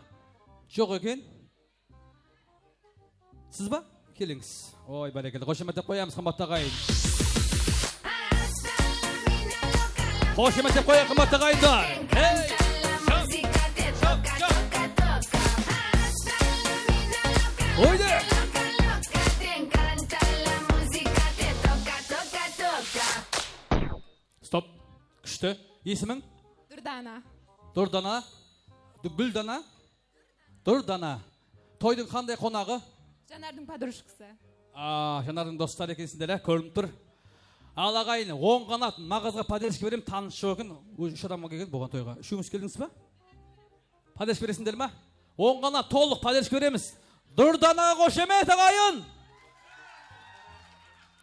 Жоқ екен. Сіз ба? Келіңіз. Ой, бәрекелді. Қошеметтеп қоямыз, қымбатты ағайын. Қошеметтеп қояйық, қымбатты ағайындар. Ойды! Стоп. Күшті. Есімің? Дұрдана. Дұрдана. Гүлдана. Дұрдана. Тойдың қандай қонағы? Жанардың подружкасы. Жанардың достары екенсіңдер, көрініп тұр. Ал ағайын, 10 қанат мағазға поддержка берем, таныс жоқ екен. Үш адамға келген болған тойға. Үшіңіз келдіңіз ба? Поддержка бересіңдер ма? 10 қанат толық поддержка береміз. Дұрданаға қошемет ағайын.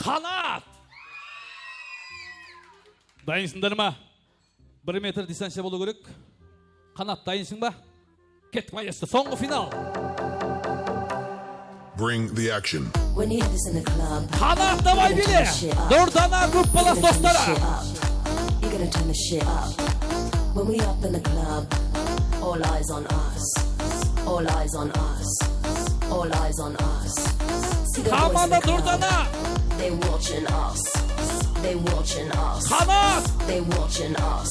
Қанат. Дайынсыңдар ма? 1 метр дистанция болу керек. Қанат, дайынсың ба? Кеттік майысты. Соңғы финал. Bring the action. Қанат, давай биле. Дұрдана группалас достары. You gotta turn the shit up. When we up in the club, all eyes on us. All eyes on us. All eyes on us. See the boys in the club. They watching us. They watching us. Қанат. They watching us.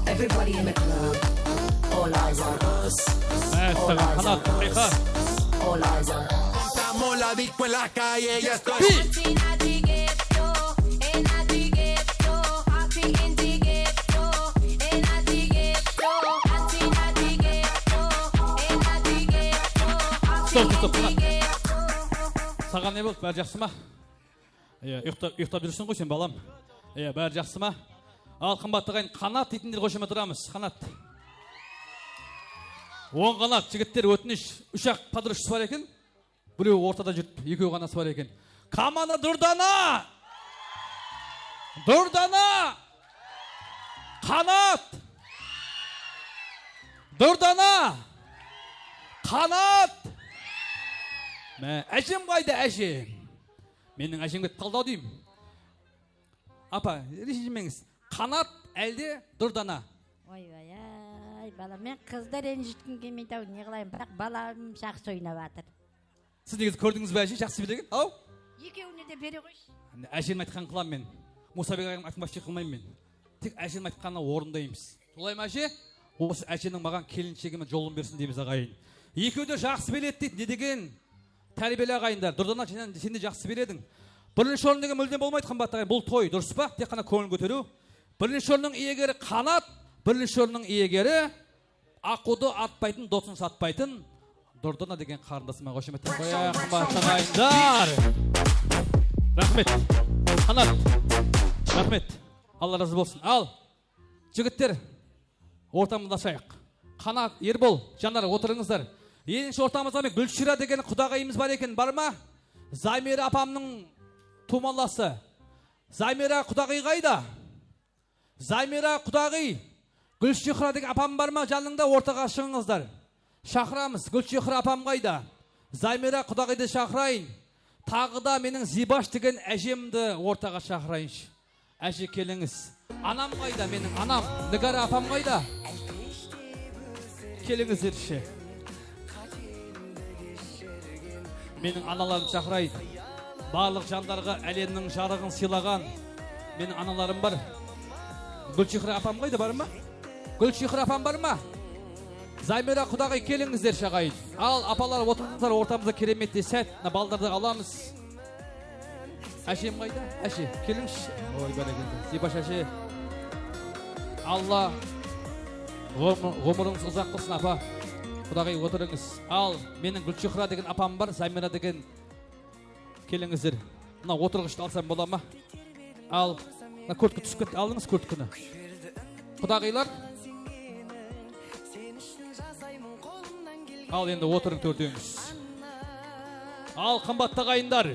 Everybody in the club. All eyes on us. All eyes on us. All eyes on us. Estamos la disco en la calle, ya estoy. Стоп. Саған не болды? Бәрі жақсы ма? Ұйықтап жүрсің ғой сен балам. Бәрі жақсы ма? Ал қымбатты ағайын, қанат дейтіндер қошеме тұрамыз. Қанат. 10 қанат жігіттер өтініш. 3-ақ подружкасы бар екен. Біреу ортада жүріп, 2 қанасы бар екен. Команда Дұрдана! Дұрдана! Қанат! Дұрдана! Қанат! Әжем қайда әжем? Менің әжем кетіп қалды ау деймін. Апа, режимеңіз. Қанат әлде Дұрдана? Ой, балам, мен қыздар ренжіткім келмейді ау, не қылайын, бірақ балам жақсы ойнап жатыр. Сіз негізі көрдіңіз бе әже, жақсы білеген? Ау? Екеуіне де бере қойшы. Әженің айтқан қылам мен. Мұсабек ағайым айтқан бақшы қылмайым мен. Тек әженің айтқанына орындаймыз. Солай ма әже? Осы әженің маған келіншегіме жолын берсін дейміз ағайын. Екеуі де жақсы біледі дейді. Не деген? Тәрбиелі ағайындар. Дұрдана сен де жақсы біледің. Бірінші орын деген мүлдем болмайды қымбатты ағайын. Бұл той дұрыс па? Тек қана көңіл көтеру. Бірінші орынның иегері Қанат, бірінші орынның иегері ақуды атпайтын, досын сатпайтын Дұрдана деген қарындасыма қошеметтен қояйық, қымбатты ағайындар. Рахмет. Қанат. Рахмет. Алла разы болсын. Ал, жігіттер, ортамыздашайық. Қанат, Ербол, жандар, отырыңыздар. Енінші ортамызда мен Гүлшира деген құдағайымыз бар екен, бар ма? Займира апамның тумаласы. Займира құдағай қайда? Займира құдағай. Гүлшихра деген апам бар ма? Жаныңда ортаға шығыңыздар. Шақырамыз. Гүлшихра апам қайда? Займира құдағайды шақырайын. Тағы да менің Зибаш деген әжемді ортаға шақырайыншы. Әже келіңіз. Анам қайда? Менің анам. Нигара апам қайда? Келіңіздерші. Менің аналарым шақырайын. Барлық жандарға әлемнің жарығын сыйлаған менің аналарым бар. Гүлшихра апам қайда, бар ма? Гүлшихра апам бар ма? Займира құдағай келіңіздер шағайын. Ал апалар отырыңыздар, ортамызда кереметте сәт, балдарды аламыз. Әшем қайда? Әше, келіңізші. Ой, бәрекелді. Зибаш әше. Алла ғұмырыңыз ұзақ қылсын апа. Құдағай отырыңыз. Ал менің Гүлшихра деген апам бар, Займира деген келіңіздер. Мына отырғышты алсам бола ма? Ал көрткі түсіп кетті, алдыңыз көрткіні. Құдағайлар. Ал енді отырың төртеуіңіз. Ал қымбатты ағайындар,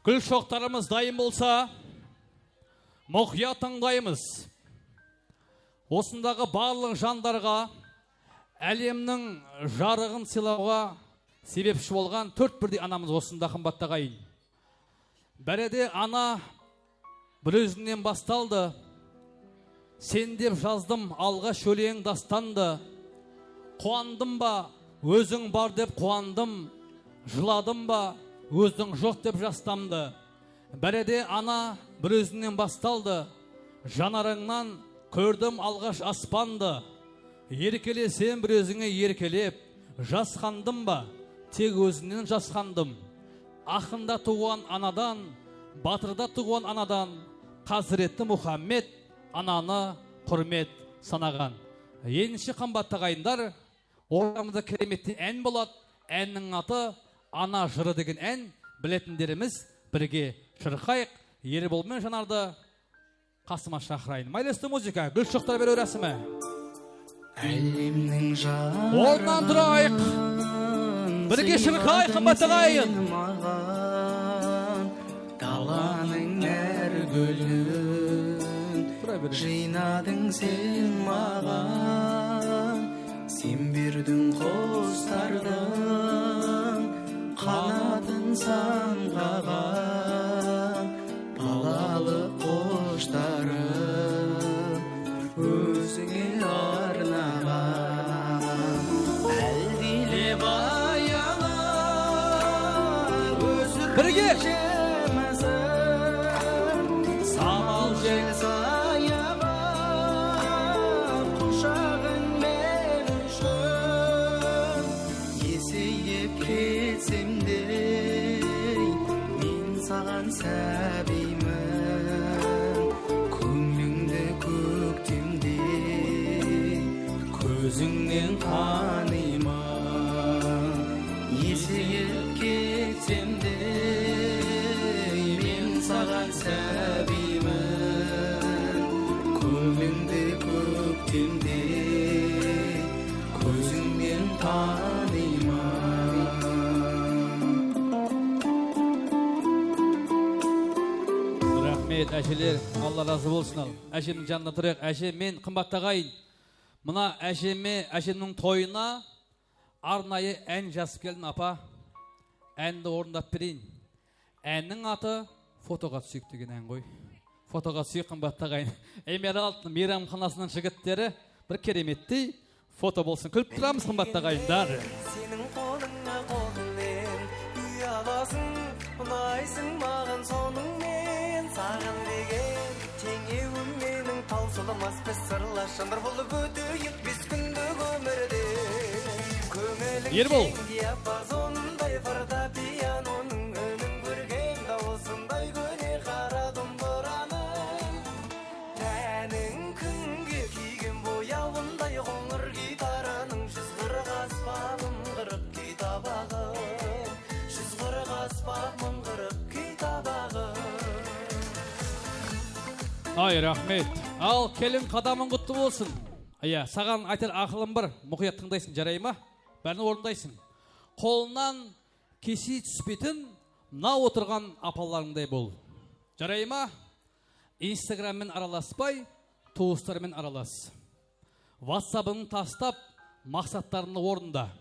гүл шоқтарымыз дайын болса, мұқият тыңдаймыз. Осындағы барлық жандарға әлемнің жарығын сыйлауға себепші болған төрт бірдей анамыз осында, қымбатты ағайын. Бәріде ана бір өзіңнен басталды, сен деп жаздым алғаш өлең дастанды. Қуандым ба, өзің бар деп қуандым, жыладым ба, өзің жоқ деп жастамды. Бәріде ана бір өзіңнен басталды, жанарыңнан көрдім алғаш аспанды. Еркелесем бір өзіңе еркелеп, жасқандым ба, тек өзіңнен жасқандым. Ақында туған анадан, батырда туған анадан, Қазіретті Мұхаммед ананы құрмет санаған. Енші қымбатты ағайындар, ортамызда кереметтен ән болады. Әннің аты Ана жыры деген ән. Білетіндеріміз бірге шырқайық. Ербол мен Жанарды қасыма шақырайын. Майлесті музыка, гүл шоқтар беру рәсімі. Әлемнің жарығын орнан тұрайық, бірге шырқайық қымбатты ағайын. Даланың әр гүлін жинадың сен маған, сен бердің құстардың қанатын самғаған, балалы құштарым өзіңе арнаған. Әлдилеп аялап бірге самал жел саяба құшағың мен үшін, есейіп кетсем де мен саған сәбимін. Көңліңді көктемде көзіңнен танимын. Есейіп кетсем де мен саған сәбимін. Көңліңді көктемде көзіңнен танимын. Рахмет әшелер, Алла разы болсын. Ал әшемнің жанына тұрайық. Әше, мен қымбатты ағайын, мына әшемнің тойына арнайы ән жазып келдім апа. Әнді орындап берейін. Әннің аты Фотоға түсейік деген ән ғой. Фотоға түсейік қымбатты ағайын. Эмиралт мейрамханасының жігіттері бір кереметтей фото болсын. Күліп тұрамыз қымбатты ағайындар. Сенің қолыңа қолыңмен ұяласың, ұнайсың маған соныңмен. Саған деген теңеуім менің таусылмас біз сырласшандар болып өтейік біз күндік өмірде. Ербол. Диапазондай фортепианоның үнін көрген дауысындай көне қара домбыраның. Тәнің күнге киген бояуындай қоңыр гитараның 140 аспабым 40 китабағым, 140 аспабым 40 китабағым. Ай, рахмет. Ал келін қадамың құтты болсын. Ая, саған айтар ақылым бар, мұқият тыңдайсың, жарай ма? Бәрін орындайсың. Қолынан кеси түспетін, мына отырған апаларыңдай бол. Жарай ма? Инстаграммен араласпай, туыстармен аралас. WhatsApp-ын тастап, мақсаттарыны орында.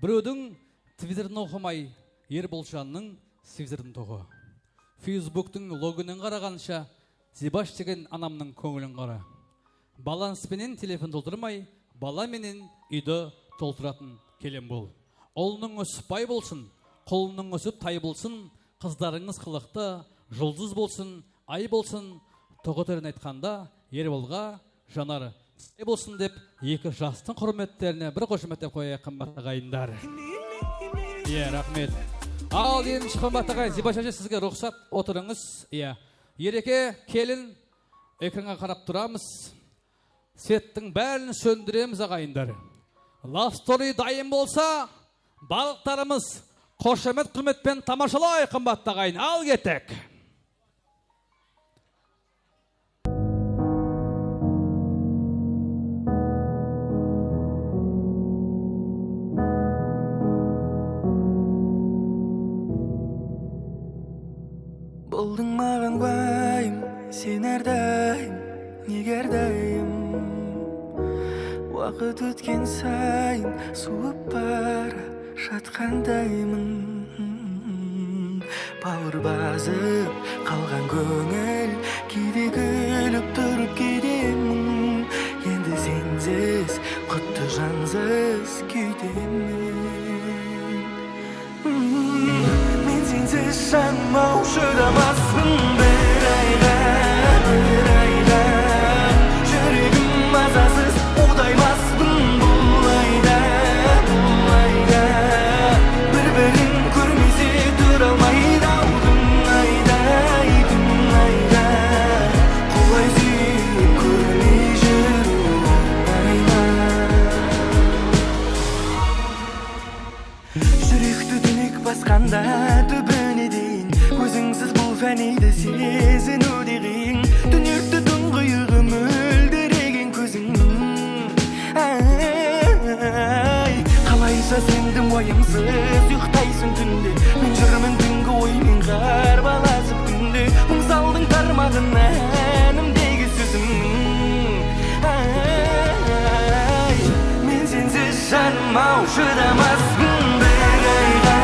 Біреудің Твиттерін оқымай, Ерболжанның Твиттерін тоғы. Фейсбуктың логинін қарағанша, Зибаш деген анамның көңілін қара. Баланспенен телефон толтырмай, баламенен үйді толтыратын келем бол. Олының өсіп бай болсын, қолының өсіп тай болсын, қыздарыңыз қылықты, жұлдыз болсын, ай болсын, тоғытерін айтқанда Ерболға Жанар болсын деп екі жастың құрметтеріне бір қошеметтеп қояйық қымбатты ағайындар. Иә, рахмет. Ал енді қымбатты ағайын, Зибаш әже сізге рұқсат отырыңыз. Иә, Ереке келін экранға қарап тұрамыз. Светтің бәрін сөндіреміз ағайындар. Love Story дайын болса, балықтарымыз қошемет құрметпен тамашалай қымбатты ағайын. Ал кеттік. Болдың маған байым, сен әрдайым, неге әрдайым. Уақыт өткен сайын суып бара жатқандаймын. Бауыр басып қалған көңіл, кейде күліп тұрып кетемін. Енді сенсіз құтты жансыз күйдемін. Мен сенсіз жаным ау шыдамаспын бір айға. Жүрегім мазасыз удаймаспын бұл айда. Бір-бірін көрмесе тұра алмайды ау күн айда. Құлай сүйіп көрмей жүру оңай ма? Жүректі түнек басқанда түбіне дейін, көзіңсіз бұл фәниді сезіну деген. Түнекті тұңғиығы мөлдіреген көзіңнің. Қалайша сендің уайымсыз ұйықтайсың түнде. Мен жүрмін түнгі оймен қарбаласып күнде. Мұң салдың тармағына әнімдегі сөзімнің. Мен сенсіз жаным ау шыдамаспын бір айға.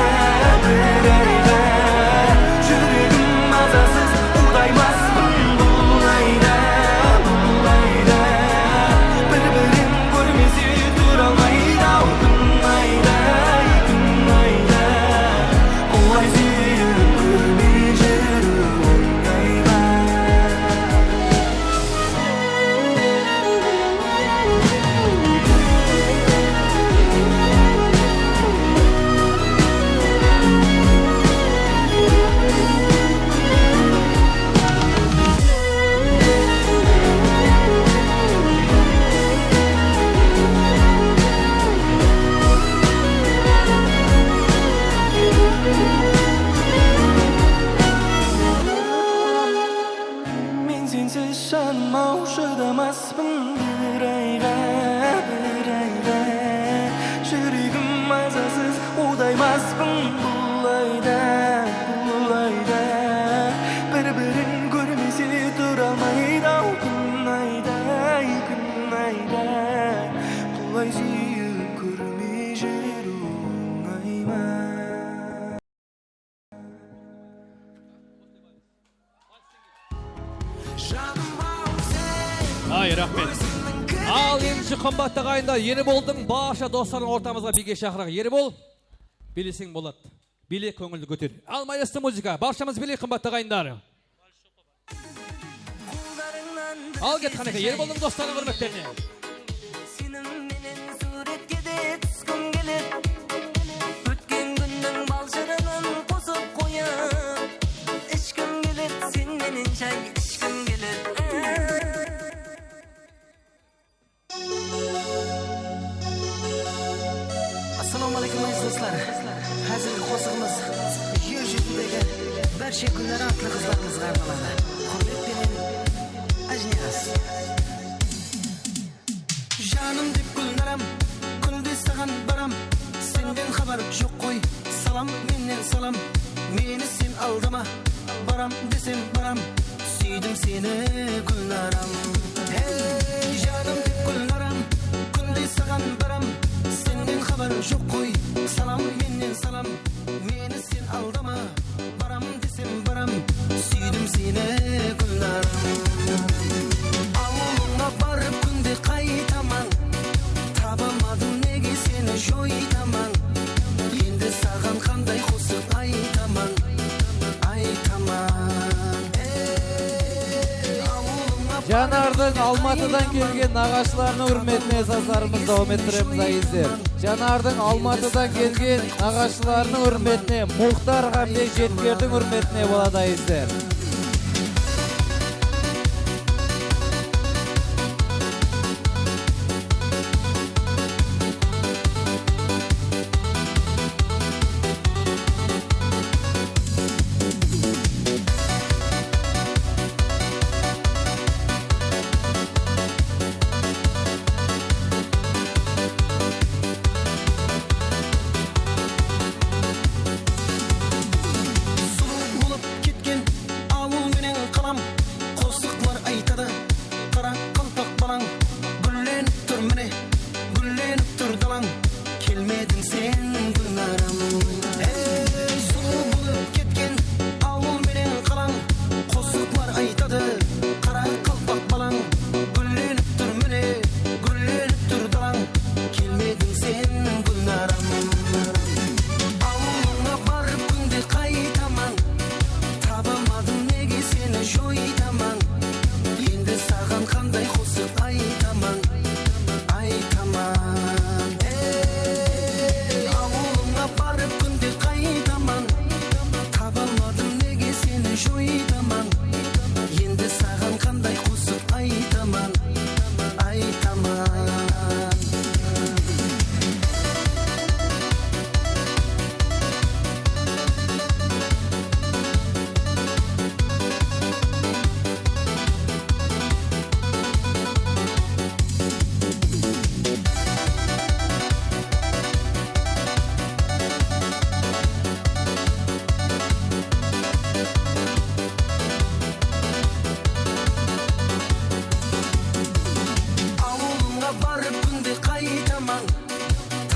Жүрегім мазасыз удаймаспын бұл айда. Бір-бірін көрмесе тұра алмайды ау күн айда. Олай сүйіп көрмей жүру оңай ма? Мен сенсіз жаным ау шыдамаспын бір айға. Жүрегім мазасыз удаймаспын бұл айда. Бір-бірін көрмесе тұра алмайды ау күн айда. Құлай сүйіп көрмей жүру оңай ма? Ай, рахмет. Ал енді қымбатты ағайындар, Ерболдың барша достарын ортамызға биге шақырайық. Ербол, билесең болады. Биле, көңілді көтер. Ал майысты музыка, баршамыз биле қымбатты ағайындар. Ал кет қанеке, Ерболдың достарын құрметтеріне. Сенің менен суретке де түскім келет. Өткен күннің балшырынан қосып қояп. Ішкім келет, сен менен шай ішкім келет. Ассалаумағалейкум aziz достар. Қазіргі қосығымыз жер жүзіндегі барша күндер атлы қыздарымызға арналады. Құрметпенен Ажнияз. Жаным деп гүлнарам, күнде саған барам. Сенден хабар жоқ қой, салам менен салам. Мені сен алдама, барам десем барам. Сүйдім сені гүлнарам. Жаным деп гүлнарам, күнде саған барам. Сенден хабар жоқ қой, салам менен салам. Мені сен алдама, барам десем барам. Сүйдім сені гүлнарам. Ауылыңа барып күнде қайтаман. Табамадым неге сені жойтаман. Енді саған қандай қосып айтаман. Жанардың Алматыдан келген нағашыларының үрметіне саздарымызды davom ettiremiz azizler. Жанардың Алматыдан келген нағашыларының үрметіне Muhtar Hamdi Жеткердің үрметіне болады azizler.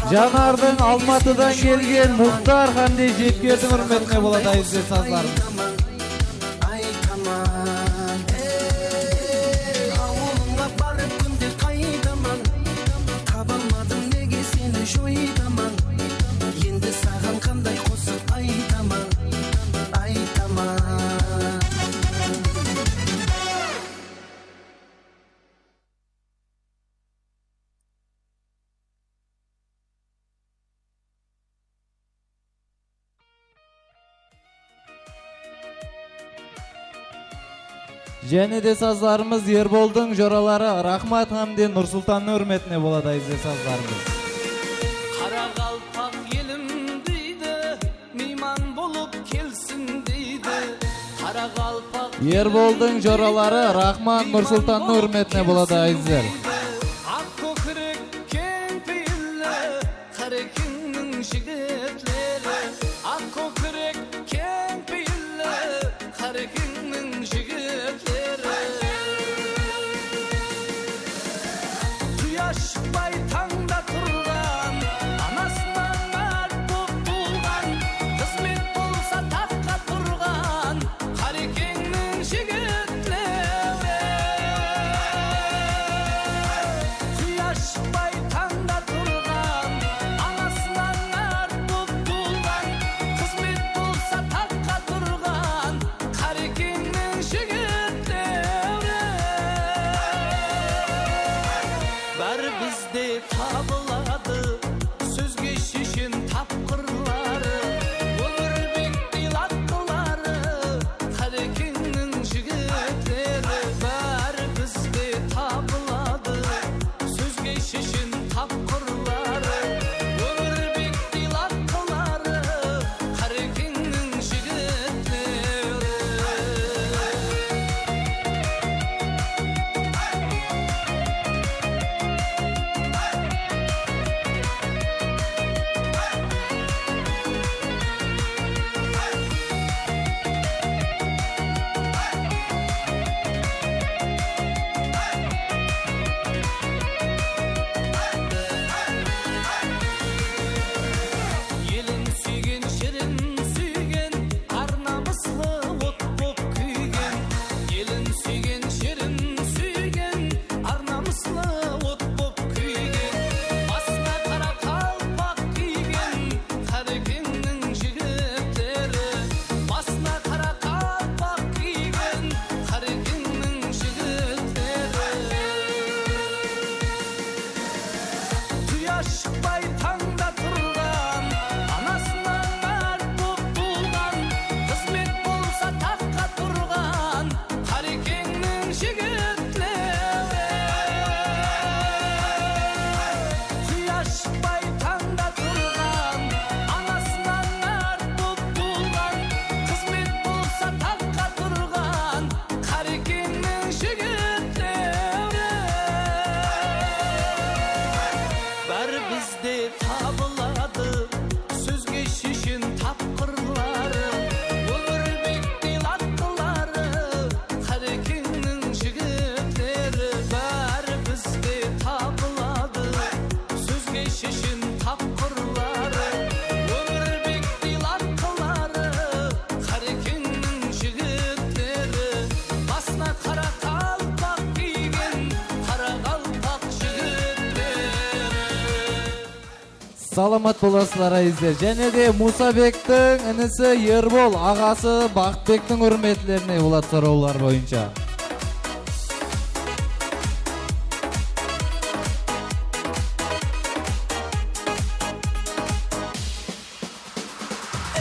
Жанардың Алматыдан келген Muhtar Hamdi Жеткердің үрметіне болады azizler sazlarımız. Және де sazlarımız Ерболдың жоралары Рахмат Хамди Нұрсұлтанның үрметіне болады azizler sazlarımız. Қара қалпақ елім дейді, мейман болып келсін дейді. Қара қалпақ Ерболдың жоралары Рахмат Нұрсұлтанның үрметіне болады azizler. ақ көкірек кең пейілі, қарекеңнің жігітлері. Ақ көкірек кең пейілі, қарекеңнің жігітлері. Құяшбай таңда тұрған, анасынан ат боп туған, қызмет болса таққа тұрған, қарекеңнің жігітлері. Құяшбай таңда тұрған, анасынан ат bizde табылады сөзге шешен тапқырлары өмірбек билаттылары қарекеңнің жігіттері бәрі бізде табылады сөзге шешен тапқырлары өмірбек билаттылары қарекеңнің жігіттері басына қара қалпақ киген қара қалпақ жігіттері. Саламат боласыздар айыздар. Және де Мусабектің інісі Ербол, ағасы Бақытбектің үрметлеріне болады сұраулар бойынша.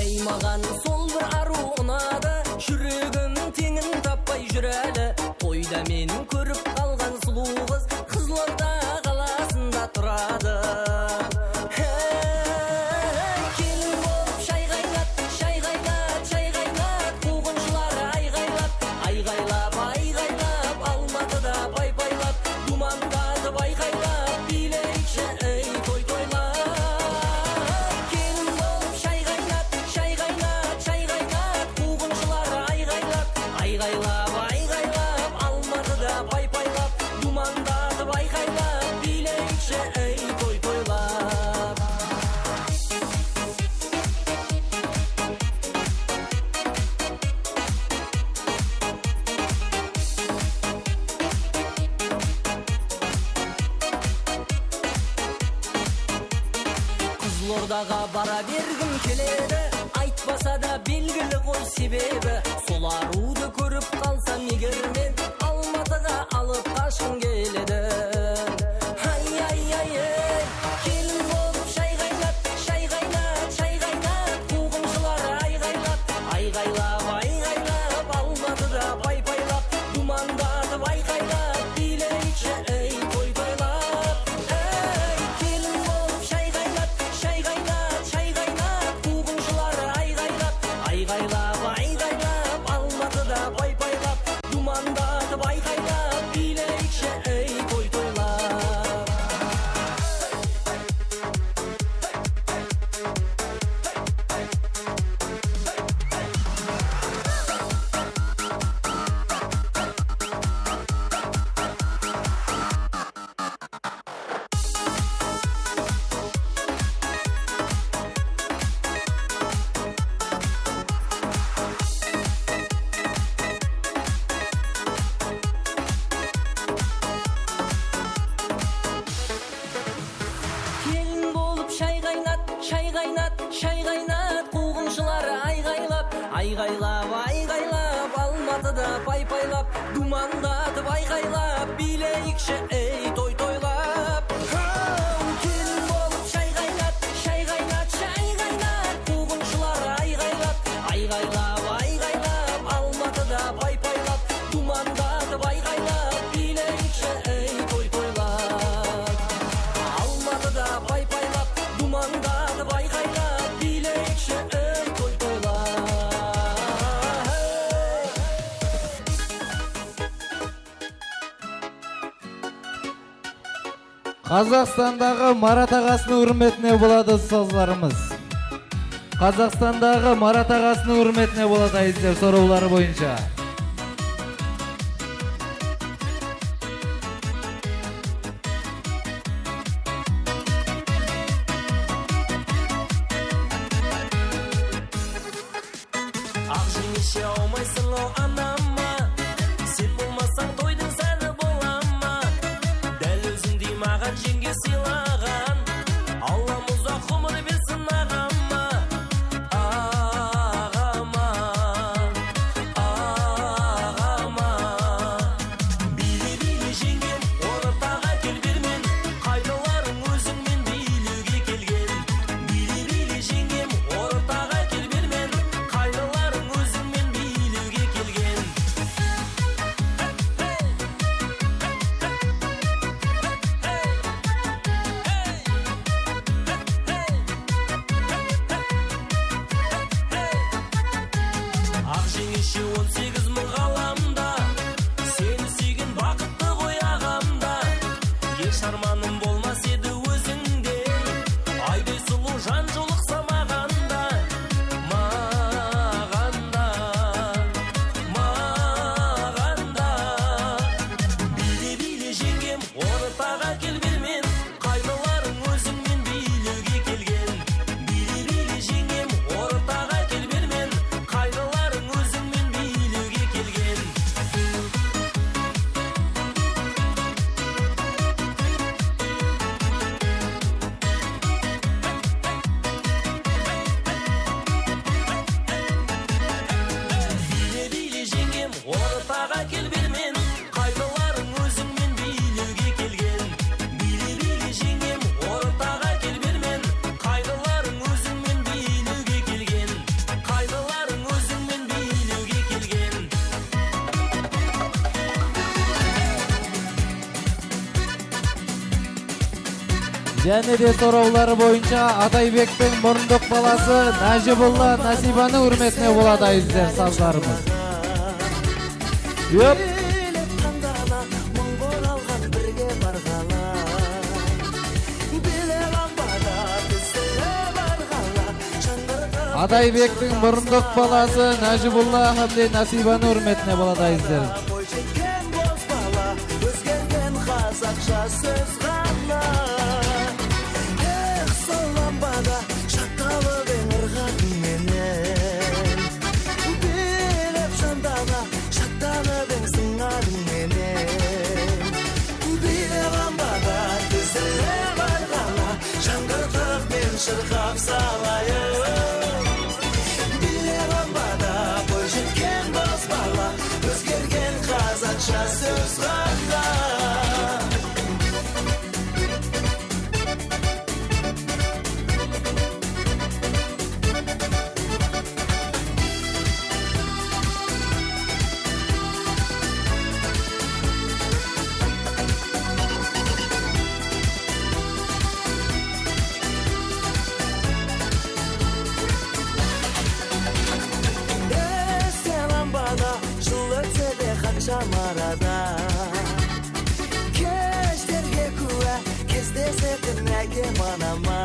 Ей маған сол бір ару ұнады, жүрегімнің теңін таппай жүреді. Тойда менің көріп қалған сұлу қыз Қызылорда қаласында тұрады. Келін болып шай қайнат, шай қайнат, шай қайнат, қуғыншылар айғайлап, айғайлап, айғайлап, Алматыда пай-пайлап, думандатып айқайлап, билейікші ей той тойлап. Келін болып шай қайнат, шай қайнат, шай қайнат, қуғыншылар айғайлап, айғайлап, айғайлап, Алматыда пай-пайлап, думандатып айқайлап, билейікші ей той тойлап. Қызылордаға бара бергім келеді, айтпаса да белгілі ғой себебі. Сол аруды көріп қалсам егер мен Алматыға алып қашқым келеді. Ай, ай, ай, ай, келін болып шай қайнат, шай қайнат, шай қайнат, қуғыншылар айғайлап, айғайлап, айғайлап, Алматыда пай-пайлап, думандатып айқайлап, билейікші ей той тойлап. Ей, келін болып шай қайнат, шай қайнат, шай қайнат, қуғыншылар айғайлап, айғайлап, айғайлап, Алматыда пай-пайлап, думандатып айқайлап, билейікші ей той тойлап. Келін болып шай қайнат, шай қайнат, шай қайнат, қуғыншылар айғайлап, айғайлап, айғайлап, Алматыда пай-пайлап, думандатып айқайлап, билейікші ей той тойлап. Келін болып шай қайнат, шай қайнат, шай қайнат, қуғыншылар айғайлап, айғайлап, айғайлап, Алматыда пай-пайлап, думандатып айқайлап, билейікші ей той тойлап. Алматыда пай-пайлап, думандатып айқайлап, билейікші ей той тойлап. Қазақстандағы Марат ағасының үрметіне болады ұстаздарымыз. Қазақстандағы Марат ағасының үрметіне болады айыздар сұраулары бойынша. Ақ жеңеше аумайсың ау анама, сен болмасаң тойдың сәні болама. Дәл өзіңдей маған жеңге сыйлаған, Аллам ұзақ ғұмыр берсін ағама. Ағама, ағама. Биле-биле жеңгем, ортаға кел бермен, қайныларың өзіңмен билеуге келген. Биле-биле жеңгем, ортаға кел бермен, қайныларың өзіңмен билеуге келген. Және де сораулары бойынша Атайбектің мұрындық баласы Нажибулла Насибаның үрметіне болады айыздар саздарымыз. Өп! Атайбектің мұрындық баласы Нажибулла Хамди Насибаның үрметіне болады айыздар. Шырқап салайын Биле ламбада бой жеткен боз бала Өзгерген қазақша сөз ғана Şamarada Keşlerge kuva Kezdesetin әке манама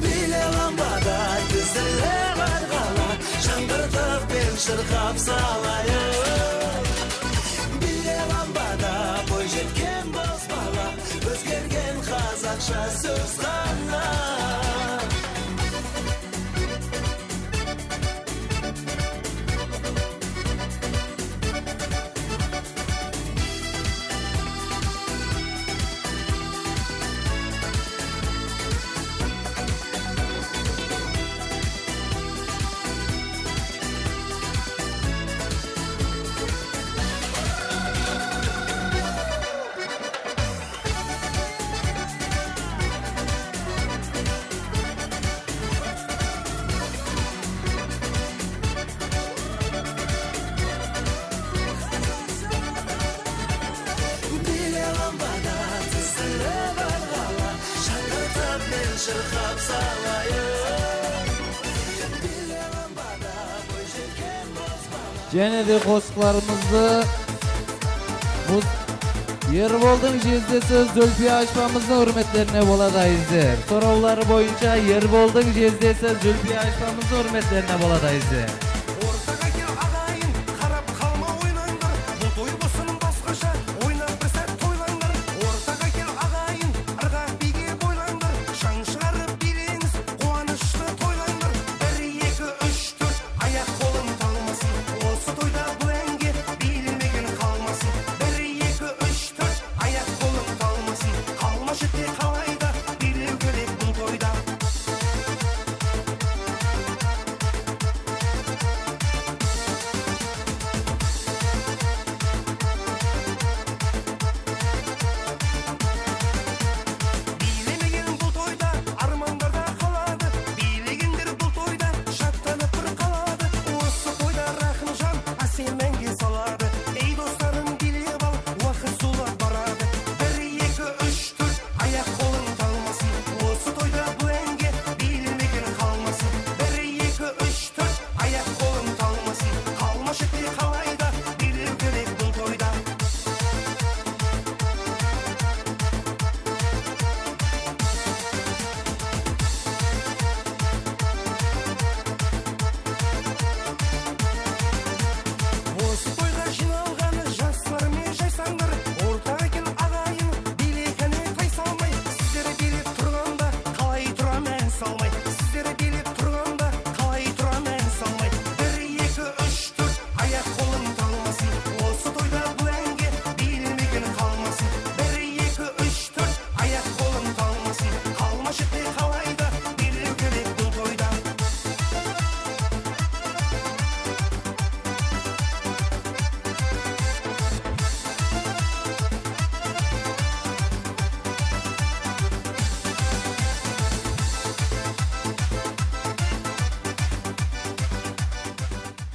Биле ламбада Тізілі барғала Шаңғыртып мен шырқап салайын Биле ламбада Бой жеткен боз бала Өзгерген қазақша сөз ғана Шырқап салайын Биле ламбада бой жеткен боз бала Және де қосқыларымызды Ерболдың жездесі Зүлфия Ашпамыздың үрметтеріне болады айыздар. Сораулары бойынша Ерболдың жездесі Зүлфия Ашпамыздың үрметтеріне болады айыздар.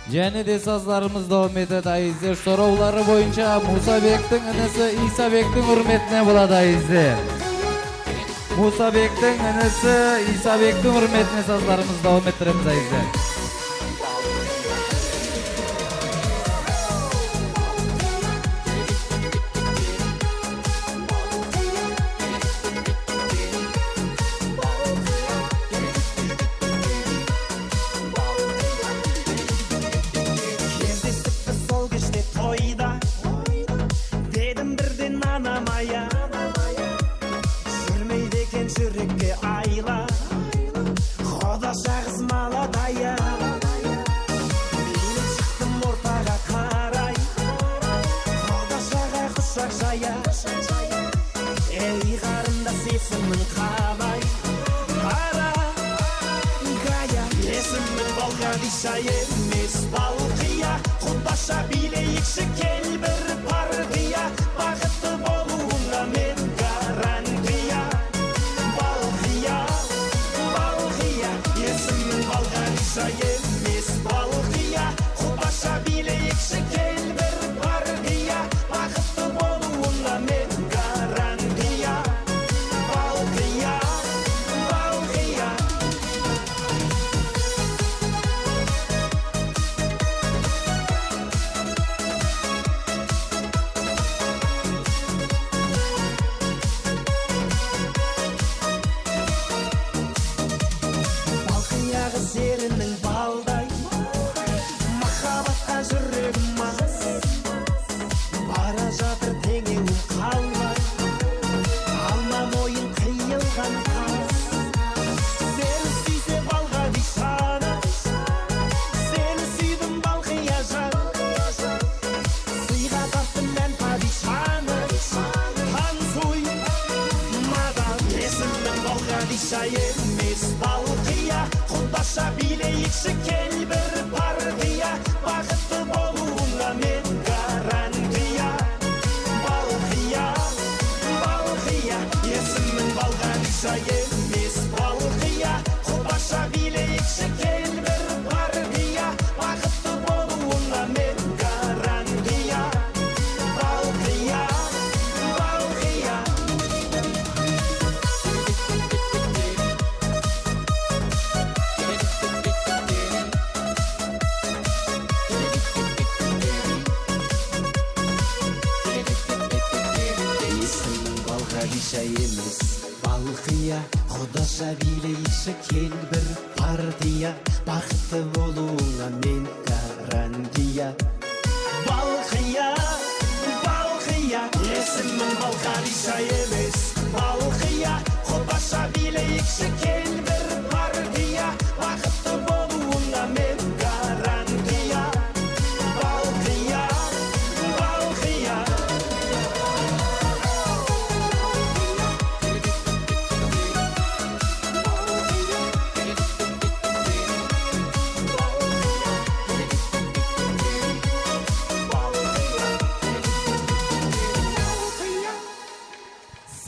Және де саздарымыз давам етеді айыздар. Сораулары бойынша Мусабектің інісі Исабектің үрметіне болады айыздар. Мусабектің інісі Исабектің үрметіне саздарымыз дауым еттіреміз айыздар.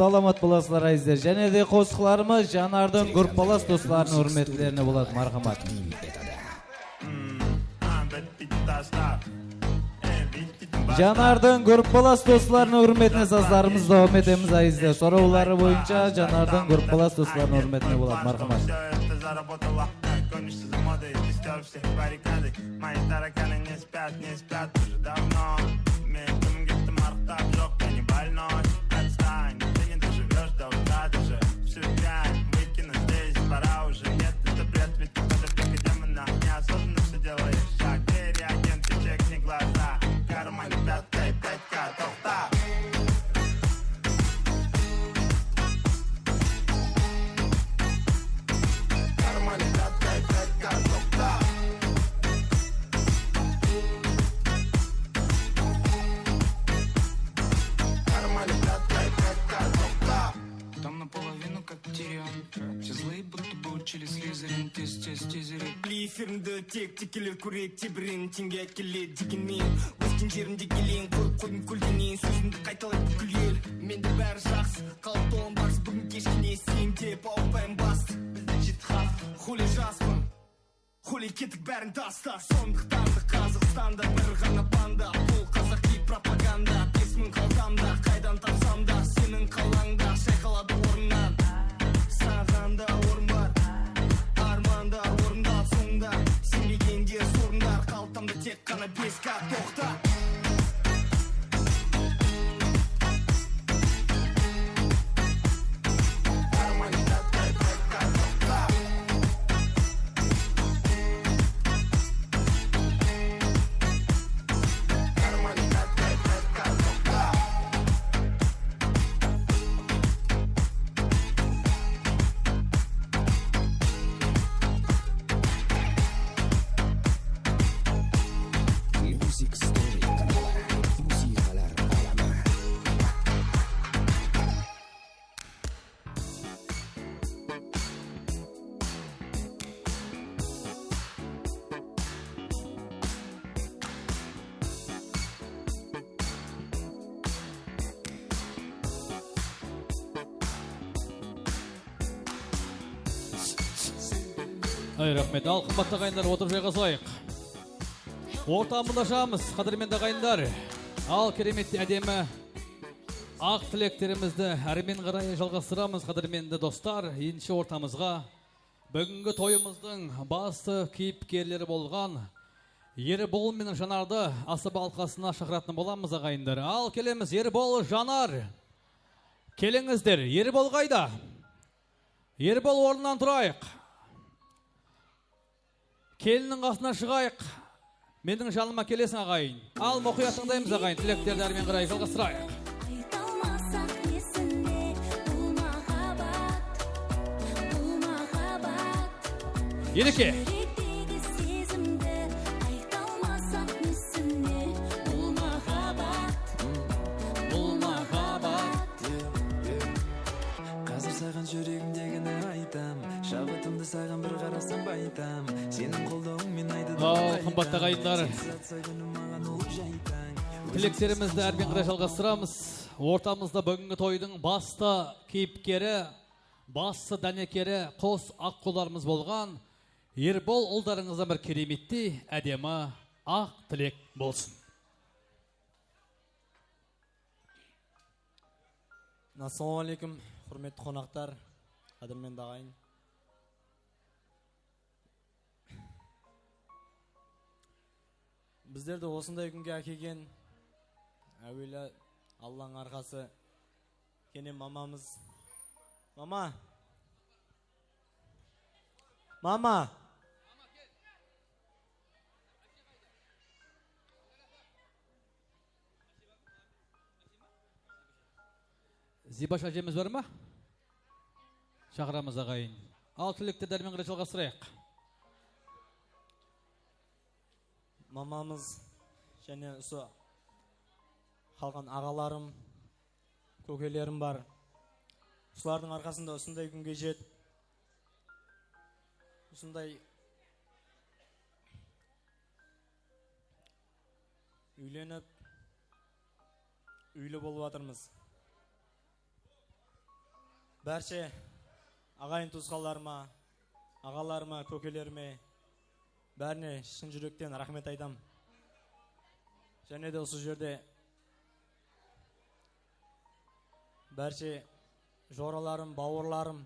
Саламат боласылар айыздар. Және де қосқыларымыз Жанардың группалас достарының үрметлеріне болады. Мархамат. Жанардың группалас достарының үрметіне саздарымыз дауым етеміз айыздар. Сұраулары бойынша Жанардың группалас достарының үрметіне болады. Мархамат. Эфирімді тек текелер көрек тебірен теңге келеді дегенмен өскен жерімде келең көріп қойдым көлденен сөзімді қайталай бүкіл ел менде бәрі жақсы қалыптауым барс бүгін кешкене сен деп ауытпайым басты бізде жеті хат хули жаспын хули кетік бәрін таста сондықтан да Қазақстанда бір ғана банда бұл қазақи пропаганда 5000 қалтамда қайдан тапсам да сенің қалаңда шайқалады орнынан Ай, рахмет. Ал, қымбатты ағайындар, отырып жайғасайық. Ортамындашамыз, қадірменді ағайындар. Ал, керемет әдемі ақ тілектерімізді әрмен қарай жалғастырамыз, қадірменді достар. Енші ортамызға бүгінгі тойымыздың басты кейіпкерлері болған Ербол мен Жанарды асып алқасына шақыратын боламыз, ағайындар. Ал, келеміз, Ербол, Жанар. Келіңіздер, Ербол қайда? Ербол, орнынан тұрайық. Келінің қасына шығайық. Менің жаныма келесің, ағайын. Ал, мұқият тыңдаймыз, ағайын. Тілектерді әрмен қарай жалғастырайық. Ереке. Қазір саған жүрегімдегіні айтам, шабытымды саған бір қарасам байтам, сенің қолдауыңмен айтып Қымбатты ағайындар, тілектерімізді әрмен қарай жалғастырамыз. Ортамызда бүгінгі тойдың басты кейіпкері, басты дәнекері қос аққуларымыз болған Ербол ұлдарыңыздан бір кереметті әдемі ақ тілек болсын. Ассалаумағалейкум, құрметті қонақтар, қадірменді ағайын. Біздерді осындай күнге әкелген әуелі Алланың арқасы кене мамамыз. Мама! Мама! Зибаш әжеміз бар ма? Шақырамыз, ағайын. Ал, тілектерді әрмен қарай жалғастырайық. Мамамыз және осы қалған ағаларым, көкелерім бар. Осылардың арқасында осындай күнге жет. Осындай үйленіп, үйлі болып жатырмыз. Бәрше ағайын туысқандарыма, ағаларыма, көкелеріме бәріне шын жүректен рахмет айтам. Және де осы жерде бәрше жораларым, бауырларым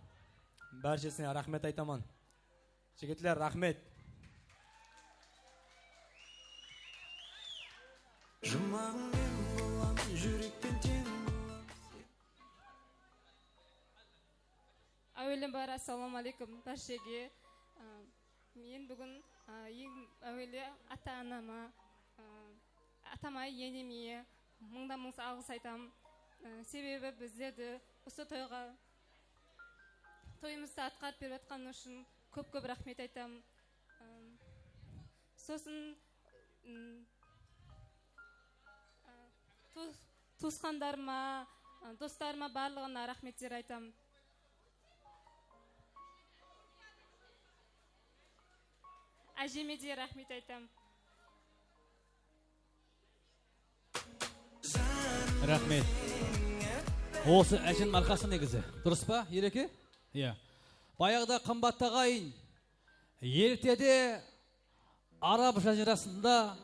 бәршесіне рахмет айтамын. Жігітлер, рахмет. Жұмағыңмен болам, жүрекпен тең болам. Әуелі бар, ассалаумағалейкум бәршеге. Мен бүгін ең әуелі ата-анама, атама, енеме мың алғыс айтам. Себебі біздерді осы тойымызды атқарып беріп жатқаны үшін көп рахмет айтам. Сосын туысқандарыма, достарыма барлығына рахметтер айтам. Әжеме де рахмет айтам. Рахмет. Осы әжен марқасы негізі. Дұрыс па, Ереке? Иә. Баяғыда қымбатты ағайын, ертеде араб жазирасында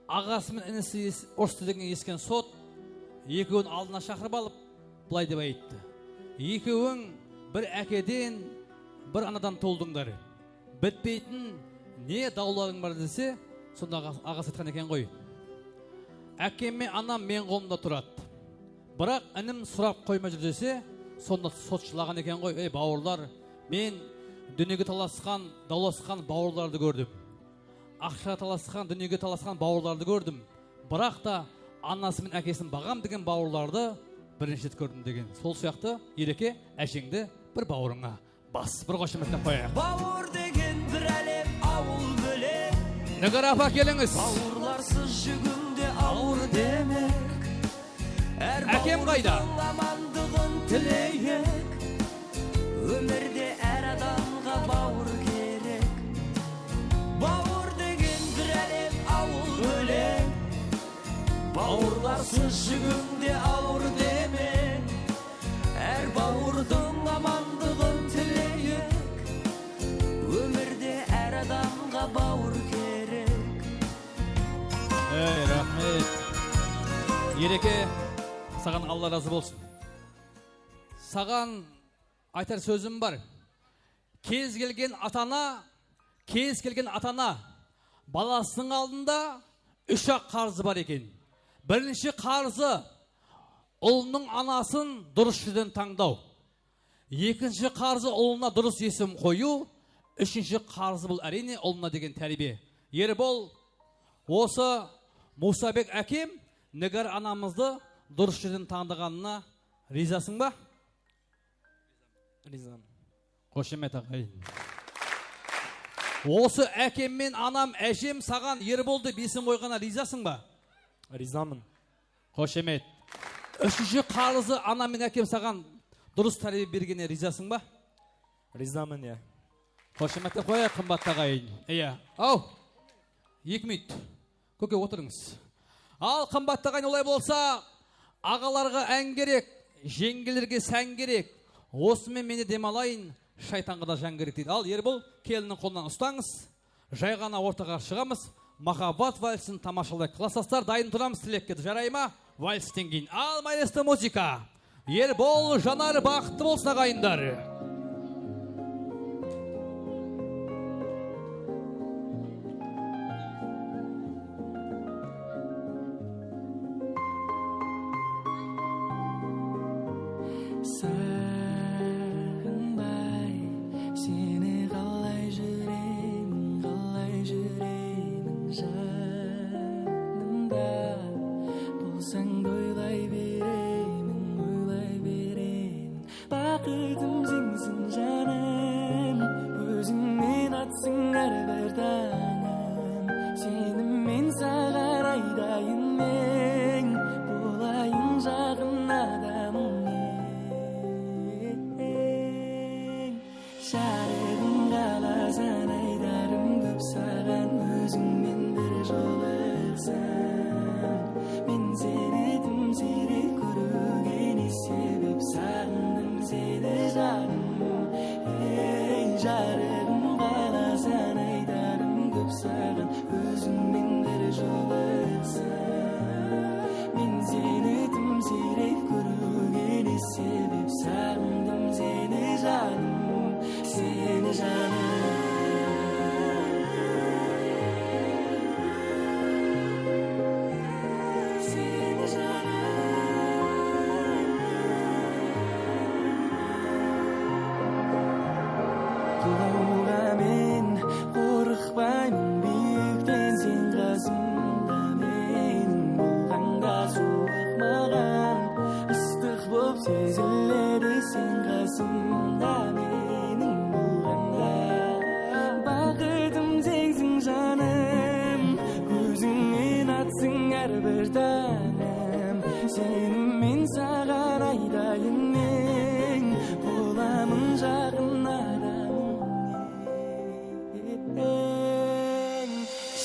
ағасы мен інісі ұрысты деген ескен сот екеуін алдына шақырып алып, былай деп айтты. Екеуің бір әкеден, бір анадан толдыңдар. Бітпейтін не дауларың бар десе, сонда ағасы айтқан екен ғой. Әкем мен анам мен қолымда тұрады. Бірақ інім сұрап қоймай жүр десе, сонда сотшылаған екен ғой. Ей бауырлар, мен дүниеге таласқан, дауласқан бауырларды көрдім. Ақша таласқан, дүниеге таласқан бауырларды көрдім. Бірақ та анасы мен әкесін бағам деген бауырларды бірінші рет көрдім деген. Сол сияқты Ереке әжеңді бір бауырыңа бас. Бір қошеметтен қояйық. Бауыр деген бір әлем, ауыл бөлек. Нігір апа келіңіз. Бауырларсыз жүгінде ауыр демек. Әкем қайда? Амандығын тілейік. Өмірде әр адамға бауыр керек. Бауыр деген бір әлем, ауыл бөлек. Бауырларсыз жүгінде ауыр демек. Әр бауырдың амандығын тілейік. Өмірде Ереке, саған Алла разы болсын. Саған айтар сөзім бар. Кез келген атана баласының алдында 3-ақ қарзы бар екен. Бірінші қарзы ұлының анасын дұрыс жерден таңдау. Екінші қарзы ұлына дұрыс есім қою. Үшінші қарзы бұл әрине ұлына деген тәрбие. Ербол, осы Мұсабек әкем Нігар анамызды дұрыс жерден таңдағанына ризасың ба? Ризамын. Қошемет ағайын. Осы әкем мен анам, әжем саған Ерболды бесін қойғана ризасың ба? Ризамын. Қошемет. Үшінші қарызы анам мен әкем саған дұрыс тәрбие бергеніне ризасың ба? Ризамын, иә. Қошеметті қоя, қымбатты ағайын. Иә. Ау, 2 минут. Көке, отырыңыз. Ал қымбатты ағайын, олай болса, ағаларға ән керек, жеңгелерге сән керек. Осымен мені демалайын, шайтанға да жан керек дейді. Ал Ербол, келіннің қолынан ұстаңыз. Жай ғана ортаға шығамыз. Махаббат вальсін тамашалай. Классастар дайын тұрамыз тілекке. Жарай ма? Вальстен кейін. Ал майысты музыка. Ербол, Жанар бақытты болсын ағайындар. Сағынбай, сені қалай жүремін жанымда. Болсаң ойлай беремін, бақытым сенсің жаным. Өзіңмен атсың әрбір таңым, сеніммен саған айдайын мен, болайын жақын адамың. Жарығым қаласаң айдарым көп саған, өзіңмен бір жолықсам. Мен сені тым сирек көруге не себеп, сағындым сені жаным. Жарығым қаласаң айдарым көп саған, өзіңмен бір жолықсам. Мен сені тым сирек көруге не себеп, сағындым сені жаным. Seni canım, seni canım. Құлауға мен қорықпаймын, биіктен сен қасымда менің. Болғанда суық маған ыстық боп сезіледі, сен қасымда менің. Бақытым сенсің жаным, көзіңмен атсың әрбір таңым. Сеніммен саған айдайын мен, боламын жақын адамың.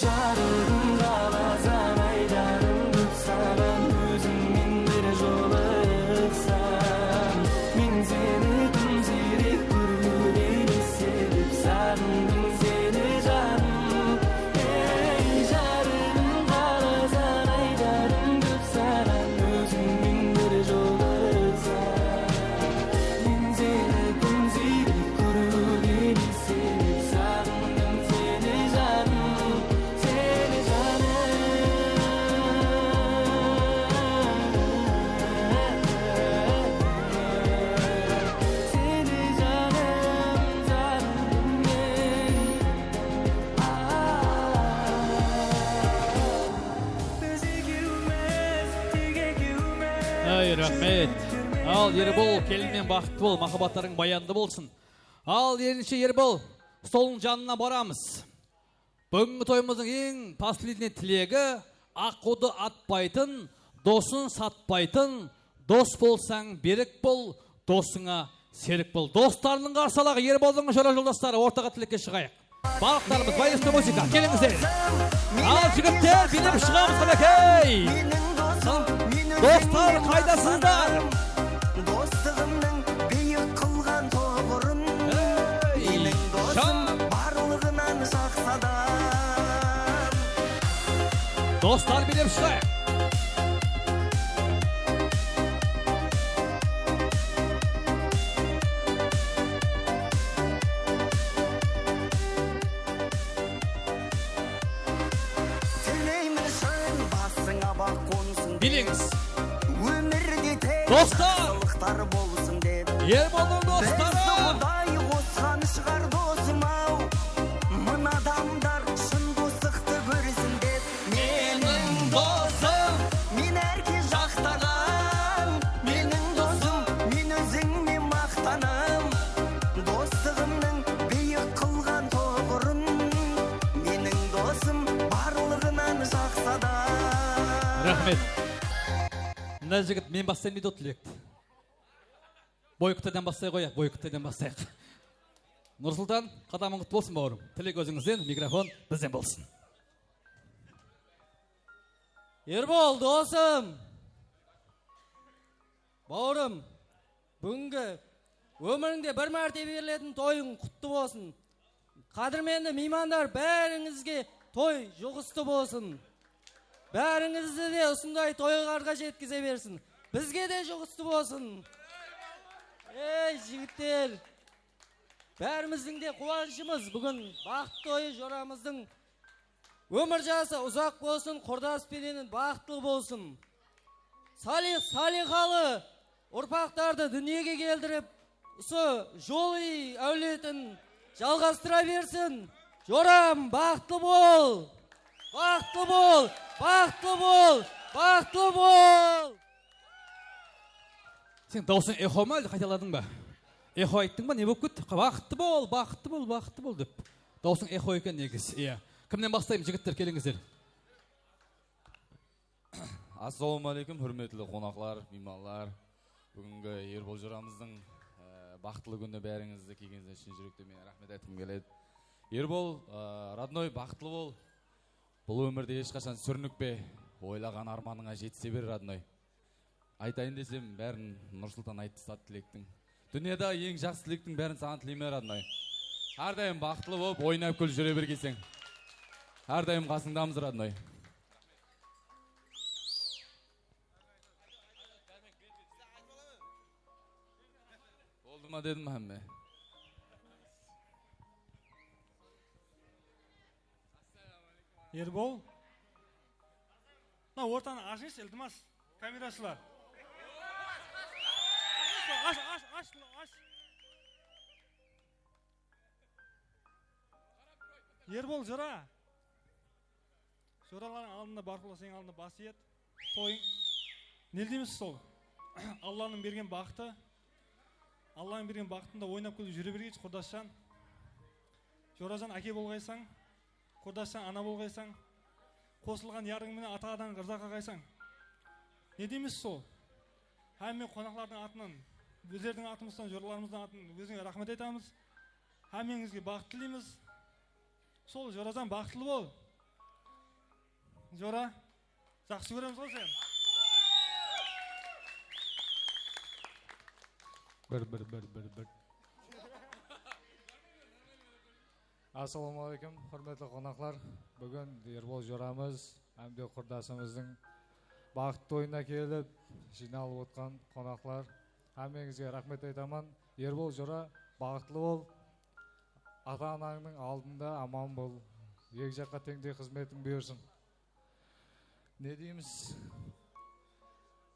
Жарығым қаласаң айдарым көп саған, өзіңмен бір жолықсам. Мен сені тым сирек көруге не себеп, сағындым сені жаным. Жарығым қаласаң айдарым көп саған, өзіңмен бір жолықсам. Мен сені тым сирек көруге не себеп, сағындым сені жаным, сені жаным. Seni canım, canım ben. Biz ikimiz, tek ikimiz. Ай, рахмет. Ал Ербол, келінмен бақытты бол, махаббаттарың баянды болсын. Ал ерінші Ербол, столың жанына барамыз. Бүгінгі тойымыздың ең последний тілегі, аққуды атпайтын, досын сатпайтын, дос болсаң берік бол, досыңа серік бол. Достарының қарсалағы Ерболдың жора жолдастары ортаға тілекке шығайық. Барлықтарымыз байысты музыка, келіңіздер. Ал жігіттер, билеп шығамыз қанекей. Достар, қайдасыздар? Достығымның биік қылған тоғырын, менің досым барлығынан жақсадан. Достар, билеп шығайық. Biliniz. Өмірде Достар! жақсылықтар болсын деп Ерболдың достары! Құдай қосқан шығар досым-ау. Мына адамдар шын достықты көрсін деп. Менің досым, мен әрке жақтаған. Менің досым, мен өзіңмен мақтанам. Достығымның биік қылған тоғырын. Менің досым барлығынан жақсы адам. Рахмет. Мына жігіт мен бастайын дейді тілекті. Бойықтайдан бастай қояқ, бойықтайдан бастайық. Нұрсұлтан, қадамың құтты болсын бауырым. Тілек өзіңізден, микрофон бізден болсын. Ербол, досым! Бауырым, бүгінгі өміріңде бір мәрте берілетін тойың құтты болсын. Қадірменді меймандар бәріңізге той жұғысты болсын. Бәріңізді де осындай тойларға жеткізе берсін. Бізге де жұғысты болсын. Ей, жігіттер! Бәріміздің де қуанышымыз бүгін бақыт тойы жорамыздың өмір жасы ұзақ болсын, құрдас пененің бақытлы болсын. Салиқалы ұрпақтарды дүниеге келдіріп, осы жолы әулетін жалғастыра берсін. Жорам, бақытлы бол! Бақытлы бол! Бақытлы бол! Бақытлы бол! Сен даусын эхо ма әлде қайталадың ба? Эхо айттың ба, не болып кетті? Бақытты бол, бақытты бол, бақытты бол деп. Даусын эхо екен негіз. Иә. Кімнен бастаймын, жігіттер, келіңіздер. Ассалаумағалейкум, хүрметлі қонақлар, меймандар. Бүгінгі Ербол жорамыздың бақытлы күні бәріңізді келгеніңіз үшін жүректен мен рахмет айтқым келеді. Ербол, родной, бақытлы бол. Бұл өмірде ешқашан сүрінікпе, ойлаған арманыңа жетсе бер, родной. Айтайын десем, бәрін Нұрсұлтан айтты сат тілектің. Дүниеда ең жақсы тілектің бәрін саған тілейме, родной. Әрдайым бақытлы болып, ойнап күл жүре бергесең. Әрдайым қасыңдамыз, родной. Oldu mu dedim hem Ербол, мына ортаны ашыңыз, iltimos, камерашылар. Аш. Ербол, жора. Жоралардың алдында барқұла сенің алдында бас иет. Тойың. Не дейміз сол? Алланың берген бақыты. Алланың берген бақытында ойнап күліп жүре бергейді, құрдасжан. Жоражан әке болғайсаң, құрдасжан ана болғайсаң, қосылған ярыңмен атадан ғырзақа қайсаң. Не дейміз сол? Әммен қонақлардың атынан, өздердің атымыздан, жораларымыздың атынан өзіңе рахмет айтамыз. Әмменіңізге бақыт тілейміз. Сол, Жоразан бақытлы бол. Жора, жақсы көреміз ғой сен. Bir. Assalamualaikum, hurmatli qonaqlar. Bugun Ербол жорамыз, әмде құрдасымыздың бақыт тойына келіп, жиналып отқан қонақлар. Әмеңізге рахмет айтамын. Ербол жора, бақытлы бол. Ата-анаңның алдында аман бол. Екі жаққа теңдей қызметің берсін. Не дейміз?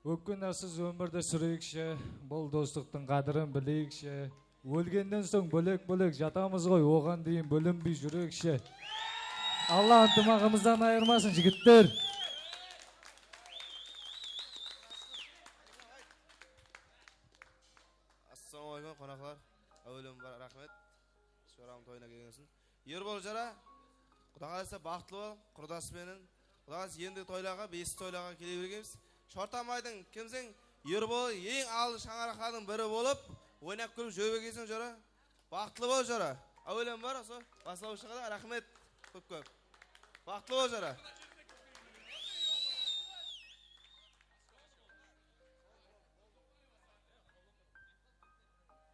Өккен асыз өмірді сүрейікші, бұл достықтың қадырын білейікші. Өлгенден соң бөлек-бөлек жатамыз ғой, оған дейін бөлінбей жүрейікші. Алла ынтымағымыздан айырмасын, жігіттер. Ассалаумағалейкум, қонақлар. Әуелім бар рахмет. Жорамның тойына келгенсің. Ербол жора, Құда қаласа бақытлы бол, құрдасыменен. Құда қаласа енді тойлаға, бесі тойлаға келе бергенбіз. Шортамайдың кімсің? Ербол ең алды шаңарақлардың бірі болып, ойнап көріп жүре бергенсің жора. Бақытлы бол жора. Әуелім бар, осы бастаушыға рахмет көп. Бақытлы бол жора.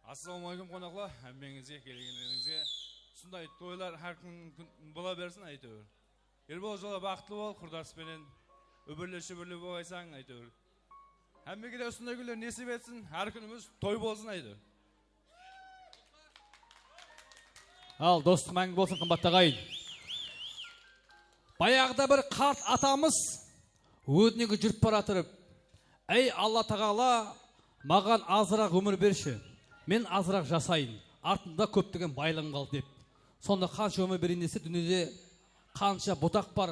Ассалаумағалейкум қонақлар, әмбеңізге келгендеріңізге. Сондай тойлар әр күн бола берсін әйтеуір. Ербол жола бақытлы бол, құрдаспенен өбірлі-шүбірлі болғайсаң әйтеуір. Әмбеге де осындай күндер несіп етсін, әр күніміз той болсын әйтеуір. Ал, достық мәңгі болсын, қымбатты ағайын. Баяғыда бір қарт атамыз өтінегі жүріп баратырып, әй Алла тағала маған азырақ өмір берші, мен азырақ жасайын, артында көптеген байлығым қалды деп. Сонда қанша өмір берейін десе, дүниеде қанша бұтақ бар,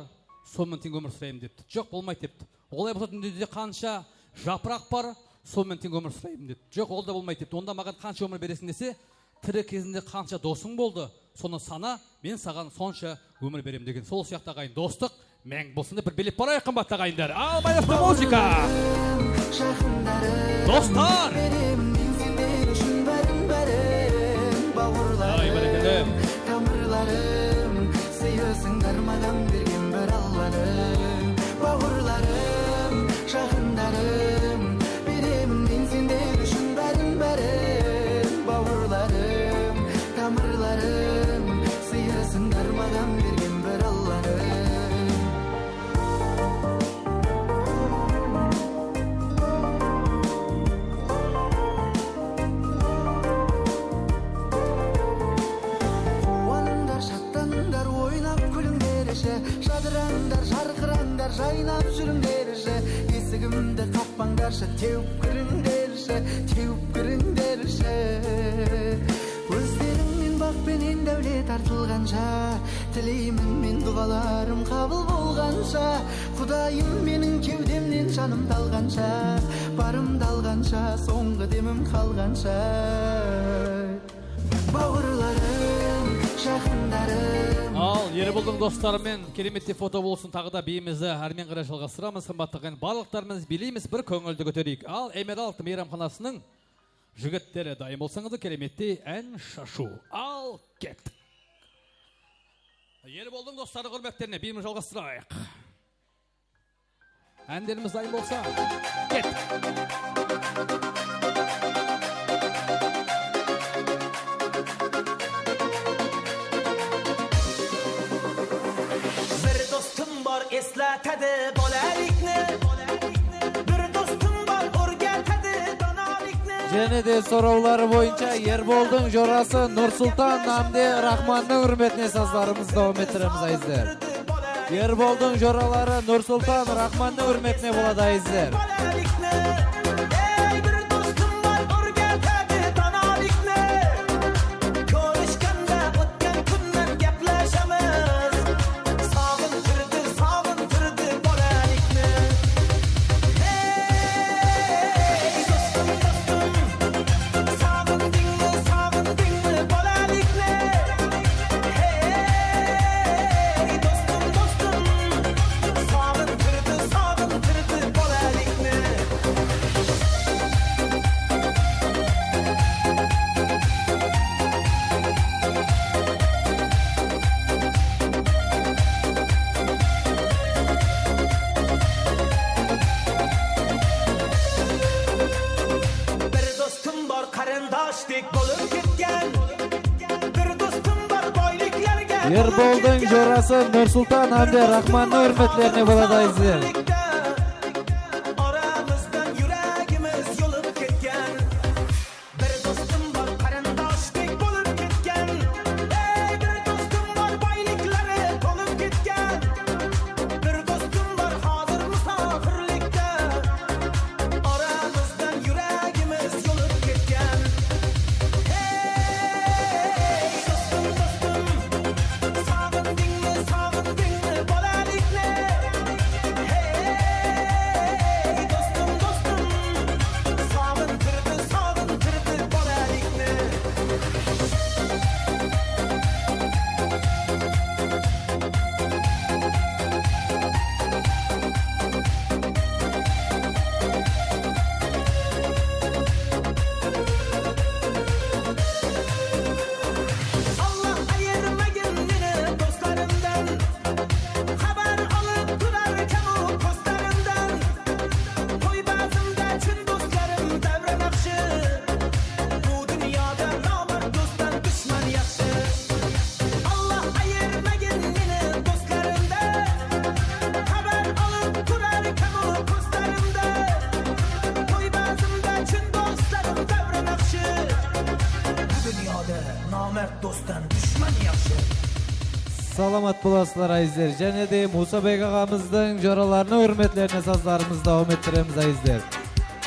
сонымен тең өмір сүреймін депті. Жоқ, болмайды депті. Олай болса дүниеде қанша жапырақ бар, сонымен тең өмір сүреймін депті. Жоқ, ол да болмайды депті. Онда маған қанша өмір бересің десе, тірі кезінде қанша досың болды, соны сана, мен саған сонша өмір беремін деген. Сол сияқты ағайын достық мәңгі болсын деп бір билеп барайық, қымбатты ағайындар. Ал байлықты музыка. Достар. Ай, бәрекелді. Тамырларым, сүйесіңдер маған берген бір Алланың. Бауырларым, жақындарым, беремін мен сендер үшін бәрін. Бауырларым, тамырларым, сүйесіңдер маған берген бір Алланың. Жадыраңдар, жарқыраңдар, жайнап жүріңдерші, есігімді қақпаңдаршы, теуіп кіріңдерші. Өздеріңмен бақпенен дәулет артылғанша, тілеймін мен дұғаларым қабыл болғанша, Құдайым менің кеудемнен жаным талғанша, барымды алғанша, соңғы демім қалғанша. Бауырларым, жақындарым. Ал, Ерболдың достарымен кереметте фото болсын, тағы да биімізді әрмен қарай жалғастырамыз. Қымбаттаған барлықтарымыз билейміз, бір көңілді көтерейік. Ал, Эмералд мейрамханасының жігіттері дайын болсаңызды кереметте ән шашу. Ал, кеттік. Ерболдың достары құрметтеріне биіміз жалғастырайық. Әндеріміз дайын болса, кеттік. Eslatadi bolalikni, bir do'stim bor o'rgatadi donolikni. Және де сораулары бойынша Ерболдың жорасы Нұрсұлтан Намде Рахманның үрметіне саздарымыз дауым еттіреміз айыздар. Ерболдың жоралары Нұрсұлтан Рахманның үрметіне болады айыздар. Ерболдың жорасы Нұрсұлтан Намде Рахманның үрметлеріне болады айыздар. Саламат боласыздар айыздар. Және де Мусабек ағамыздың жораларының үрметлеріне саздарымызды давам еттіреміз айыздар.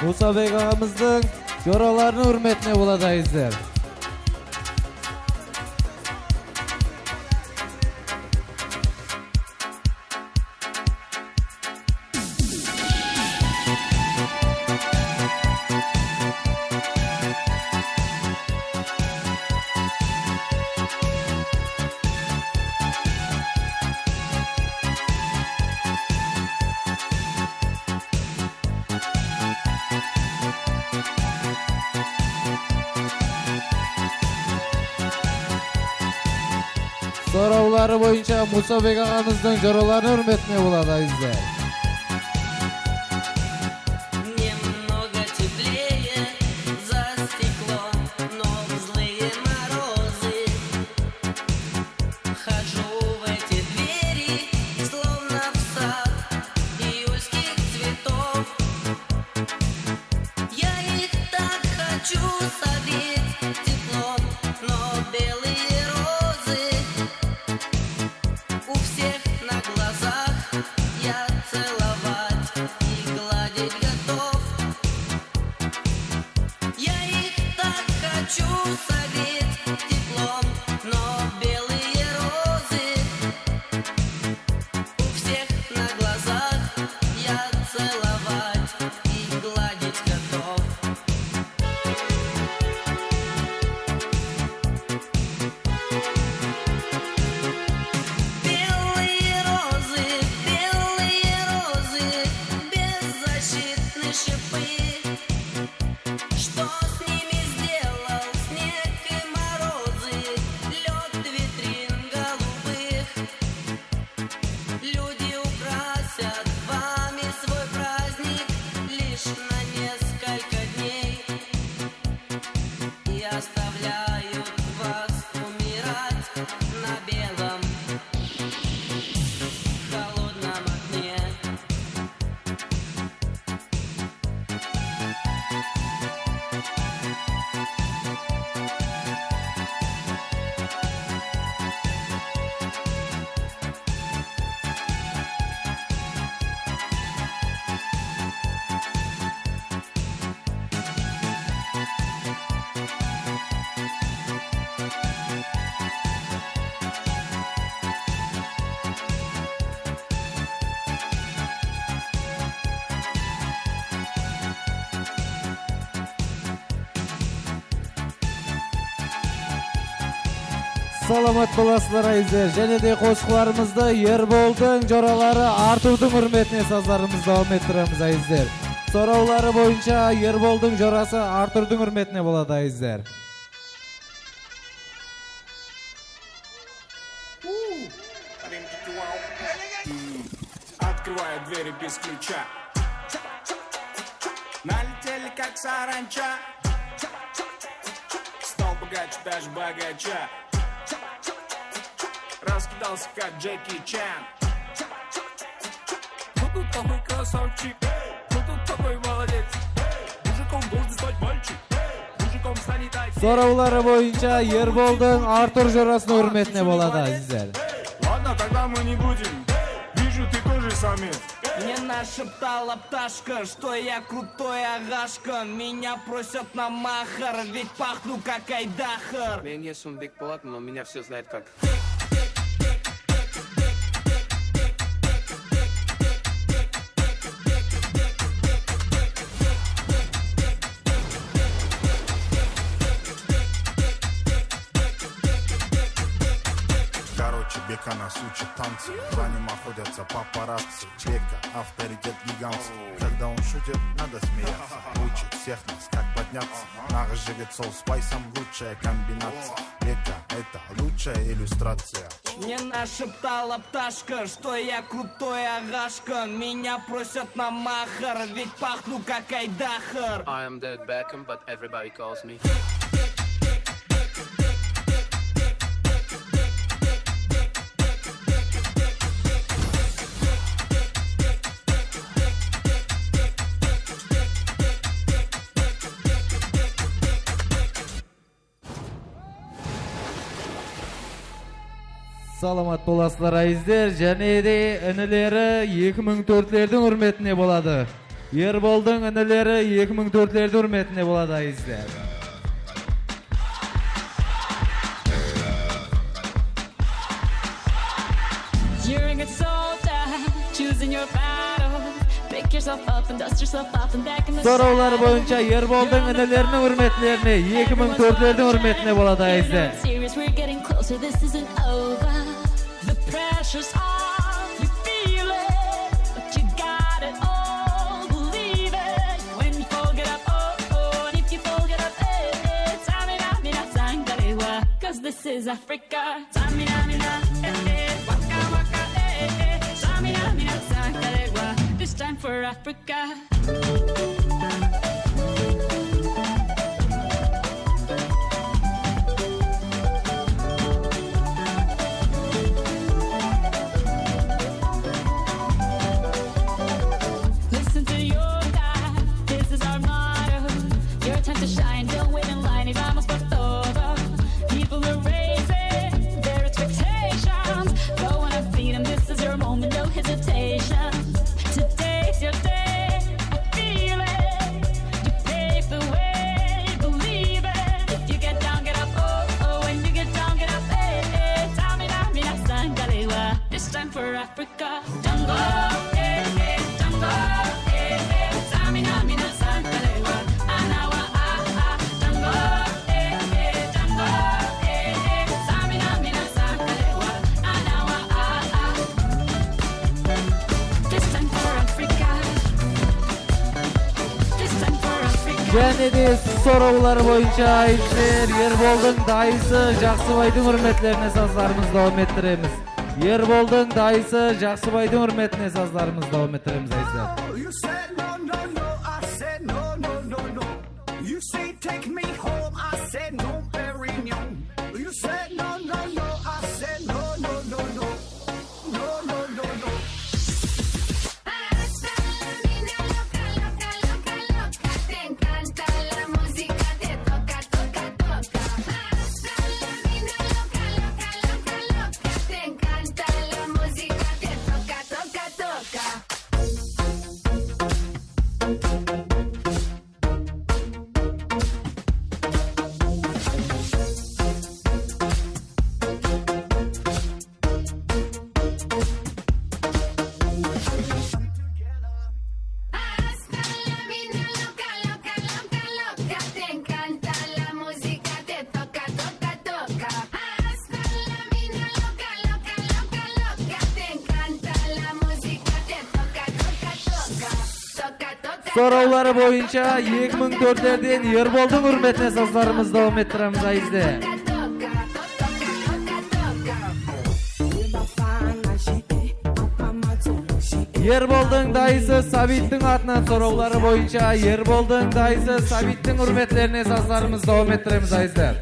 Мусабек ағамыздың жораларының үрметіне болады айыздар. Soravlары бойынша Мусабек ағамыздың жораларының үрметіне болады айыздар. Немного теплее за стеклом, но в злые морозы хожу в эти двери, словно в сад июльских цветов. Я их так хочу согреть теплом, но белые розы у всех на глазах. Я целовать и гладить готов. Я их так хочу согреть теплом, но белые розы у всех на глазах. Я целовать и гладить готов. Белые розы, беззащитны шипы. Что с ними сделал снег и морозы, лед витрин голубых? Люди украсят вами свой праздник лишь на несколько дней и оставляют вас умирать на белом холодном окне. Саламат боласыздар айыздар. Және де қосқыларымызды Ерболдың жоралары Артурдың үрметіне саздарымызды давам еттіреміз айыздар. Сораулары бойынша Ерболдың жорасы Артурдың үрметіне болады айыздар. Открываю двери без ключа. Налетели как саранча. Стал богаче, даже богача. Раскидался как Джеки Чан. Кто тут такой красавчик? Кто тут такой молодец? Мужиком должен стать мальчик. Мужиком станет айк. Сораулары бойынша Ерболдың Артур жорасының үрметіне болады айыздар. Ладно, тогда мы не будем. Вижу, ты тоже самец. Мне нашептала пташка, что я крутой агашка. Меня просят на махар, ведь пахну как айдахар. Мен есім бек болатын, но меня все знают как. Короче, Бека нас учит танцы. За ним охотятся папарацци. Бека авторитет гигантский. Когда он шутит, надо смеяться. Учит всех нас, как подняться. Наш жигет сол спайсом лучшая комбинация. Бека — это лучшая иллюстрация. Мне нашептала пташка, что я крутой агашка. Меня просят на махар, ведь пахну как айдахар. I am David Beckham, but everybody calls me. Саламат боласыздар айыздар, және де інілері 2004-лердің үрметіне болады. Ерболдың інілері 2004-лердің үрметіне болады айыздар. You're a good soldier, choosing your battle. Pick yourself up and dust yourself off and back in the Soraулар бойынша Ерболдың інілерінің үрметлеріне 2004-лердің үрметіне болады айыздар. Serious, we're getting closer, this isn't over. The pressure's on, you feel it, but you got it all, believe it. When you fold it up, oh, and if you fold it up, Tamina, mina, sangalewa, 'cause this is Africa. Tamina, mina, waka, waka, Tamina, mina, sangalewa, this time for Africa. Listen to your God, this is our motto. Your time to shine, don't wait in line, y vamos por todo. People are raising their expectations. Go on and feed them, this is your moment, no hesitation. Today's your day, I feel it. You pave the way, believe it. If you get down, get up, oh, when you get down, get up, Tamina, mina, sangalewa, this time for Africa. Jungle, jungle, Tamina, mina, sangalewa, anawa, jungle, jungle, Tamina, mina, sangalewa, anawa, this time for Africa. This time for Africa. Және де Soraулар бойынша айыздар, Ерболдың дайысы Жақсыбайдың үрметлеріне саздарымыз дауым еттіреміз. Ерболдың дайысы Жақсыбайдың үрметіне саздарымыз дауым еттіреміз айыздар. You said no, no, no, I said no, no, no, no. You say take me home, I said no, Perignon. You said no, no, no, I said no, no, no, no. No, no, no, no. Te encanta la música, te toca, toca, toca. Hasta la mina loca, loca, loca, loca. Te encanta la música, te toca, toca, toca. Hasta la mina loca, loca, loca, loca. Te encanta la música, te toca, toca, toca. Hasta la mina loca, loca, loca, loca. Te encanta la música, te toca, toca, toca. Toca, toca. Soraулары бойынша 2004-лерден Ерболдың үрметіне саздарымыз дауым еттіреміз айыздар. Ерболдың дайысы Сабиттің атынан Soraулары бойынша Ерболдың дайысы Сабиттің үрметлеріне саздарымыз дауым еттіреміз айыздар.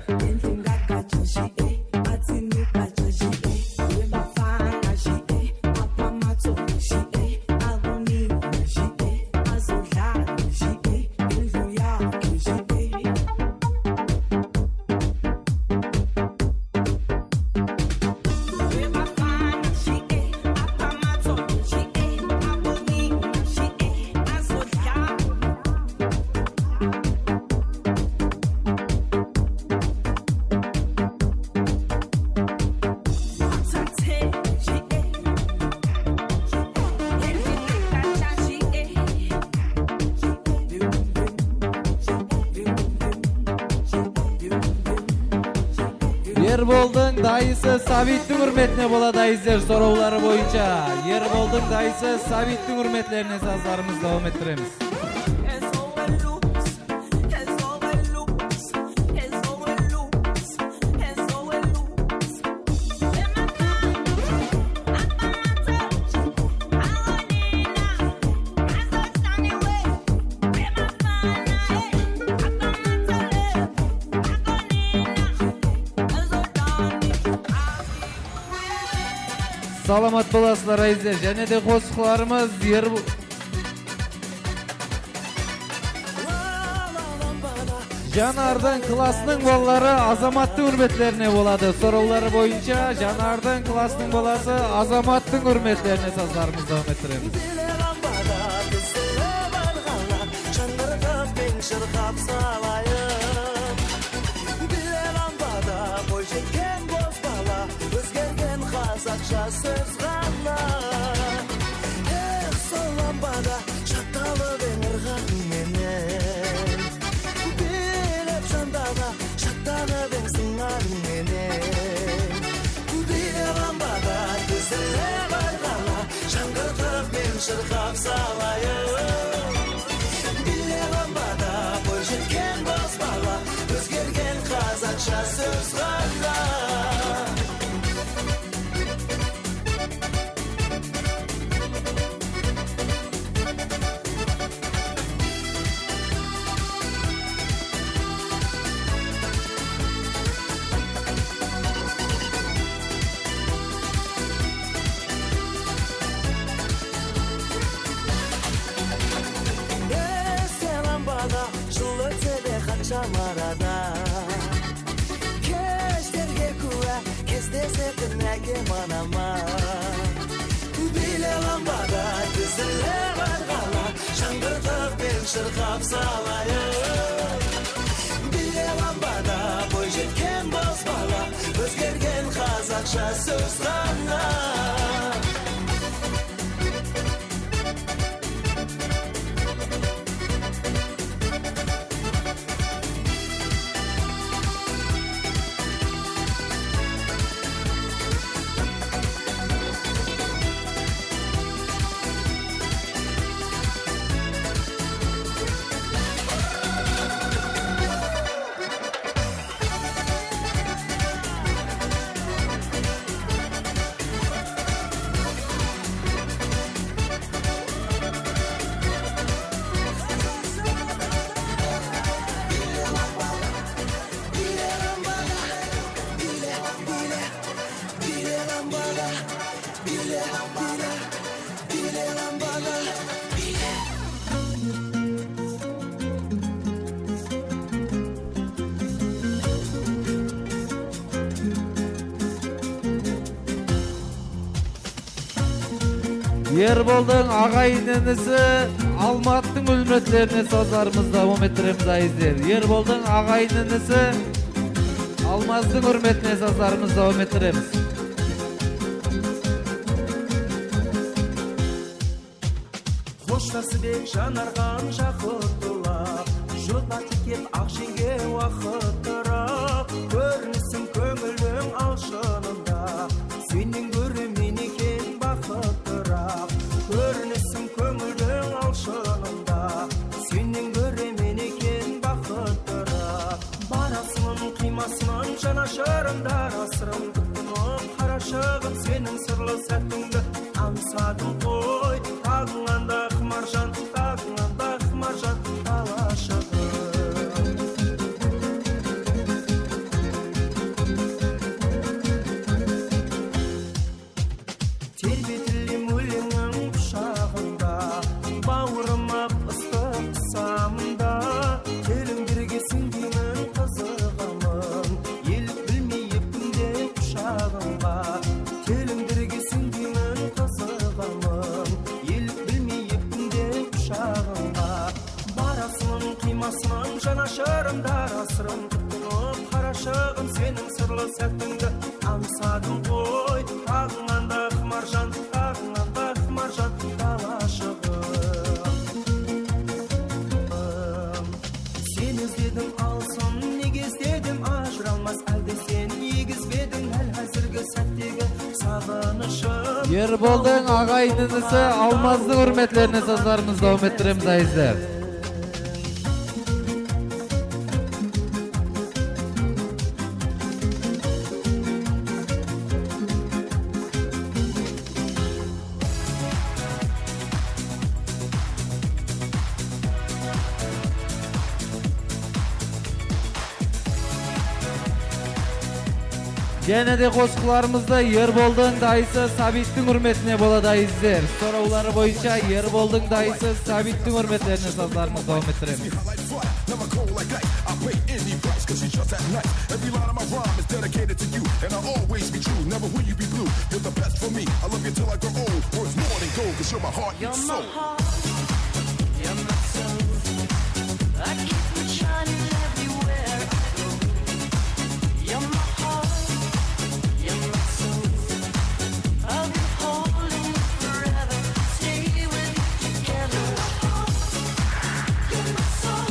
Ерболдың дайысы Сабиттің үрметіне болады айыздар Soraулары бойынша. Ерболдың дайысы Сабиттің үрметлеріне саздарымыз дауым еттіреміз. Саламат боласыздар айыздар, және де қосқыларымыз Жанардын классының балалары Азаматтың үрметлеріне болады. Сораулары бойынша Жанардын классының баласы Азаматтың үрметлеріне саздарымызды өметіреміз. Шырқап салайын Биле ламбада бой жеткен боз бала Өзгерген қазақша сөз ғана Сол ламбада шатталып ыңырғанменен Билеп жандана шаттанып сыңарменен Биле ламбада тізіле барғала Жаңғыртып мен шырқап салайын жеткен боз бала өзгерген қазақша сөз ғана Şamarada Keşlerge kuva Kezdesetin әкем анама Биле ламбада Тізіле барғала Жаңғыртып мен шырқап салайын Биле ламбада Бой жеткен боз бала Өзгерген қазақша сөз ғана Ерболдың ағайын інісі Алматтың үрметлеріне саздарымызды өметіреміз айыздар. Ерболдың ағайын інісі Алмаздың үрметіне саздарымызды өметіреміз. Қоштасыбек жанарған жақұттылап Жұта текеп ақшенге уақыттырап Көрінісің көңілдің алшынында Сенен көрі мен екен бақыттырап Көрінісің көңілдің алшынында Сенен көрі мен екен бақыттырап Барасының қимасының жанашырындар асырым күттініп Қарашығым сенің сырлы сәттіңді аңсадым қой Тағыңанда қымаржан, тағыңанда қымаржан Алашығым Тербетілім өлеңің құшағында Бауырыма ыстық самында Келіңдерге сіңдеймін қызығымын Ел білмей епімде құшағымға Келіңдерге сіңдеймін қызығымын Ел білмей епімде құшағымға Барасының қимасының жанашырымдар асырым күттініп Қарашығым сенің сырлы сәттіңді аңсадым ғой Тағыңанда қымаржан, тағыңанда қымаржан Алашығым Сен іздедім алсын, неге іздедім ажыралмас Әлде сен егізбедің әл әзіргі сәттегі сағынышым Ерболдың ағайын інісі Алмаздың үрметлеріне саздарымызды өметіреміз айыздар. Және де қосқыларымызда Ерболдың дайысы Сабиттің үрметіне болады айыздар. Сұраулары бойынша Ерболдың дайысы Сабиттің үрметлеріне саздарымызды өметіреміз. any price, cause she's just that nice. Every line of my rhyme is dedicated to you, and I'll always be true, never will you be blue. You're the best for me, I love you till I grow old. Worth more than gold, cause you're my heart and soul. You're my soul. I keep it shining everywhere I go. You're my heart. You're my soul. I'll be holding you forever. Stay with you together. You're my soul.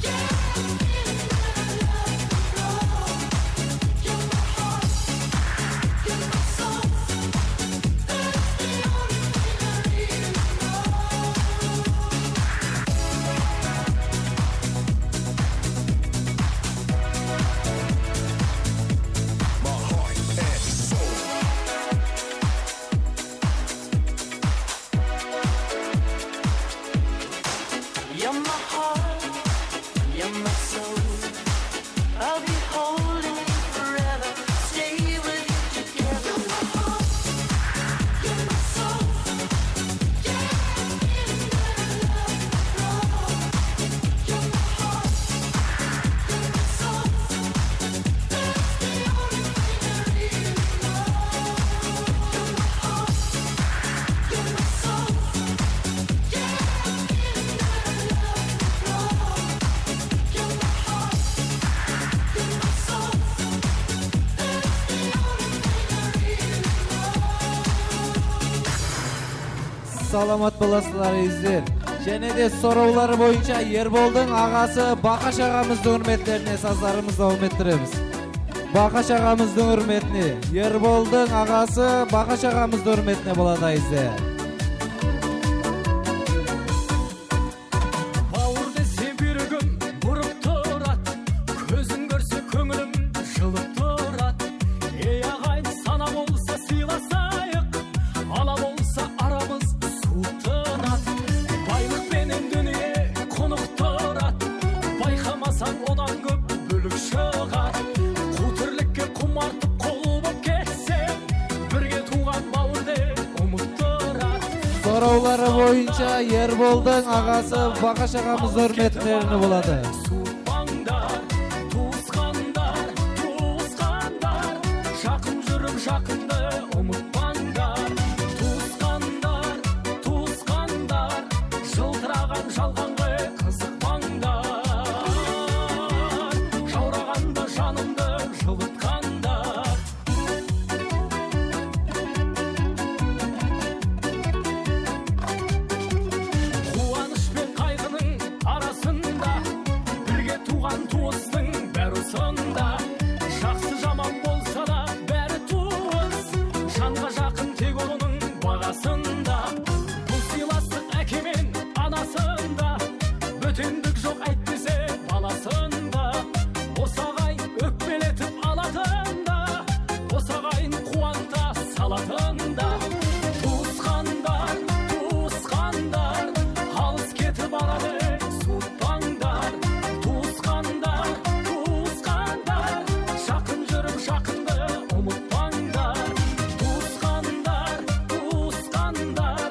Yeah, I'm feeling that I love you, Lord. You're my heart. You're my soul. That's the only thing I really know. My heart and soul. You're my heart, you're my soul. I'll be holding you forever, stay with you together. You're my heart, you're my soul. Yeah, I'm feeling that I love you, Lord. You're my heart, you're my soul. That's the only thing I really know. You're my heart, you're my soul. Yeah, I'm feeling that I love you, Lord. You're my heart, you're my soul. That's the only thing I really know. Саламат боласыздар издер. Және де сораулары бойынша Ерболдың ағасы Бақаш ағамыздың үрметлеріне саздарымызды дауым еттіреміз. Бақаш ағамыздың үрметіне, Ерболдың ағасы Бақаш ағамыздың үрметіне болады издер. Бауыр десе бүйрегім бұрып тұрат, көзің көрсе көңілім жылып тұрат. Ей ағайын сана болса сыйласайық, ала болса арамыз суытынат. Байлықпенен дүние қонықтырат, байқамасаң одан көп бөлік шығар. Қу тірлікке құмартып қол боп кетсең, бірге туған бауырды ұмыттырат. Сораулары бойынша Ерболдың ағасы Бақаш ағамыздың үрметлеріне болады. Туысқандар, туысқандар, туысқандар, жақын жүріп жақынды ұмытпаңдар. Туысқандар, туысқандар, жылтыраған жалғанға қызықпаңдар. Жаурағанда жанымды жылытқандар. Қуаныш пен қайғының арасында, бірге туған туыстың бәрі сонда. Жақсы жаман болса да бәрі туыс, жанға жақын тек оның бағасында. Бұл сыйластық әке мен анасында, бөтендік жоқ әйтпесе баласында. Осы ағайын өкпелетіп алатында, осы ағайын қуанта салатында. Туысқандар, туысқандар, алыс кетіп барады суытпаңдар. Туысқандар, туысқандар, жақын жүріп жақынды ұмытпаңдар. Туысқандар, туысқандар,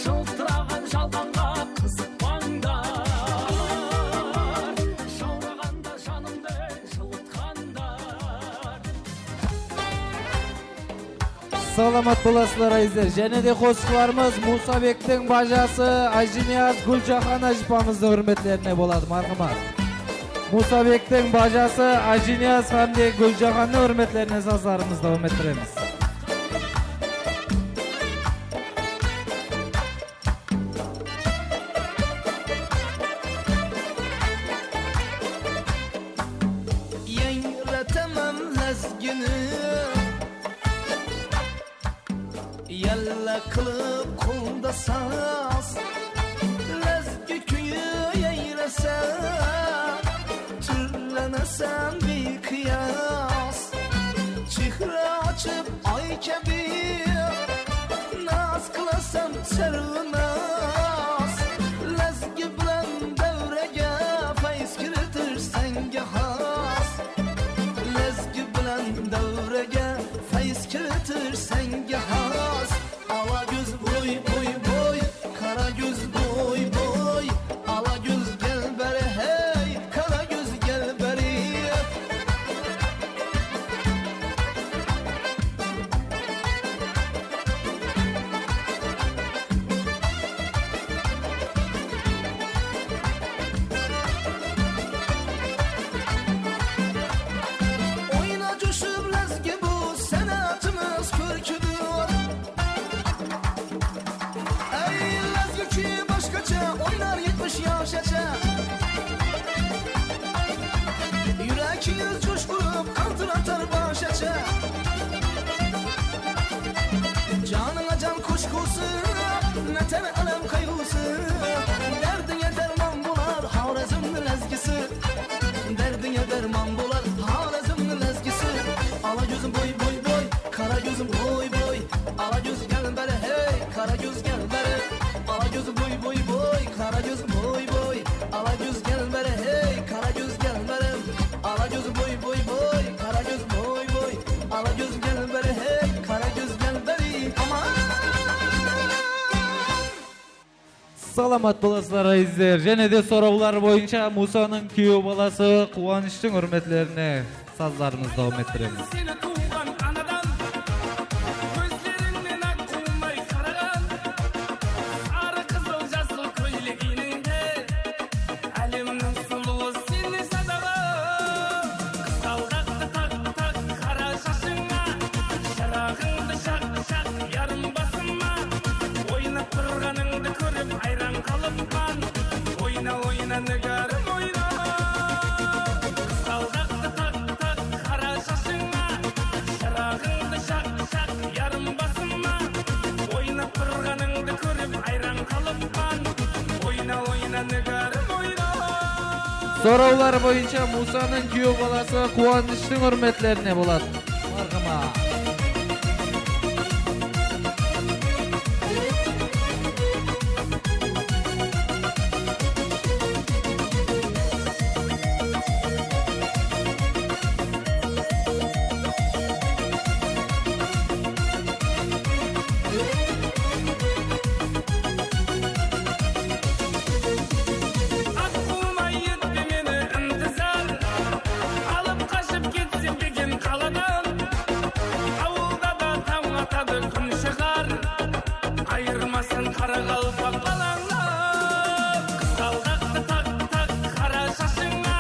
жылтыраған жалғанға қызықпаңдар. Жаурағанда жанымды жылытқандар. Саламат боласыздар издер. Және де қосқыларымыз Мусабектің бажасы Ажинияз Гүлжахан ажипамыздың үрметлеріне болады, мархамат. Мусабектің бажасы Ажинияз Хамди Гүлжаханның үрметлеріне саздарымызды дауым еттіреміз. Yayratamam lezgini, yalla kılıp kulda saz. Lezgi köyü yayrasa, türlenesen bir kıyas. Çihre açıp ay kebir, naz kılasam serunaz. Lezgi bilen devrege faiz kiritirsen has. Lezgi bilen devrege faiz kiritirsen has. Ala göz boy boy boy, kara göz boy boy. Ala göz gel bere hey, kara göz gel Саламат боласыздар айыздар. Және де сораулар бойынша Мусаның күйеу баласы Қуаныштың үрметлеріне саздарымызды дауам еттіреміз. Seni tuğan anadan gözlerinden akılmay karagan sarı kızıl jaslı köyleğininde Aleminin suluğu seni sadalan kızaldaktı tak tak kara şaşına şarağındı şak şak yarım basınma oynap durganыңды көріп айран қалыппан ойна ойна нөгарім ойна кызалдақты так так қара шашыңа шырағыңды шақ шақ ярым басыма ойнап тұрғаныңды көріп айран қалыппан ойна ойна нөгарім ойна Сораулар бойынша Мусаның күйеу баласы Қуаныштың үрметлеріне болады. Мархама. Aklıma yetti meni intizar Alıp kaçıp gitsin деген қаладан Ауылда да таң атады күн шығар Айырмасын қара қалпақ балаңнан Қызғалдақты так так қара шашыңа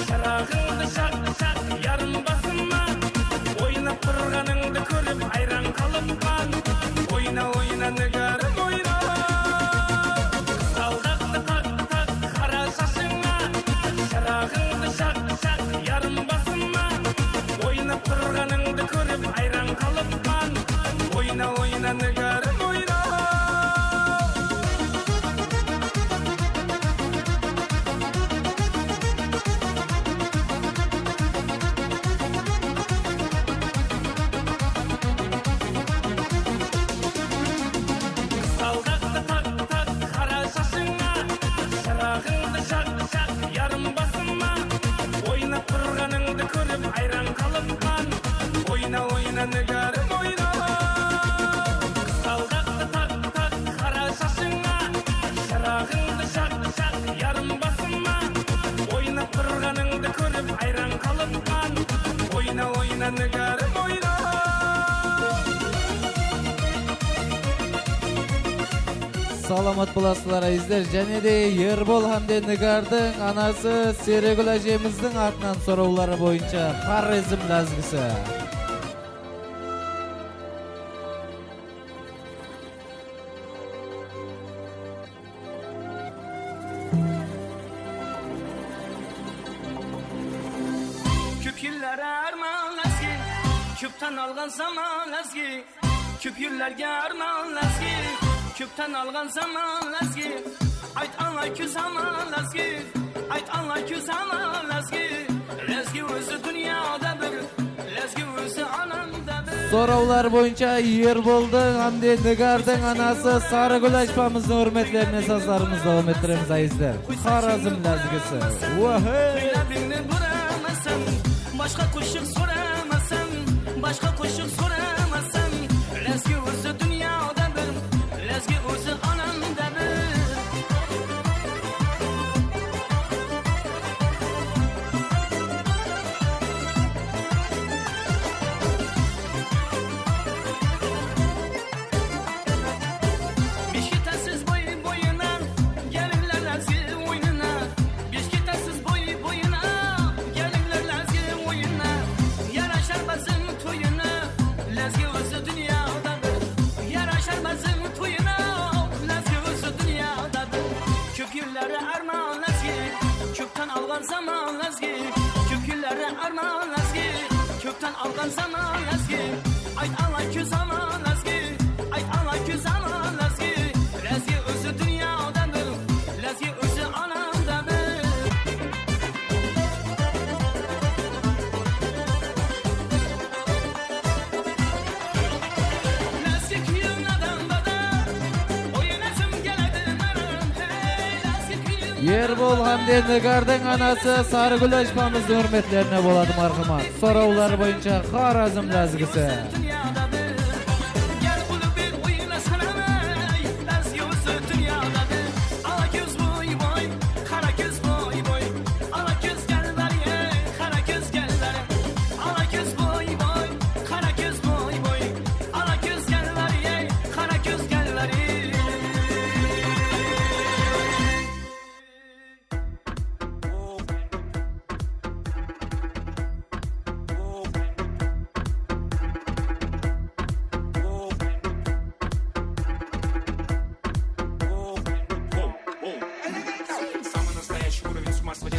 Шырағыңды шақ шақ ярым басыма Ойнап тұрғаныңды көріп айран қалыппан Ойна ойна нөгарім ойна Қызғалдақты так так қара шашыңа Шырағыңды шақ шақ ярым басыма Ойнап тұрғаныңды көріп айран қалыппан Ойна ойна нөгарім ойна Қызғалдақты так так қара шашыңа Шырағыңды шақ шақ ярым басыма Ойнап тұрғаныңды көріп айран қалыппан Ойна ойна нөгарім ойна Қызғалдақты так так қара шашыңа Шырағыңды шақ шақ ярым басыма Ойнап тұрғаныңды көріп айран қалыппан Ойна ойна нөгарім ойна Саламат боласыздар айыздар. Және де Ербол Хамде Нигардың анасы Серегүл әжеміздің атынан сораулары бойынша Хорезм ләзгісі. Küp yıllara armağan eski Küpten algan zaman eski Küp yıllarga armağan eski Küpten algan zaman eski Ayt anla kü zaman eski Ayt anla kü zaman eski Lezgi özü dünyada bir Lezgi özü anamda bir Сораулар бойынша Ерболдың Хамде Нигардың анасы Сарыгүл Ашпамыздың үрметлеріне саздарымызды дауам еттіреміз айыздар. Хорезм ләзгісі. Labini buramazsan Başka kuşuk soramazsan Başka kuşuk soramazsan Lezgi özü dünyada bir Lezgi özü anamda bir Beşiktaşsız boy boyuna Gelirler Lezgi oyununa Beşiktaşsız boy boyuna Gelirler Lezgi oyununa Yaraşar bazın toyuna Lezgi özü dünyada bir Yaraşar bazın toyuna Lezgi özü dünyada bir Köp yılları armağan Lezgi Köpten algan zaman Lezgi Köp yılları armağan Lezgi Köpten algan zaman Lezgi Ayt anla kü zaman Lezgi Ayt anla kü zaman Lezgi Lezgi özü dünyada bir Lezgi özü anamda bir Lezgi kıyım adamda da Oynasım geledi benim Hey Lezgi kıyım Ербол Хамде Нигардың анасы Сарыгүл Ашпамыздың үрметлеріне болады мархама. Сораулар бойынша Хорезм ләзгісі. dünyada bir Gel kulübü oynasana Lezgi özü dünyada bir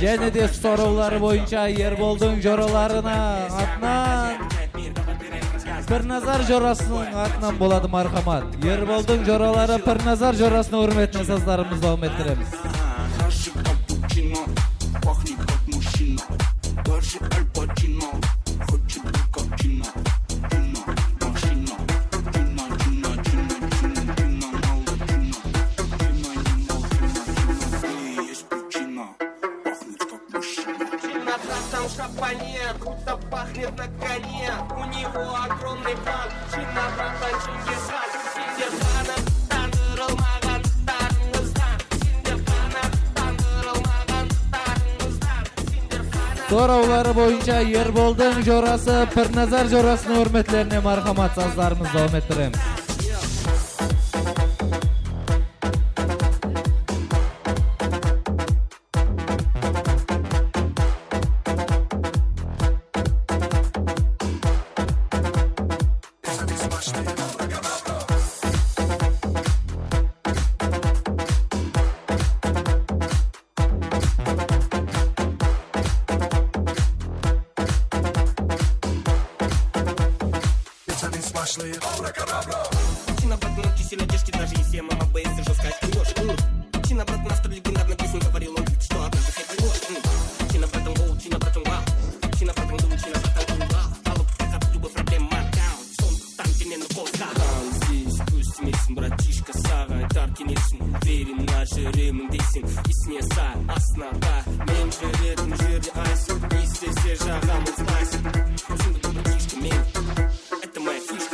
Және де сораулары бойынша Ерболдың жораларына атынан Пірназар жорасының атынан болады мархамат. Ерболдың жоралары Пірназар жорасының урметіне саздарымызды дауам еттіреміз. Круто пахнет на коне, у него огромный план. Чина, братан, Чингисхан, Синдерхана, тандырылмаған тарыңыздан. Синдерхана, тандырылмаған тарыңыздан. Сораулары бойынша Ерболдың жорасы Пірназар жорасының урметлеріне мархамат саздарымызды дауам еттіреміз. Чина, брат, ночи сильно тяжкий, даже если мама боится жестко ешь. Чина, брат, настро легендарной песней говорил он, что однажды хоть ложь. Чина, братан, гол, Чина, братан, вау. Чина, братан, дул, Чина, братан, вау. Алло, как любовь, проблема, даун. Сон, там, где не на полста. Там здесь, пусть месяц, братишка, сага, таркинесин. Верим, наши ремы, десин. И снеса, основа. Меньше редким, жирный айсен. И все жагам, он спасен. Чина, братишка, мен. Это моя фишка.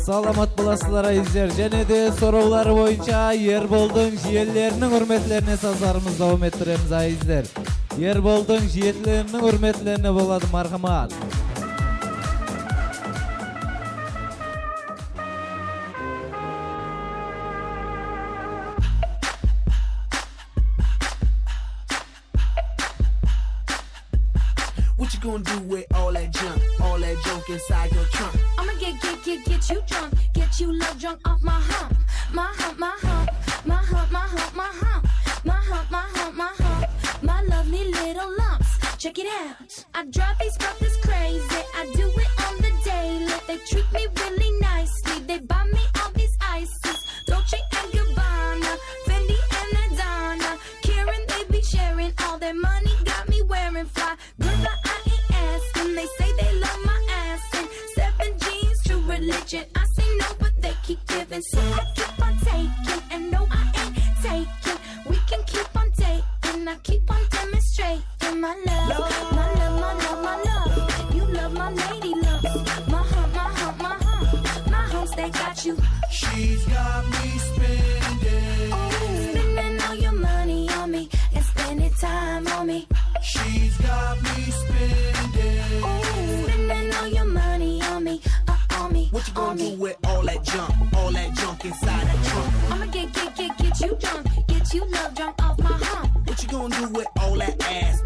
Саламат боласылар айыздар. Және де сораулары бойынша Ерболдың жиелерінің урметлеріне саздарымызды дауам еттіреміз айыздар. Ерболдың жиелерінің урметлеріне болады мархамат. What you gonna do with all that junk inside your trunk? I'ma get you drunk, get you love drunk off my hump, my hump, my hump, my hump, my hump, my hump, my hump, my hump, my hump, my lovely little lumps. Check it out. I drive these brothers crazy. I do it on the daily. They treat me really nicely. They buy me all these ices, Dolce and Gabbana, Fendi and Adana. Karen, they be sharing all their money. Got me wearing fly. Girl, I ain't asking. They say they love my ass and 7 jeans, true religion. I say no, but they keep giving, so I keep on taking. And no, I ain't taking. We can keep on dating. I keep on demonstrating my love, my love, my love, my love. You love my lady lumps, my hump, my hump, my hump, my humps. They got you. She's got me spending. Spending all your money on me and spending time on me. She's got me spending. Spending all your money on me, on me. What you gonna do with all that junk inside that trunk? I'ma get you drunk, get you love drunk off my hump. What you gonna do with all that ass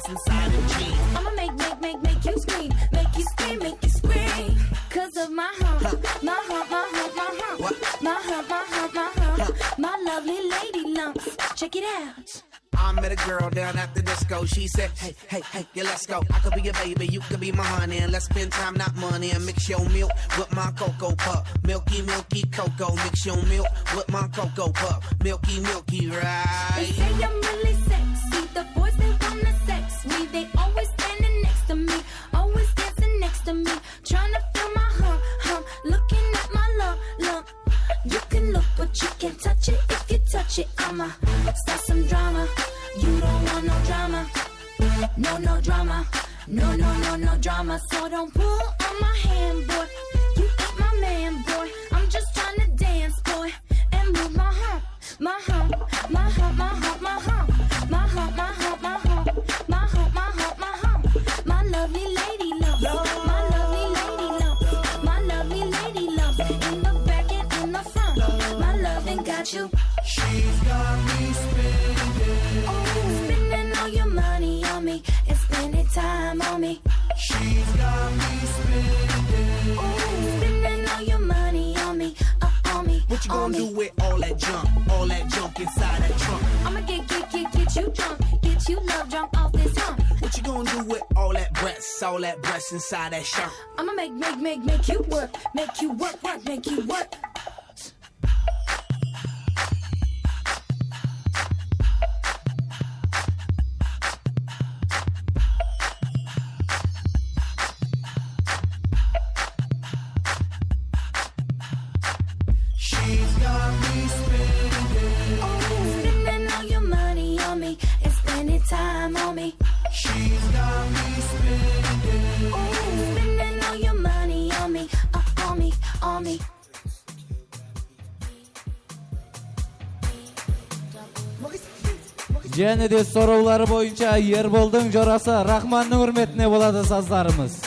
inside the jeans? I'ma make you scream, make you scream, make you scream. Cause of my hump, my hump, my hump, my hump, my hump, my hump, my hump, my lovely lady lumps. Check it out. I met a girl down at the disco. She said, hey, yeah, let's go. I could be your baby, you could be my honey. And let's spend time, not money. And mix your milk with my cocoa pup. Milky, milky cocoa. Mix your milk with my cocoa pup. Milky, milky, right? They say I'm really sexy. The boys, they wanna sex me. They always standing next to me, always dancing next to me. Trying to feel my hump, looking at my lump. You can look, but you can't touch it. If you touch it, I'ma start some drama. You don't want no drama. No drama. No drama. So don't pull on my hand, boy. You ain't my man, boy. I'm just trying to dance, boy, and move my hump, my hump, my hump, my hump, my hump, my hump, my hump, my hump, my hump, my hump, my hump, my lovely lady love, my lovely lady love, my lovely me. She's got me spending. Ooh, spending all your money on me, on me. What you gonna do with all that junk inside that trunk? I'ma get you drunk, get you love drunk off this hump. What you gonna do with all that breasts inside that shirt? I'ma make you work, make you work, make you work. She's got me spending. Oh, spending all your money on me and spending time on me. She's got me spending. Oh, spending all your money on me, on me. Және де сораулары бойынша Ерболдың жорасы Рахманның үрметіне болады саздарымыз.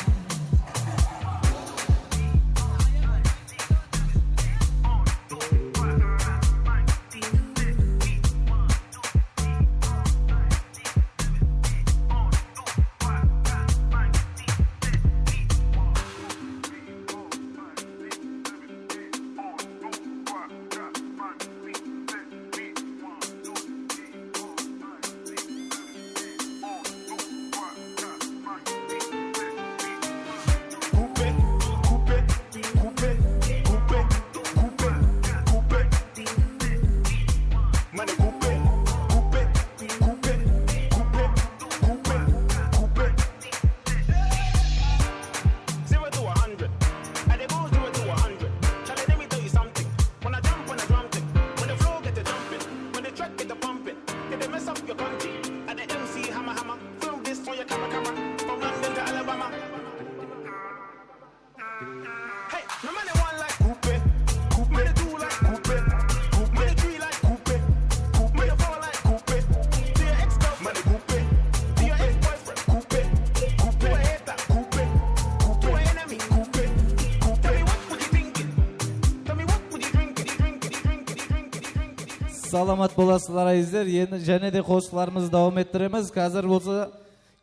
Саламат боласыздар айыздар. Енді және де қосыларымызды давам еттіреміз. Қазір болса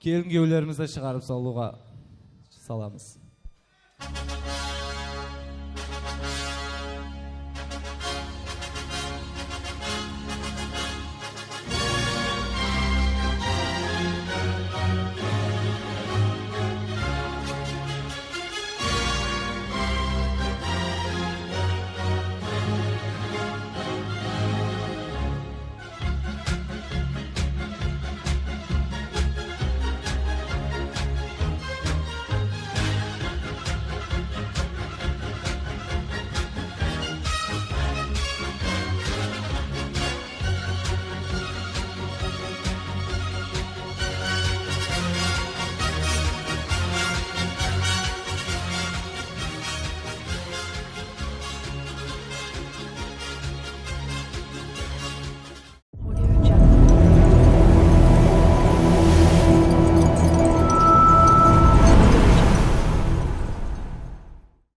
келін күйеулерімізді шығарып салуға саламыз.